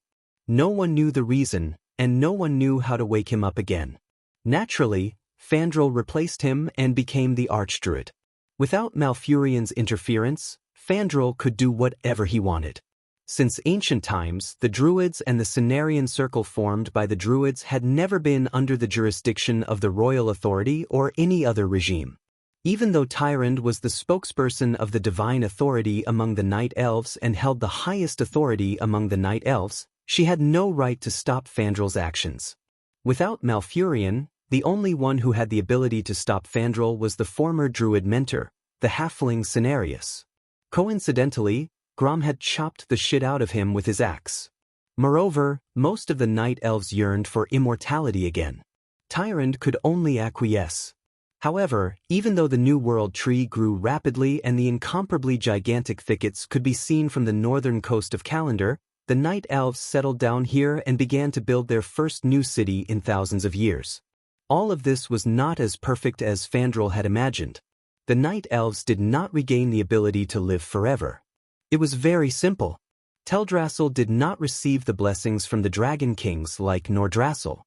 No one knew the reason, and no one knew how to wake him up again. Naturally, Fandral replaced him and became the Archdruid. Without Malfurion's interference, Fandral could do whatever he wanted. Since ancient times, the Druids and the Cenarian Circle formed by the Druids had never been under the jurisdiction of the royal authority or any other regime. Even though Tyrande was the spokesperson of the divine authority among the Night Elves and held the highest authority among the Night Elves, she had no right to stop Fandral's actions. Without Malfurion, the only one who had the ability to stop Fandral was the former Druid mentor, the halfling Cenarius. Coincidentally, Grom had chopped the shit out of him with his axe. Moreover, most of the Night Elves yearned for immortality again. Tyrande could only acquiesce. However, even though the New World tree grew rapidly and the incomparably gigantic thickets could be seen from the northern coast of Calendar, the Night Elves settled down here and began to build their first new city in thousands of years. All of this was not as perfect as Fandral had imagined. The Night Elves did not regain the ability to live forever. It was very simple. Teldrassil did not receive the blessings from the Dragon Kings like Nordrassil.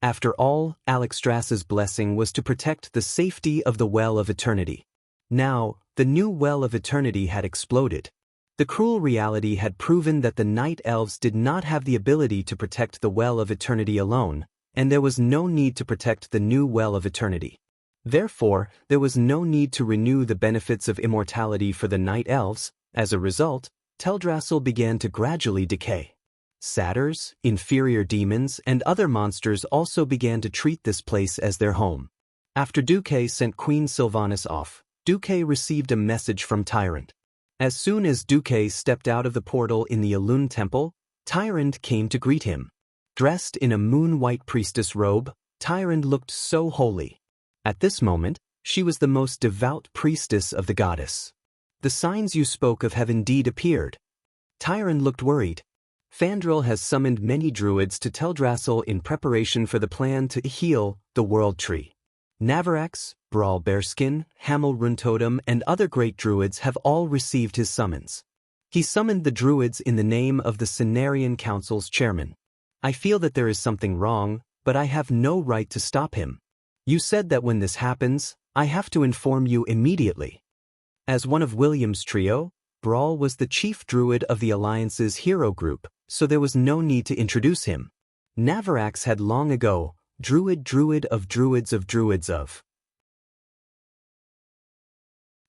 After all, Alexstras's blessing was to protect the safety of the Well of Eternity. Now, the new Well of Eternity had exploded. The cruel reality had proven that the Night Elves did not have the ability to protect the Well of Eternity alone, and there was no need to protect the new Well of Eternity. Therefore, there was no need to renew the benefits of immortality for the Night Elves. As a result, Teldrassil began to gradually decay. Satyrs, inferior demons, and other monsters also began to treat this place as their home. After Duque sent Queen Sylvanas off, Duque received a message from Tyrande. As soon as Duque stepped out of the portal in the Elune Temple, Tyrande came to greet him. Dressed in a moon-white priestess robe, Tyrande looked so holy. At this moment, she was the most devout priestess of the goddess. The signs you spoke of have indeed appeared. Tyrande looked worried. Fandral has summoned many druids to Teldrassil in preparation for the plan to heal the World Tree. Navarax, Brawl Bearskin, Hamel Runtotem, and other great druids have all received his summons. He summoned the druids in the name of the Cenarian Council's chairman. I feel that there is something wrong, but I have no right to stop him. You said that when this happens, I have to inform you immediately. As one of William's trio, Brawl was the chief druid of the Alliance's hero group, so there was no need to introduce him. Navarax had long ago, druid of druids of druids of.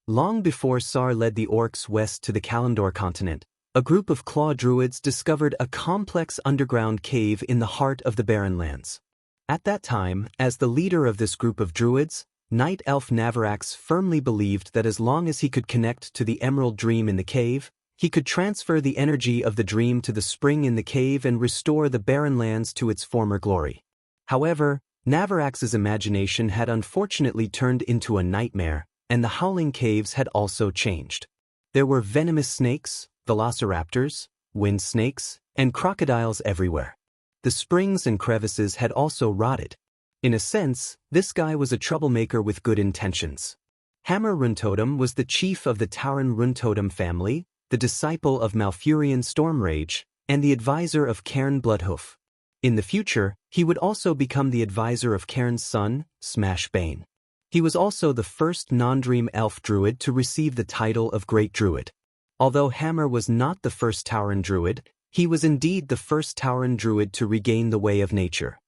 Long before Sar led the orcs west to the Kalimdor continent, a group of claw druids discovered a complex underground cave in the heart of the Barren Lands. At that time, as the leader of this group of druids, Night Elf Navarax firmly believed that as long as he could connect to the Emerald Dream in the cave, he could transfer the energy of the dream to the spring in the cave and restore the Barren Lands to its former glory. However, Navarax's imagination had unfortunately turned into a nightmare, and the Howling Caves had also changed. There were venomous snakes, velociraptors, wind snakes, and crocodiles everywhere. The springs and crevices had also rotted. In a sense, this guy was a troublemaker with good intentions. Hammer Runtotem was the chief of the Tauren Runtotem family, the disciple of Malfurion Stormrage, and the advisor of Cairn Bloodhoof. In the future, he would also become the advisor of Cairn's son, Smashbane. He was also the first non-dream elf druid to receive the title of Great Druid. Although Hammer was not the first Tauren druid, he was indeed the first Tauren druid to regain the way of nature.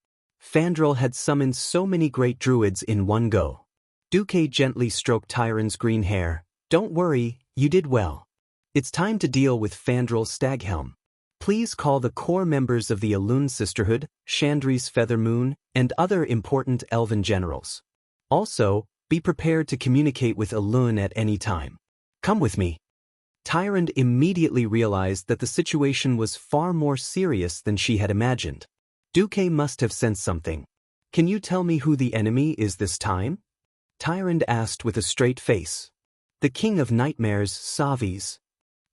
Fandral had summoned so many great druids in one go. Duque gently stroked Tyrande's green hair. Don't worry, you did well. It's time to deal with Fandral Staghelm. Please call the core members of the Elune Sisterhood, Chandri's Feathermoon, and other important elven generals. Also, be prepared to communicate with Elune at any time. Come with me. Tyrande immediately realized that the situation was far more serious than she had imagined. Duque must have sensed something. Can you tell me who the enemy is this time? Tyrande asked with a straight face. The King of Nightmares, Savis.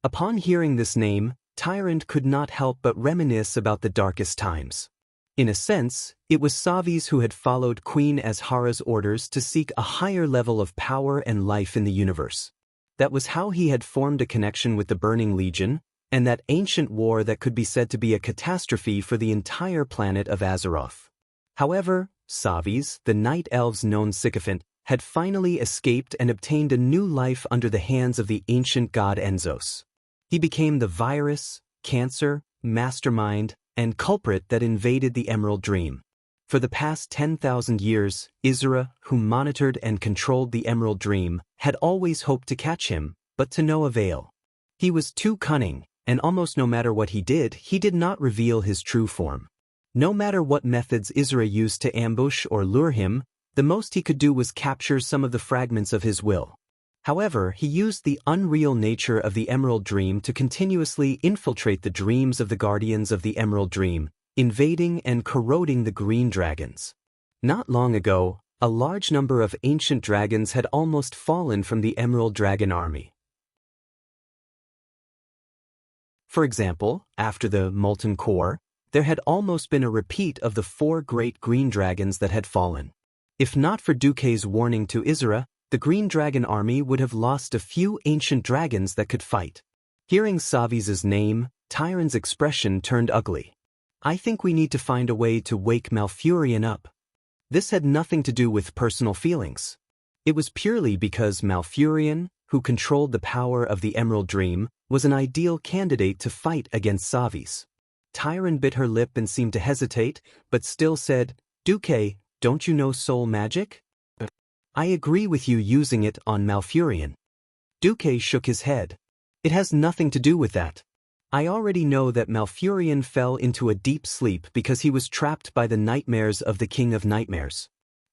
Upon hearing this name, Tyrande could not help but reminisce about the darkest times. In a sense, it was Savis who had followed Queen Azhara's orders to seek a higher level of power and life in the universe. That was how he had formed a connection with the Burning Legion, and that ancient war that could be said to be a catastrophe for the entire planet of Azeroth. However, Savis, the night elves' known sycophant, had finally escaped and obtained a new life under the hands of the ancient god Enzos. He became the virus, cancer, mastermind, and culprit that invaded the Emerald Dream. For the past 10,000 years, Isra, who monitored and controlled the Emerald Dream, had always hoped to catch him, but to no avail. He was too cunning, and almost no matter what he did not reveal his true form. No matter what methods Isra used to ambush or lure him, the most he could do was capture some of the fragments of his will. However, he used the unreal nature of the Emerald Dream to continuously infiltrate the dreams of the guardians of the Emerald Dream, invading and corroding the green dragons. Not long ago, a large number of ancient dragons had almost fallen from the Emerald Dragon army. For example, after the Molten Core, there had almost been a repeat of the 4 great green dragons that had fallen. If not for Duque's warning to Isra, the Green Dragon army would have lost a few ancient dragons that could fight. Hearing Savis's name, Tyron's expression turned ugly. I think we need to find a way to wake Malfurion up. This had nothing to do with personal feelings. It was purely because Malfurion, who controlled the power of the Emerald Dream, was an ideal candidate to fight against Savis. Tyron bit her lip and seemed to hesitate, but still said, "Duque, don't you know soul magic? I agree with you using it on Malfurion." Duque shook his head. "It has nothing to do with that. I already know that Malfurion fell into a deep sleep because he was trapped by the nightmares of the King of Nightmares.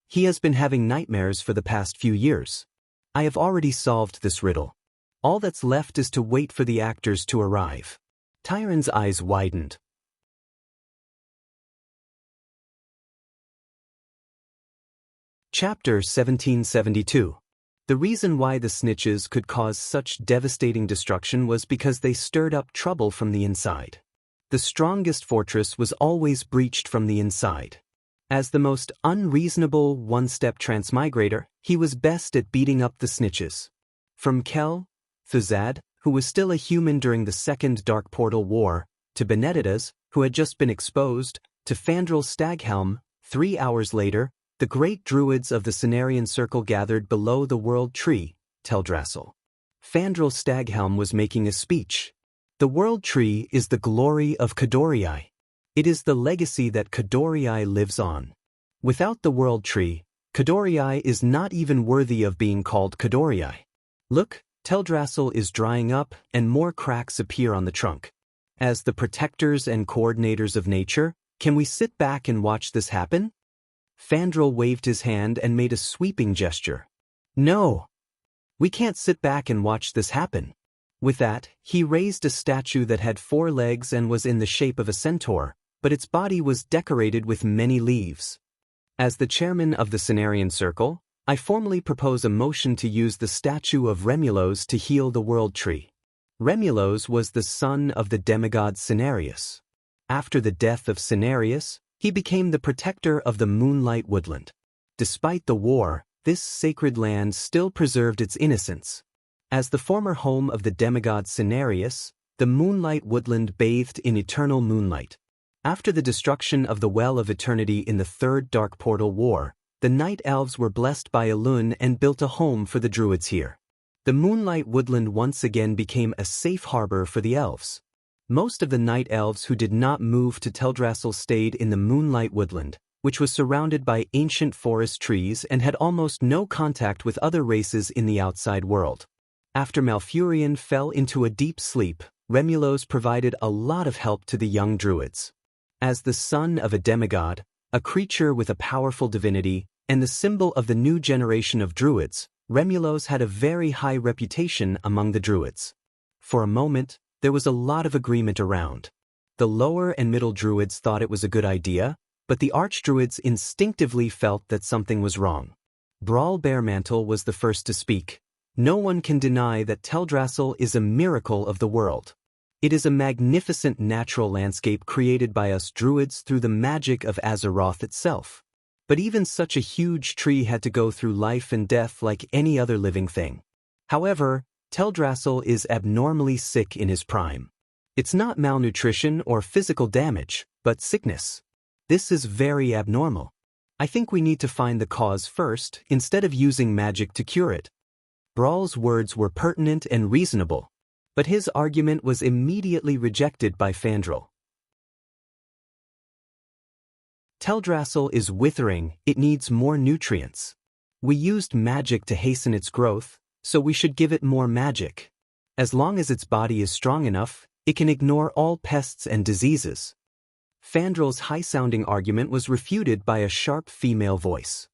He has been having nightmares for the past few years. I have already solved this riddle. All that's left is to wait for the actors to arrive." Tyron's eyes widened. Chapter 1772. The reason why the snitches could cause such devastating destruction was because they stirred up trouble from the inside. The strongest fortress was always breached from the inside. As the most unreasonable one-step transmigrator, he was best at beating up the snitches. From Kel, Thuzad, who was still a human during the Second Dark Portal War, to Benedicta's, who had just been exposed, to Fandral Staghelm, 3 hours later, the great druids of the Cenarian Circle gathered below the World Tree, Teldrassil. Fandral Staghelm was making a speech. The World Tree is the glory of Kadorii. It is the legacy that Kadorii lives on. Without the World Tree, Kadorii is not even worthy of being called Kadorii. Look, Teldrassil is drying up and more cracks appear on the trunk. As the protectors and coordinators of nature, can we sit back and watch this happen? Fandral waved his hand and made a sweeping gesture. "No! We can't sit back and watch this happen." With that, he raised a statue that had 4 legs and was in the shape of a centaur, but its body was decorated with many leaves. As the chairman of the Cenarian Circle, I formally propose a motion to use the statue of Remulos to heal the World Tree. Remulos was the son of the demigod Cenarius. After the death of Cenarius, he became the protector of the Moonlight Woodland. Despite the war, this sacred land still preserved its innocence. As the former home of the demigod Cenarius, the Moonlight Woodland bathed in eternal moonlight. After the destruction of the Well of Eternity in the Third Dark Portal War, the Night Elves were blessed by Elune and built a home for the druids here. The Moonlight Woodland once again became a safe harbor for the elves. Most of the Night Elves who did not move to Teldrassil stayed in the Moonlight Woodland, which was surrounded by ancient forest trees and had almost no contact with other races in the outside world. After Malfurion fell into a deep sleep, Remulos provided a lot of help to the young druids. As the son of a demigod, a creature with a powerful divinity, and the symbol of the new generation of druids, Remulos had a very high reputation among the druids. For a moment, there was a lot of agreement around. The lower and middle druids thought it was a good idea, but the archdruids instinctively felt that something was wrong. Brawl Bearmantle was the first to speak. "No one can deny that Teldrassil is a miracle of the world. It is a magnificent natural landscape created by us druids through the magic of Azeroth itself. But even such a huge tree had to go through life and death like any other living thing. However, Teldrassil is abnormally sick in his prime. It's not malnutrition or physical damage, but sickness. This is very abnormal. I think we need to find the cause first, instead of using magic to cure it. Brawl's words were pertinent and reasonable, but his argument was immediately rejected by Fandral. Teldrassil is withering, it needs more nutrients. We used magic to hasten its growth, so we should give it more magic. As long as its body is strong enough, it can ignore all pests and diseases. Fandral's high-sounding argument was refuted by a sharp female voice.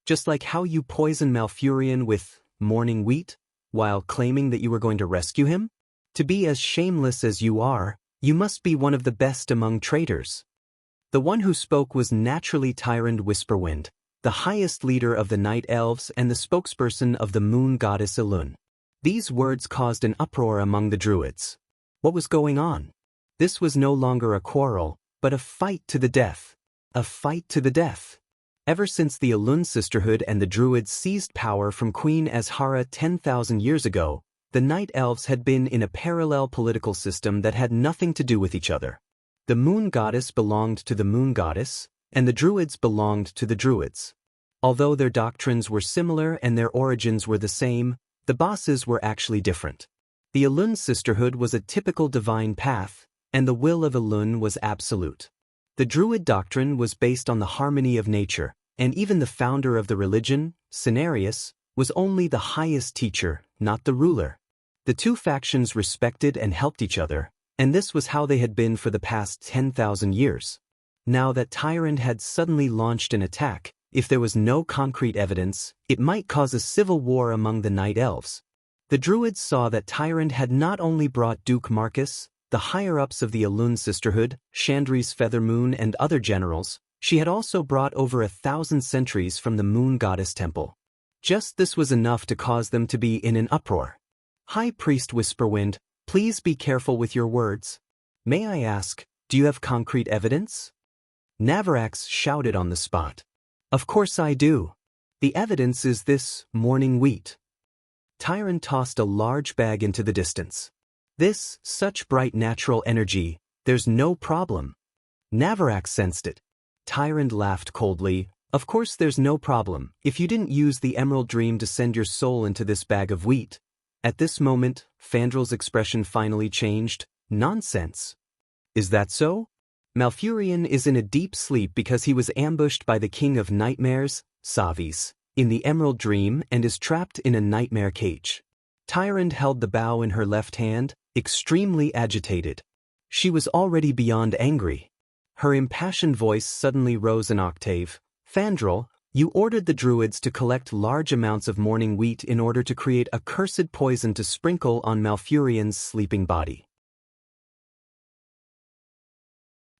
Just like how you poison Malfurion with morning wheat, while claiming that you were going to rescue him? To be as shameless as you are, you must be one of the best among traitors. The one who spoke was naturally Tyrant Whisperwind, the highest leader of the Night Elves and the spokesperson of the moon goddess Elun. These words caused an uproar among the druids. What was going on? This was no longer a quarrel, but a fight to the death. A fight to the death. Ever since the Elun Sisterhood and the druids seized power from Queen Azhara 10,000 years ago, the Night Elves had been in a parallel political system that had nothing to do with each other. The moon goddess belonged to the moon goddess, and the druids belonged to the druids. Although their doctrines were similar and their origins were the same, the bosses were actually different. The Elun Sisterhood was a typical divine path, and the will of Elun was absolute. The druid doctrine was based on the harmony of nature, and even the founder of the religion, Cenarius, was only the highest teacher, not the ruler. The two factions respected and helped each other, and this was how they had been for the past 10,000 years. Now that Tyrant had suddenly launched an attack, if there was no concrete evidence, it might cause a civil war among the Night Elves. The druids saw that Tyrant had not only brought Duke Marcus, the higher-ups of the Elun Sisterhood, Chandri's Feathermoon and other generals, she had also brought over 1,000 sentries from the Moon Goddess Temple. Just this was enough to cause them to be in an uproar. High Priest Whisperwind, please be careful with your words. May I ask, do you have concrete evidence? Navarax shouted on the spot. Of course I do. The evidence is this morning wheat. Tyrant tossed a large bag into the distance. This, such bright natural energy, there's no problem. Navarax sensed it. Tyrant laughed coldly. Of course there's no problem, if you didn't use the Emerald Dream to send your soul into this bag of wheat. At this moment, Fandral's expression finally changed. Nonsense. Is that so? Malfurion is in a deep sleep because he was ambushed by the King of Nightmares, Savis, in the Emerald Dream and is trapped in a nightmare cage. Tyrant held the bow in her left hand, extremely agitated. She was already beyond angry. Her impassioned voice suddenly rose an octave. Fandral, you ordered the druids to collect large amounts of morning wheat in order to create a cursed poison to sprinkle on Malfurion's sleeping body.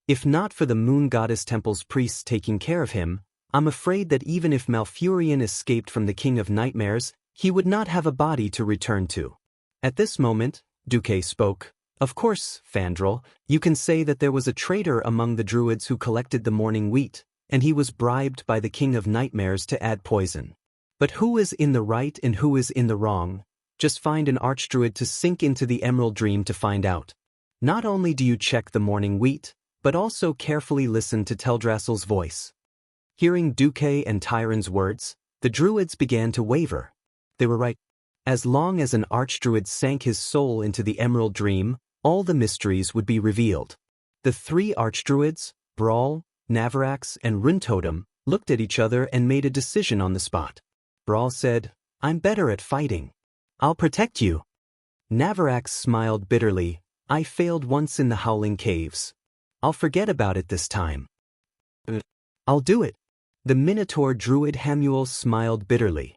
If not for the Moon Goddess Temple's priests taking care of him, I'm afraid that even if Malfurion escaped from the King of Nightmares, he would not have a body to return to. At this moment, Duque spoke. Of course, Fandral, you can say that there was a traitor among the druids who collected the morning wheat, and he was bribed by the King of Nightmares to add poison. But who is in the right and who is in the wrong? Just find an archdruid to sink into the Emerald Dream to find out. Not only do you check the morning wheat, but also carefully listen to Teldrassil's voice. Hearing Duque and Tyrant's words, the druids began to waver. They were right. As long as an archdruid sank his soul into the Emerald Dream, all the mysteries would be revealed. The three archdruids, Brawl, Navarax, and Runtotem, looked at each other and made a decision on the spot. Brawl said, I'm better at fighting. I'll protect you. Navarax smiled bitterly. I failed once in the Howling Caves. I'll forget about it this time. I'll do it. The Minotaur druid Hamuel smiled bitterly.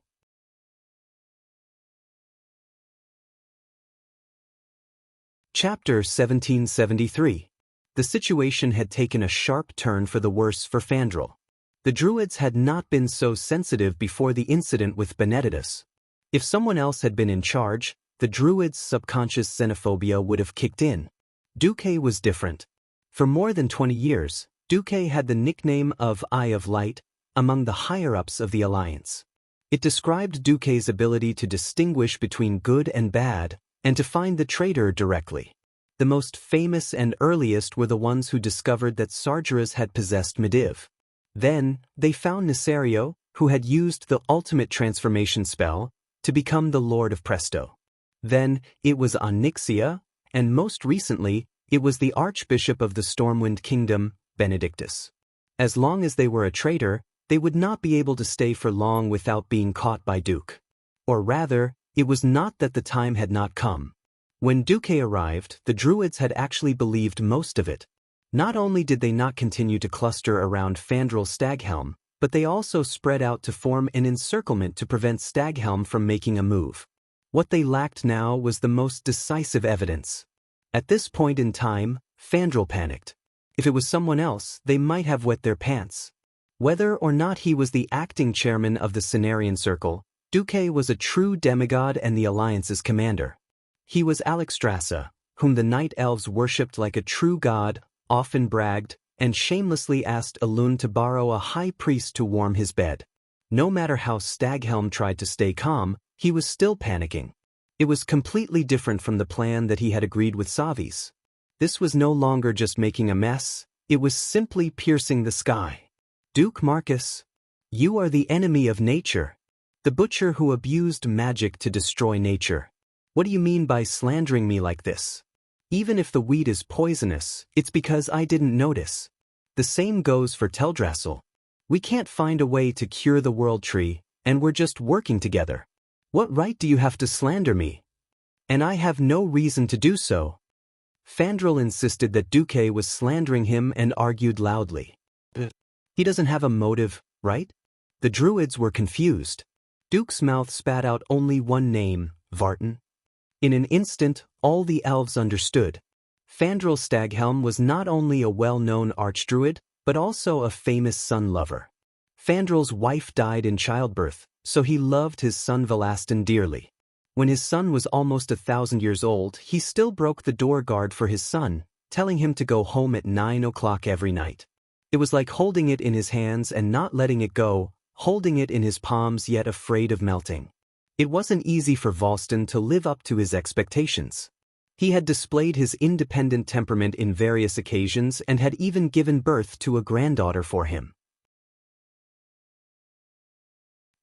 Chapter 1773. The situation had taken a sharp turn for the worse for Fandral. The druids had not been so sensitive before the incident with Benedictus. If someone else had been in charge, the druids' subconscious xenophobia would have kicked in. Duque was different. For more than 20 years, Duque had the nickname of Eye of Light among the higher-ups of the Alliance. It described Duque's ability to distinguish between good and bad, and to find the traitor directly. The most famous and earliest were the ones who discovered that Sargeras had possessed Medivh. Then, they found Nesario, who had used the ultimate transformation spell, to become the Lord of Presto. Then, it was Onyxia, and most recently, it was the Archbishop of the Stormwind Kingdom, Benedictus. As long as they were a traitor, they would not be able to stay for long without being caught by Duke. Or rather, it was not that the time had not come. When Duque arrived, the Druids had actually believed most of it. Not only did they not continue to cluster around Fandral Staghelm, but they also spread out to form an encirclement to prevent Staghelm from making a move. What they lacked now was the most decisive evidence. At this point in time, Fandral panicked. If it was someone else, they might have wet their pants. Whether or not he was the acting chairman of the Cenarian Circle, Duque was a true demigod and the Alliance's commander. He was Alexstrasza, whom the Night Elves worshipped like a true god, often bragged, and shamelessly asked Elune to borrow a high priest to warm his bed. No matter how Staghelm tried to stay calm, he was still panicking. It was completely different from the plan that he had agreed with Savis. This was no longer just making a mess, it was simply piercing the sky. Duke Marcus, you are the enemy of nature. The butcher who abused magic to destroy nature. What do you mean by slandering me like this? Even if the weed is poisonous, it's because I didn't notice. The same goes for Teldrassil. We can't find a way to cure the World Tree, and we're just working together. What right do you have to slander me? And I have no reason to do so. Fandral insisted that Duque was slandering him and argued loudly. He doesn't have a motive, right? The Druids were confused. Duke's mouth spat out only one name, Vartan. In an instant, all the elves understood. Fandral Staghelm was not only a well-known archdruid, but also a famous sun-lover. Fandral's wife died in childbirth, so he loved his son Velastin dearly. When his son was almost 1,000 years old, he still broke the door guard for his son, telling him to go home at 9 o'clock every night. It was like holding it in his hands and not letting it go, holding it in his palms yet afraid of melting. It wasn't easy for Volston to live up to his expectations. He had displayed his independent temperament in various occasions and had even given birth to a granddaughter for him.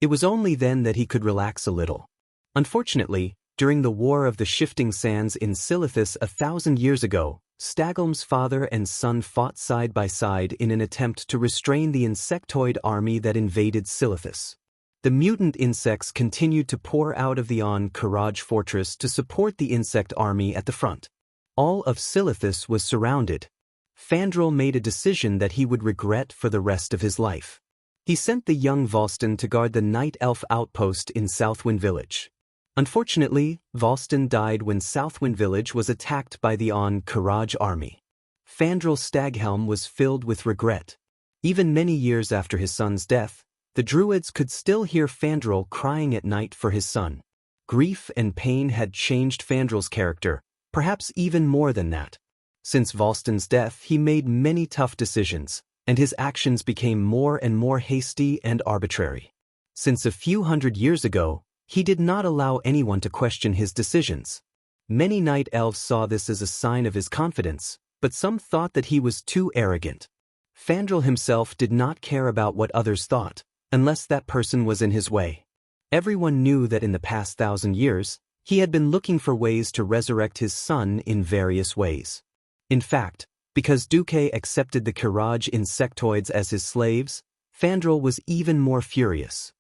It was only then that he could relax a little. Unfortunately, during the War of the Shifting Sands in Silithus 1,000 years ago, Staghelm's father and son fought side by side in an attempt to restrain the insectoid army that invaded Silithus. The mutant insects continued to pour out of the Karaj fortress to support the insect army at the front. All of Silithus was surrounded. Fandral made a decision that he would regret for the rest of his life. He sent the young Volston to guard the Night Elf outpost in Southwind Village. Unfortunately, Volston died when Southwind Village was attacked by the Karaj army. Fandral Staghelm was filled with regret. Even many years after his son's death, the Druids could still hear Fandral crying at night for his son. Grief and pain had changed Fandral's character, perhaps even more than that. Since Volston's death, he made many tough decisions, and his actions became more and more hasty and arbitrary. Since a few hundred years ago, he did not allow anyone to question his decisions. Many Night Elves saw this as a sign of his confidence, but some thought that he was too arrogant. Fandral himself did not care about what others thought, unless that person was in his way. Everyone knew that in the past 1,000 years, he had been looking for ways to resurrect his son in various ways. In fact, because Duque accepted the Karaj insectoids as his slaves, Fandral was even more furious.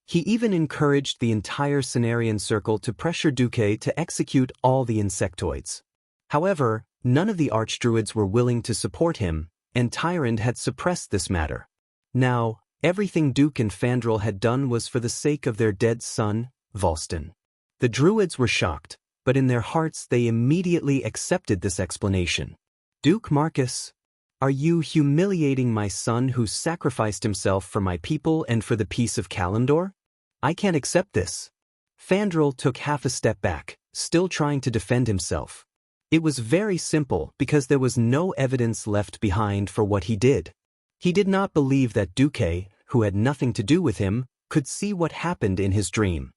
He even encouraged the entire Cenarian Circle to pressure Duque to execute all the insectoids. However, none of the archdruids were willing to support him, and Tyrande had suppressed this matter. Now, everything Duke and Fandral had done was for the sake of their dead son, Volston. The Druids were shocked, but in their hearts they immediately accepted this explanation. Duke Marcus, are you humiliating my son who sacrificed himself for my people and for the peace of Kalimdor? I can't accept this. Fandral took half a step back, still trying to defend himself. It was very simple because there was no evidence left behind for what he did. He did not believe that Duque, who had nothing to do with him, could see what happened in his dream.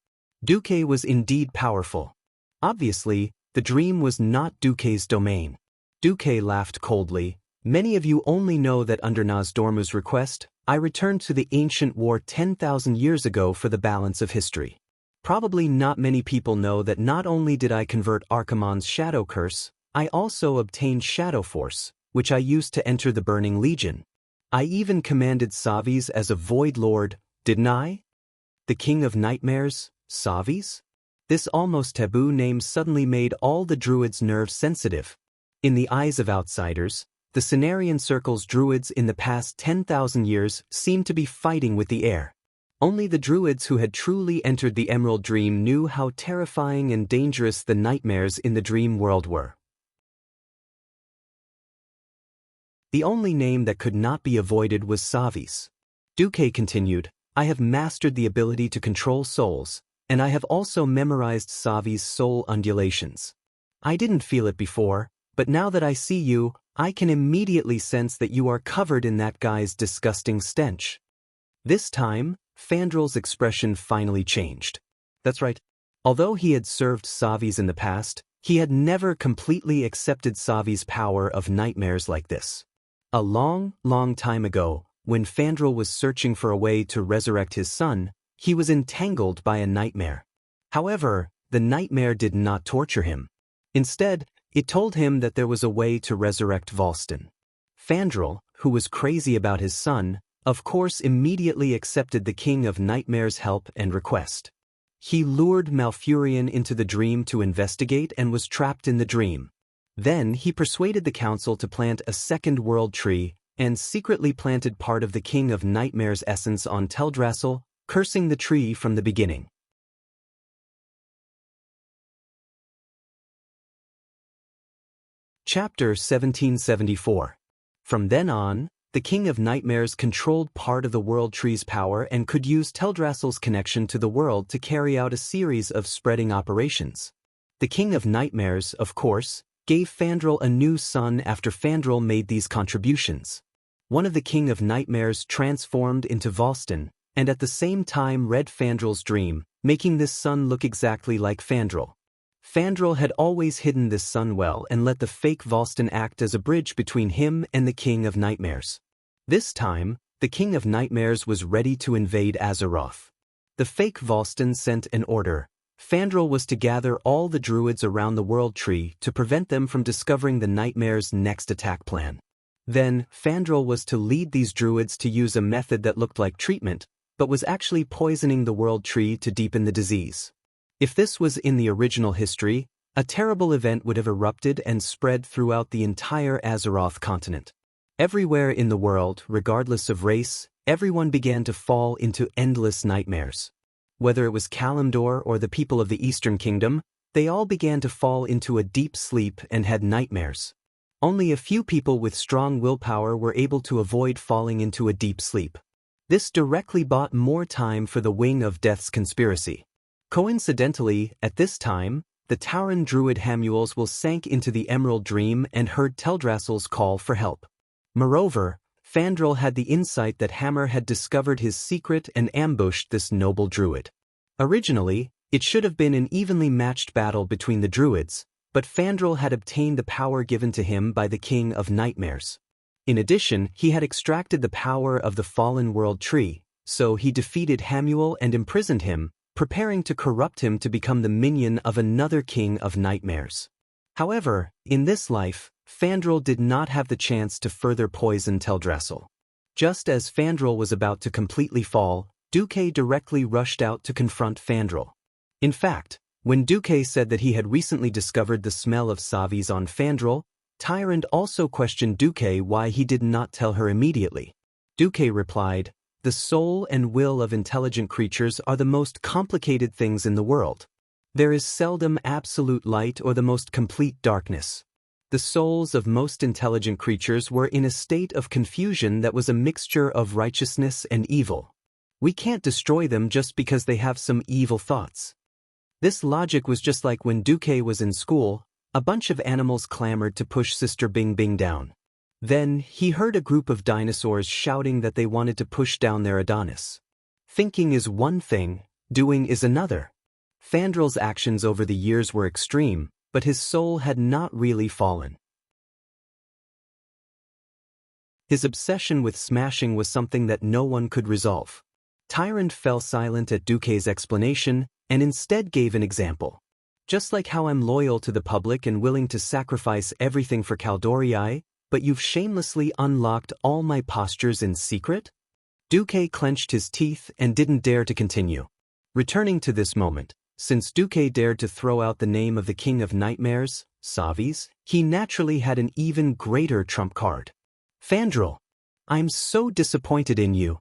Duque was indeed powerful. Obviously, the dream was not Duque's domain. Duque laughed coldly. Many of you only know that under Nozdormu's request, I returned to the ancient war 10,000 years ago for the balance of history. Probably not many people know that not only did I convert Archimonde's shadow curse, I also obtained Shadow Force, which I used to enter the Burning Legion. I even commanded Savis as a Void Lord, didn't I? The King of Nightmares, Savis? This almost taboo name suddenly made all the druids nerve sensitive. In the eyes of outsiders, the Cenarian Circle's druids in the past 10,000 years seemed to be fighting with the air. Only the druids who had truly entered the Emerald Dream knew how terrifying and dangerous the nightmares in the dream world were. The only name that could not be avoided was Savis. Duque continued, I have mastered the ability to control souls, and I have also memorized Savi's soul undulations. I didn't feel it before, but now that I see you, I can immediately sense that you are covered in that guy's disgusting stench. This time, Fandrel's expression finally changed. That's right. Although he had served Savis in the past, he had never completely accepted Savi's power of nightmares like this. A long, long time ago, when Fandrel was searching for a way to resurrect his son, he was entangled by a nightmare. However, the nightmare did not torture him. Instead, it told him that there was a way to resurrect Volston. Fandrel, who was crazy about his son, of course immediately accepted the King of Nightmares' help and request. He lured Malfurion into the dream to investigate and was trapped in the dream. Then he persuaded the council to plant a second world tree and secretly planted part of the King of Nightmares' essence on Teldrassil, cursing the tree from the beginning. Chapter 1774. From then on, the King of Nightmares controlled part of the World Tree's power and could use Teldrassil's connection to the world to carry out a series of spreading operations. The King of Nightmares, of course, gave Fandrel a new son after Fandrel made these contributions. One of the King of Nightmares transformed into Volston, and at the same time read Fandrel's dream, making this son look exactly like Fandrel. Fandrel had always hidden this son well and let the fake Volston act as a bridge between him and the King of Nightmares. This time, the King of Nightmares was ready to invade Azeroth. The fake Volston sent an order. Fandrel was to gather all the druids around the World Tree to prevent them from discovering the Nightmares' next attack plan. Then, Fandrel was to lead these druids to use a method that looked like treatment, but was actually poisoning the World Tree to deepen the disease. If this was in the original history, a terrible event would have erupted and spread throughout the entire Azeroth continent. Everywhere in the world, regardless of race, everyone began to fall into endless nightmares. Whether it was Kalimdor or the people of the Eastern Kingdom, they all began to fall into a deep sleep and had nightmares. Only a few people with strong willpower were able to avoid falling into a deep sleep. This directly bought more time for the Wing of Death's conspiracy. Coincidentally, at this time, the Tauren druid Hamuels sank into the Emerald Dream and heard Teldrassil's call for help. Moreover, Fandrel had the insight that Hammer had discovered his secret and ambushed this noble druid. Originally, it should have been an evenly matched battle between the druids, but Fandrel had obtained the power given to him by the King of Nightmares. In addition, he had extracted the power of the fallen World Tree, so he defeated Hamuel and imprisoned him, preparing to corrupt him to become the minion of another King of Nightmares. However, in this life, Fandrel did not have the chance to further poison Teldrassil. Just as Fandrel was about to completely fall, Duque directly rushed out to confront Fandrel. In fact, when Duque said that he had recently discovered the smell of Savis on Fandrel, Tyrant also questioned Duque why he did not tell her immediately. Duque replied, "The soul and will of intelligent creatures are the most complicated things in the world. There is seldom absolute light or the most complete darkness. The souls of most intelligent creatures were in a state of confusion that was a mixture of righteousness and evil. We can't destroy them just because they have some evil thoughts." This logic was just like when Duque was in school, a bunch of animals clamored to push Sister Bing Bing down. Then, he heard a group of dinosaurs shouting that they wanted to push down their Adonis. Thinking is one thing, doing is another. Fandrel's actions over the years were extreme, but his soul had not really fallen. His obsession with smashing was something that no one could resolve. Tyrant fell silent at Duque's explanation and instead gave an example. Just like how I'm loyal to the public and willing to sacrifice everything for Caldorii, but you've shamelessly unlocked all my postures in secret? Duque clenched his teeth and didn't dare to continue. Returning to this moment, since Duque dared to throw out the name of the King of Nightmares, Savis, he naturally had an even greater trump card. Fandrel, I'm so disappointed in you.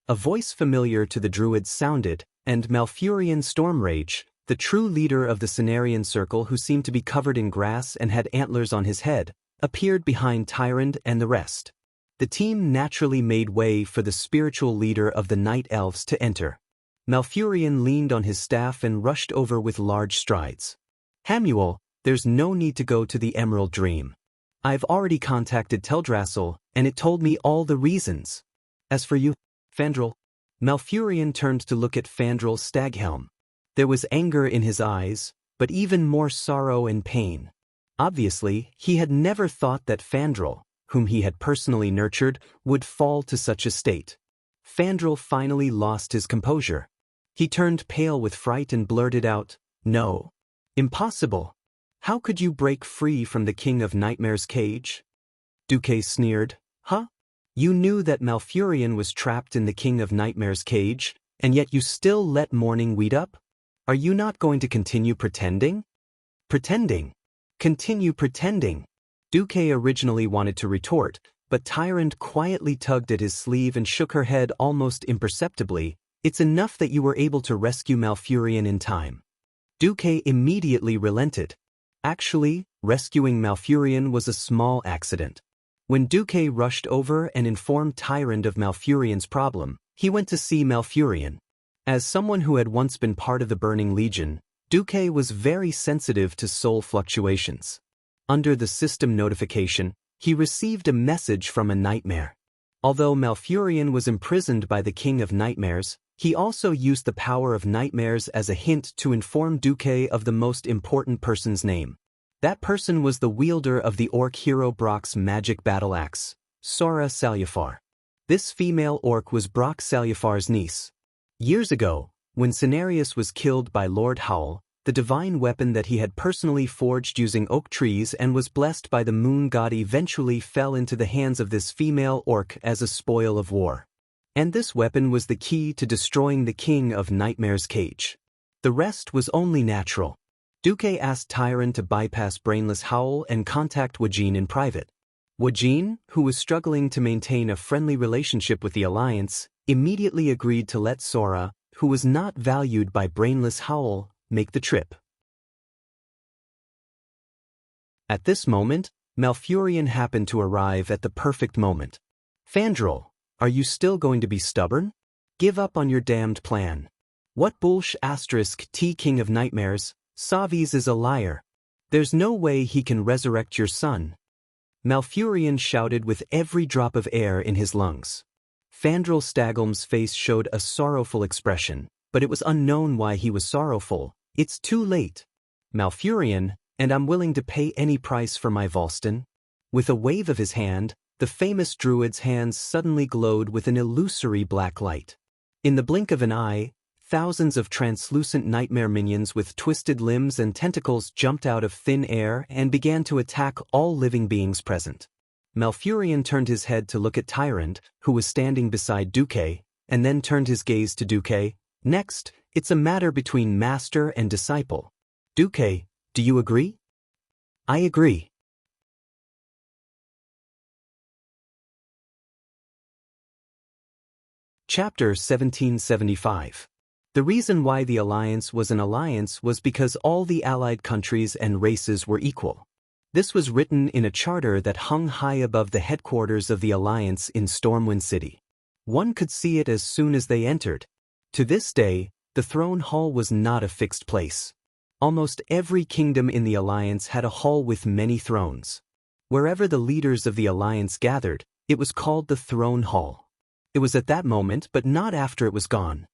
A voice familiar to the druids sounded, and Malfurion Stormrage, the true leader of the Cenarian Circle who seemed to be covered in grass and had antlers on his head, appeared behind Tyrant and the rest. The team naturally made way for the spiritual leader of the Night Elves to enter. Malfurion leaned on his staff and rushed over with large strides. Hamuel, there's no need to go to the Emerald Dream. I've already contacted Teldrassil, and it told me all the reasons. As for you, Fandrel, Malfurion turned to look at Fandrel Staghelm. There was anger in his eyes, but even more sorrow and pain. Obviously, he had never thought that Fandrel, whom he had personally nurtured, would fall to such a state. Fandrel finally lost his composure. He turned pale with fright and blurted out, "No. Impossible. How could you break free from the King of Nightmares' cage?" Duque sneered, "Huh? You knew that Malfurion was trapped in the King of Nightmares' cage, and yet you still let Morning Weed up? Are you not going to continue pretending?" "Pretending? Continue pretending." Duque originally wanted to retort, but Tyrant quietly tugged at his sleeve and shook her head almost imperceptibly. "It's enough that you were able to rescue Malfurion in time." Duque immediately relented. Actually, rescuing Malfurion was a small accident. When Duque rushed over and informed Tyrant of Malfurion's problem, he went to see Malfurion. As someone who had once been part of the Burning Legion, Duque was very sensitive to soul fluctuations. Under the system notification, he received a message from a nightmare. Although Malfurion was imprisoned by the King of Nightmares, he also used the power of nightmares as a hint to inform Duque of the most important person's name. That person was the wielder of the orc hero Brock's magic battle axe, Sora Salyafar. This female orc was Brock Salyafar's niece. Years ago, when Cenarius was killed by Lord Howl, the divine weapon that he had personally forged using oak trees and was blessed by the moon god eventually fell into the hands of this female orc as a spoil of war. And this weapon was the key to destroying the King of Nightmares' cage. The rest was only natural. Duque asked Tyrant to bypass Brainless Howl and contact Wajin in private. Wajin, who was struggling to maintain a friendly relationship with the Alliance, immediately agreed to let Sora, who was not valued by Brainless Howl, make the trip. At this moment, Malfurion happened to arrive at the perfect moment. "Fandrel, are you still going to be stubborn? Give up on your damned plan. What bullsh asterisk T King of Nightmares, Savis is a liar. There's no way he can resurrect your son." Malfurion shouted with every drop of air in his lungs. Fandrel Staghelm's face showed a sorrowful expression, but it was unknown why he was sorrowful. "It's too late. Malfurion, and I'm willing to pay any price for my Volston." With a wave of his hand, the famous druid's hands suddenly glowed with an illusory black light. In the blink of an eye, thousands of translucent nightmare minions with twisted limbs and tentacles jumped out of thin air and began to attack all living beings present. Malfurion turned his head to look at Tyrant, who was standing beside Duque, and then turned his gaze to Duque. "Next, it's a matter between master and disciple. Duque, do you agree?" "I agree." Chapter 1775. The reason why the alliance was an alliance was because all the allied countries and races were equal. This was written in a charter that hung high above the headquarters of the alliance in Stormwind City. One could see it as soon as they entered. To this day, the throne hall was not a fixed place. Almost every kingdom in the alliance had a hall with many thrones. Wherever the leaders of the alliance gathered, it was called the throne hall. It was at that moment, but not after it was gone.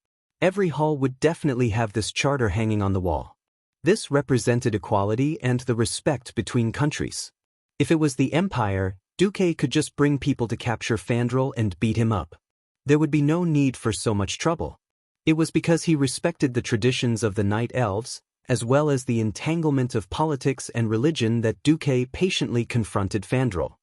Every hall would definitely have this charter hanging on the wall. This represented equality and the respect between countries. If it was the Empire, Duque could just bring people to capture Fandral and beat him up. There would be no need for so much trouble. It was because he respected the traditions of the Night Elves, as well as the entanglement of politics and religion, that Duque patiently confronted Fandral.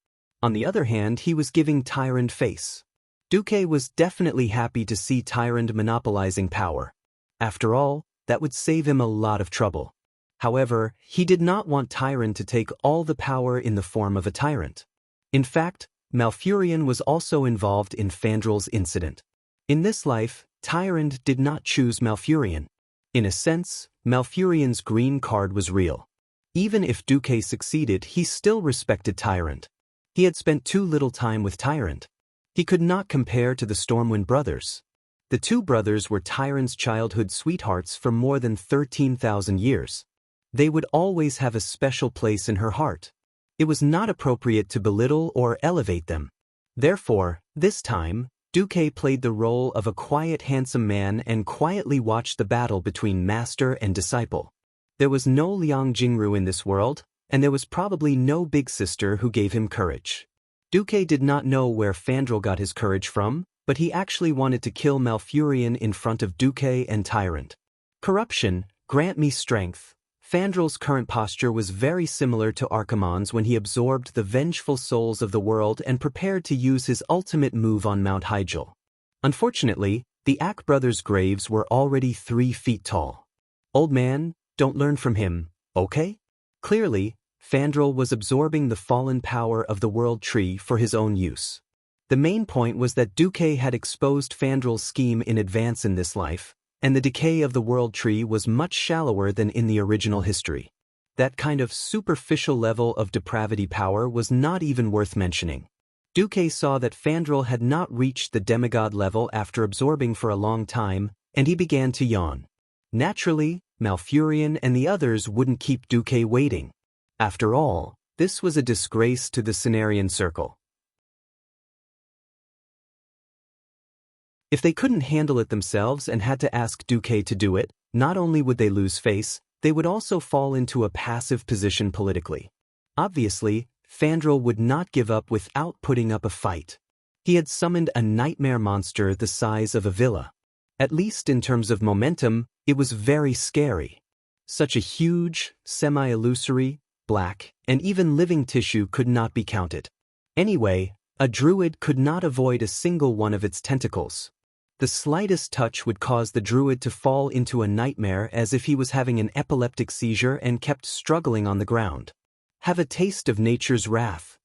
On the other hand, he was giving Tyrande face. Duque was definitely happy to see Tyrande monopolizing power. After all, that would save him a lot of trouble. However, he did not want Tyrande to take all the power in the form of a tyrant. In fact, Malfurion was also involved in Fandral's incident. In this life, Tyrande did not choose Malfurion. In a sense, Malfurion's green card was real. Even if Duque succeeded, he still respected Tyrande. He had spent too little time with Tyrande. He could not compare to the Stormwind brothers. The two brothers were Tyrande's childhood sweethearts for more than 13,000 years. They would always have a special place in her heart. It was not appropriate to belittle or elevate them. Therefore, this time, Duque played the role of a quiet, handsome man and quietly watched the battle between master and disciple. There was no Liang Jingru in this world, and there was probably no big sister who gave him courage. Duque did not know where Fandral got his courage from, but he actually wanted to kill Malfurion in front of Duque and Tyrande. Corruption, grant me strength. Fandral's current posture was very similar to Archimonde's when he absorbed the vengeful souls of the world and prepared to use his ultimate move on Mount Hyjal. Unfortunately, the Ack brothers' graves were already 3 feet tall. Old man, don't learn from him, okay? Clearly, Fandral was absorbing the fallen power of the World Tree for his own use. The main point was that Duque had exposed Fandral's scheme in advance in this life, and the decay of the World Tree was much shallower than in the original history. That kind of superficial level of depravity power was not even worth mentioning. Duque saw that Fandral had not reached the demigod level after absorbing for a long time, and he began to yawn. Naturally, Malfurion and the others wouldn't keep Duque waiting. After all, this was a disgrace to the Cenarian Circle. If they couldn't handle it themselves and had to ask Duque to do it, not only would they lose face, they would also fall into a passive position politically. Obviously, Fandral would not give up without putting up a fight. He had summoned a nightmare monster the size of a villa. At least in terms of momentum, it was very scary. Such a huge, semi-illusory, black, and even living tissue could not be counted. Anyway, a druid could not avoid a single one of its tentacles. The slightest touch would cause the druid to fall into a nightmare as if he was having an epileptic seizure and kept struggling on the ground. Have a taste of nature's wrath.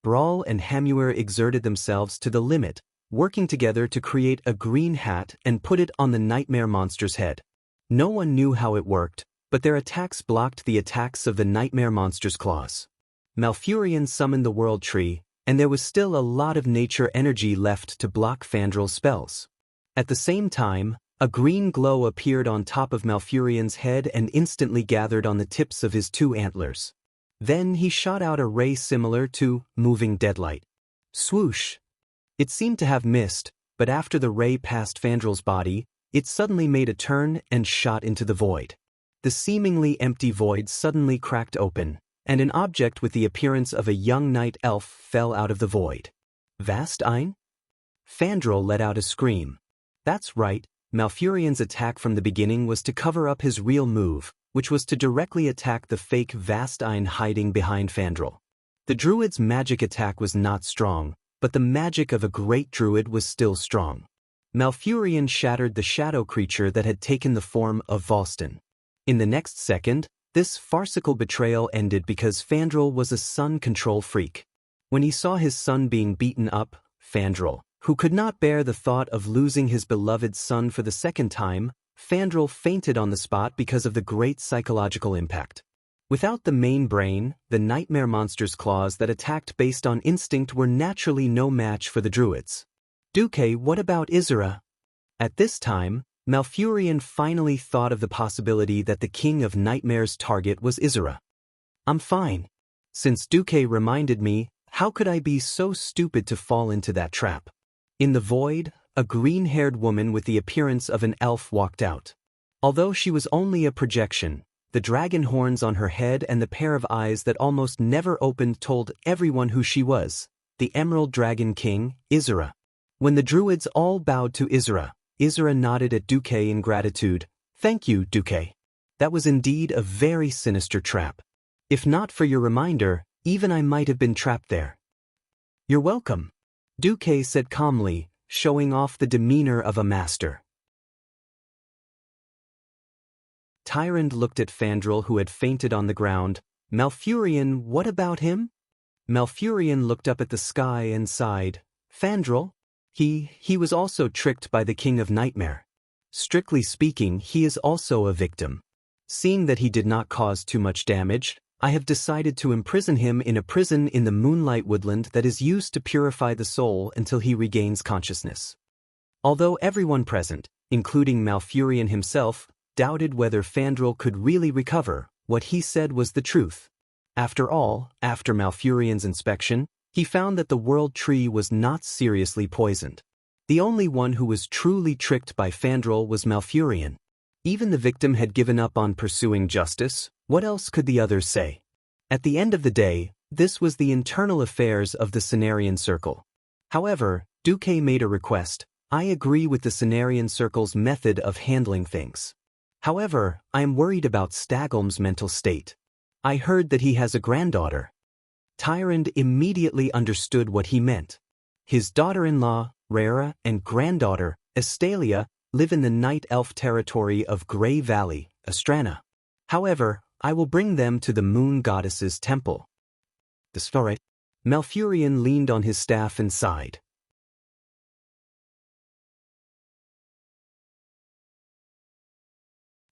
Brawl and Hamuir exerted themselves to the limit, working together to create a green hat and put it on the nightmare monster's head. No one knew how it worked, but their attacks blocked the attacks of the nightmare monster's claws. Malfurion summoned the World Tree, and there was still a lot of nature energy left to block Fandral's spells. At the same time, a green glow appeared on top of Malfurion's head and instantly gathered on the tips of his 2 antlers. Then he shot out a ray similar to moving deadlight. Swoosh! It seemed to have missed, but after the ray passed Fandral's body, it suddenly made a turn and shot into the void. The seemingly empty void suddenly cracked open, and an object with the appearance of a young night elf fell out of the void. Vast Ein? Fandral let out a scream. That's right, Malfurion's attack from the beginning was to cover up his real move, which was to directly attack the fake Vast Ein hiding behind Fandral. The druid's magic attack was not strong, but the magic of a great druid was still strong. Malfurion shattered the shadow creature that had taken the form of Volston. In the next second, this farcical betrayal ended because Fandral was a sun control freak. When he saw his son being beaten up, Fandral, who could not bear the thought of losing his beloved son for the second time, Fandral fainted on the spot because of the great psychological impact. Without the main brain, the nightmare monster's claws that attacked based on instinct were naturally no match for the druids. Duque, what about Isra? At this time, Malfurion finally thought of the possibility that the King of Nightmare's target was Isra. I'm fine. Since Duque reminded me, how could I be so stupid to fall into that trap? In the void, a green-haired woman with the appearance of an elf walked out. Although she was only a projection, the dragon horns on her head and the pair of eyes that almost never opened told everyone who she was, the Emerald Dragon King, Isra. When the druids all bowed to Isra, Isra nodded at Duque in gratitude. "Thank you, Duque. That was indeed a very sinister trap. If not for your reminder, even I might have been trapped there." "You're welcome," Duque said calmly, showing off the demeanor of a master. Tyrande looked at Fandral, who had fainted on the ground. "Malfurion, what about him?" Malfurion looked up at the sky and sighed. "Fandral? He was also tricked by the King of Nightmare. Strictly speaking, he is also a victim. Seeing that he did not cause too much damage, I have decided to imprison him in a prison in the Moonlight Woodland that is used to purify the soul until he regains consciousness." Although everyone present, including Malfurion himself, doubted whether Fandral could really recover, what he said was the truth. After all, after Malfurion's inspection, he found that the world tree was not seriously poisoned. The only one who was truly tricked by Fandral was Malfurion. Even the victim had given up on pursuing justice. What else could the others say? At the end of the day, this was the internal affairs of the Cenarian Circle. However, Duque made a request. "I agree with the Cenarian Circle's method of handling things. However, I am worried about Stagholm's mental state. I heard that he has a granddaughter." Tyrande immediately understood what he meant. His daughter-in-law, Rara, and granddaughter, Estalia, live in the night elf territory of Grey Valley, Astrana. However, I will bring them to the Moon Goddess's temple. The story. Malfurion leaned on his staff and sighed.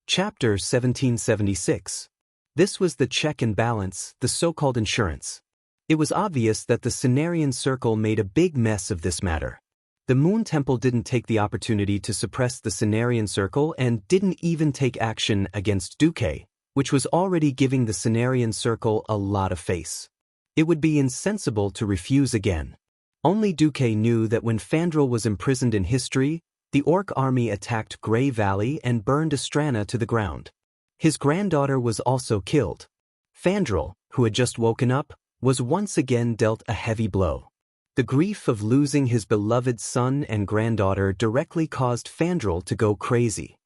Chapter 1776. This was the check and balance, the so-called insurance. It was obvious that the Cenarian Circle made a big mess of this matter. The Moon Temple didn't take the opportunity to suppress the Cenarian Circle and didn't even take action against Duque, which was already giving the Cenarian Circle a lot of face. It would be insensible to refuse again. Only Duque knew that when Fandral was imprisoned in history, the Orc army attacked Grey Valley and burned Astrana to the ground. His granddaughter was also killed. Fandral, who had just woken up, was once again dealt a heavy blow. The grief of losing his beloved son and granddaughter directly caused Fandral to go crazy.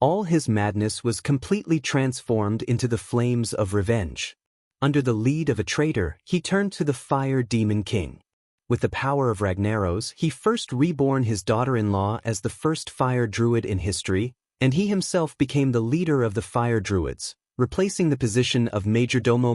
All his madness was completely transformed into the flames of revenge. Under the lead of a traitor, he turned to the Fire Demon King. With the power of Ragnaros, he first reborn his daughter-in-law as the first fire druid in history, and he himself became the leader of the fire druids, replacing the position of Majordomo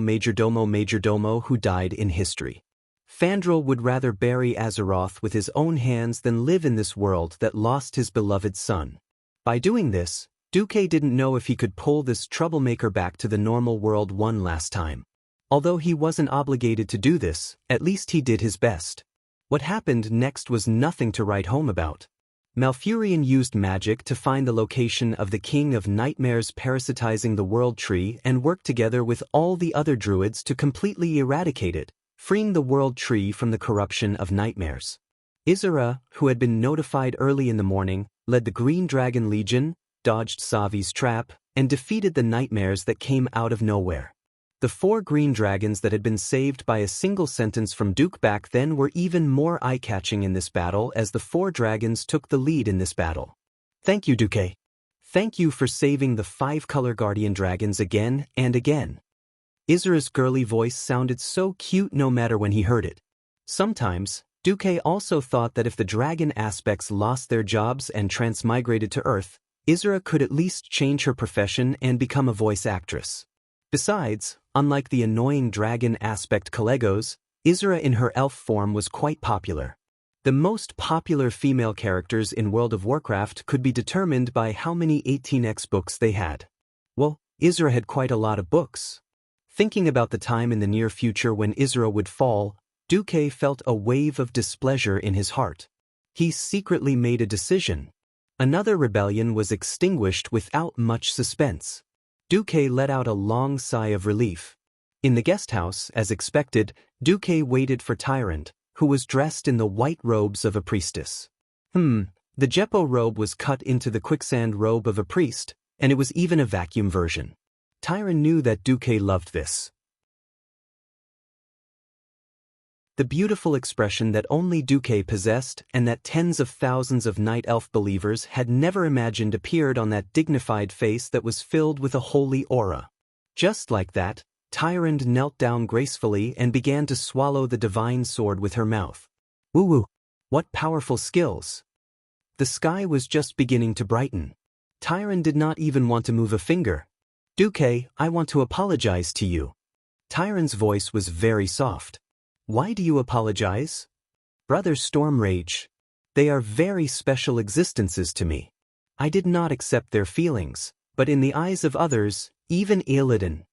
who died in history. Fandral would rather bury Azeroth with his own hands than live in this world that lost his beloved son. By doing this, Duque didn't know if he could pull this troublemaker back to the normal world one last time. Although he wasn't obligated to do this, at least he did his best. What happened next was nothing to write home about. Malfurion used magic to find the location of the King of Nightmares parasitizing the World Tree and worked together with all the other druids to completely eradicate it, freeing the World Tree from the corruption of nightmares. Isra, who had been notified early in the morning, led the Green Dragon Legion, dodged Savi's trap, and defeated the nightmares that came out of nowhere. The 4 green dragons that had been saved by a single sentence from Duke back then were even more eye-catching in this battle as the 4 dragons took the lead in this battle. "Thank you, Duque. Thank you for saving the 5 color guardian dragons again and again." Isra's girly voice sounded so cute no matter when he heard it. Sometimes, Duque also thought that if the dragon aspects lost their jobs and transmigrated to Earth, Isra could at least change her profession and become a voice actress. Besides, unlike the annoying dragon aspect Collegos, Isra in her elf form was quite popular. The most popular female characters in World of Warcraft could be determined by how many 18x books they had. Well, Isra had quite a lot of books. Thinking about the time in the near future when Isra would fall, Duque felt a wave of displeasure in his heart. He secretly made a decision. Another rebellion was extinguished without much suspense. Duque let out a long sigh of relief. In the guest house, as expected, Duque waited for Tyrande, who was dressed in the white robes of a priestess. The Jeppo robe was cut into the quicksand robe of a priest, and it was even a vacuum version. Tyron knew that Duque loved this. The beautiful expression that only Duque possessed and that tens of thousands of night elf believers had never imagined appeared on that dignified face that was filled with a holy aura. Just like that, Tyrande knelt down gracefully and began to swallow the divine sword with her mouth. Woo-woo! What powerful skills! The sky was just beginning to brighten. Tyrande did not even want to move a finger. Duque, I want to apologize to you. Tyrande's voice was very soft. Why do you apologize? Brother Stormrage. They are very special existences to me. I did not accept their feelings, but in the eyes of others, even Illidan,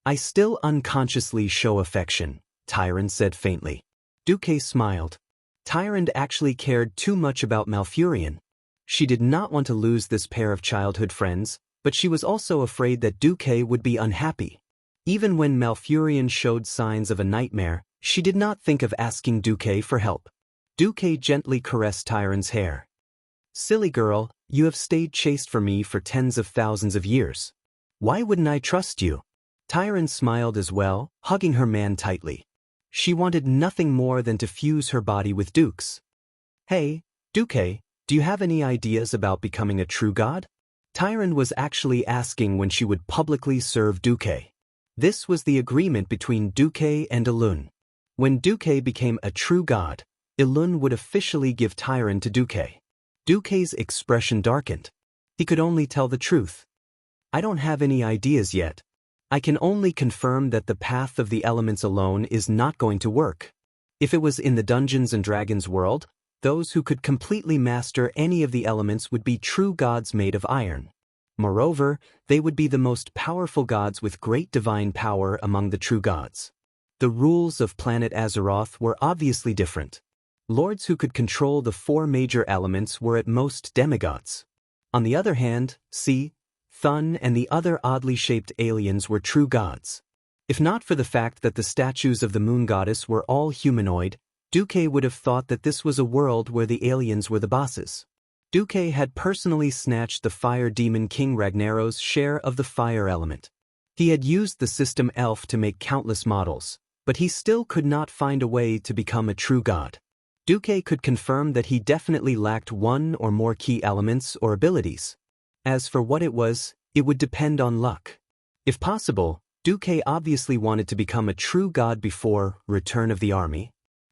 I still unconsciously show affection, Tyrande said faintly. Duque smiled. Tyrande actually cared too much about Malfurion. She did not want to lose this pair of childhood friends, but she was also afraid that Duque would be unhappy. Even when Malfurion showed signs of a nightmare, she did not think of asking Duque for help. Duque gently caressed Tyrande's hair. Silly girl, you have stayed chaste for me for tens of thousands of years. Why wouldn't I trust you? Tyrande smiled as well, hugging her man tightly. She wanted nothing more than to fuse her body with Duke's. Hey, Duque, do you have any ideas about becoming a true god? Tyrande was actually asking when she would publicly serve Duque. This was the agreement between Duque and Elune. When Duque became a true god, Elune would officially give Tyrande to Duque. Duque's expression darkened. He could only tell the truth. I don't have any ideas yet. I can only confirm that the path of the elements alone is not going to work. If it was in the Dungeons and Dragons world, those who could completely master any of the elements would be true gods made of iron. Moreover, they would be the most powerful gods with great divine power among the true gods. The rules of planet Azeroth were obviously different. Lords who could control the four major elements were at most demigods. On the other hand, Sea, Thun and the other oddly shaped aliens were true gods. If not for the fact that the statues of the moon goddess were all humanoid, Duque would have thought that this was a world where the aliens were the bosses. Duque had personally snatched the fire demon King Ragnaros's share of the fire element. He had used the system elf to make countless models, but he still could not find a way to become a true god. Duque could confirm that he definitely lacked one or more key elements or abilities. As for what it would depend on luck. If possible, Duque obviously wanted to become a true god before Return of the Army.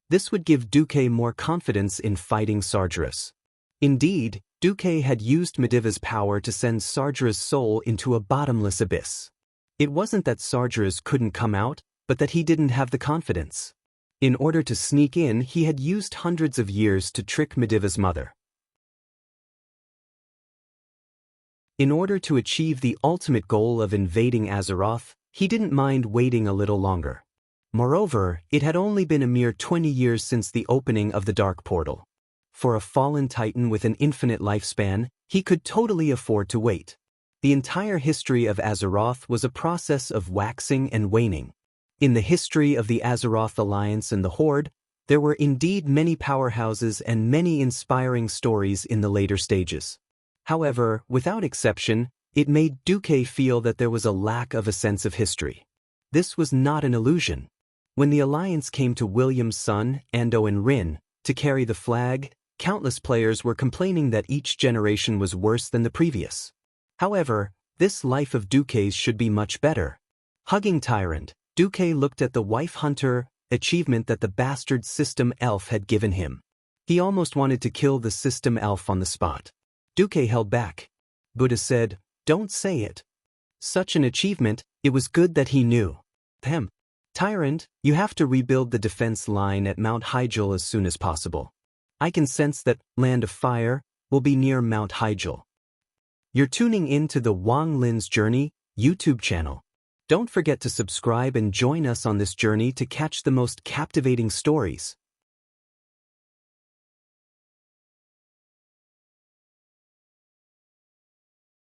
This would give Duque more confidence in fighting Sargeras. Indeed, Duque had used Mediva's power to send Sargeras' soul into a bottomless abyss. It wasn't that Sargeras couldn't come out, but that he didn't have the confidence. In order to sneak in, he had used hundreds of years to trick Mediva's mother. In order to achieve the ultimate goal of invading Azeroth, he didn't mind waiting a little longer. Moreover, it had only been a mere 20 years since the opening of the Dark Portal. For a fallen titan with an infinite lifespan, he could totally afford to wait. The entire history of Azeroth was a process of waxing and waning. In the history of the Azeroth Alliance and the Horde, there were indeed many powerhouses and many inspiring stories in the later stages. However, without exception, it made Duque feel that there was a lack of a sense of history. This was not an illusion. When the Alliance came to William's son, Ando and Rin, to carry the flag, countless players were complaining that each generation was worse than the previous. However, this life of Duque's should be much better. Hugging Tyrande, Duque looked at the Wife Hunter achievement that the bastard system elf had given him. He almost wanted to kill the system elf on the spot. Duque held back. Buddha said, "Don't say it." Such an achievement, it was good that he knew. Tyrande, you have to rebuild the defense line at Mount Hyjal as soon as possible. I can sense that Land of Fire will be near Mount Hyjal. You're tuning in to the Wang Lin's Journey YouTube channel. Don't forget to subscribe and join us on this journey to catch the most captivating stories.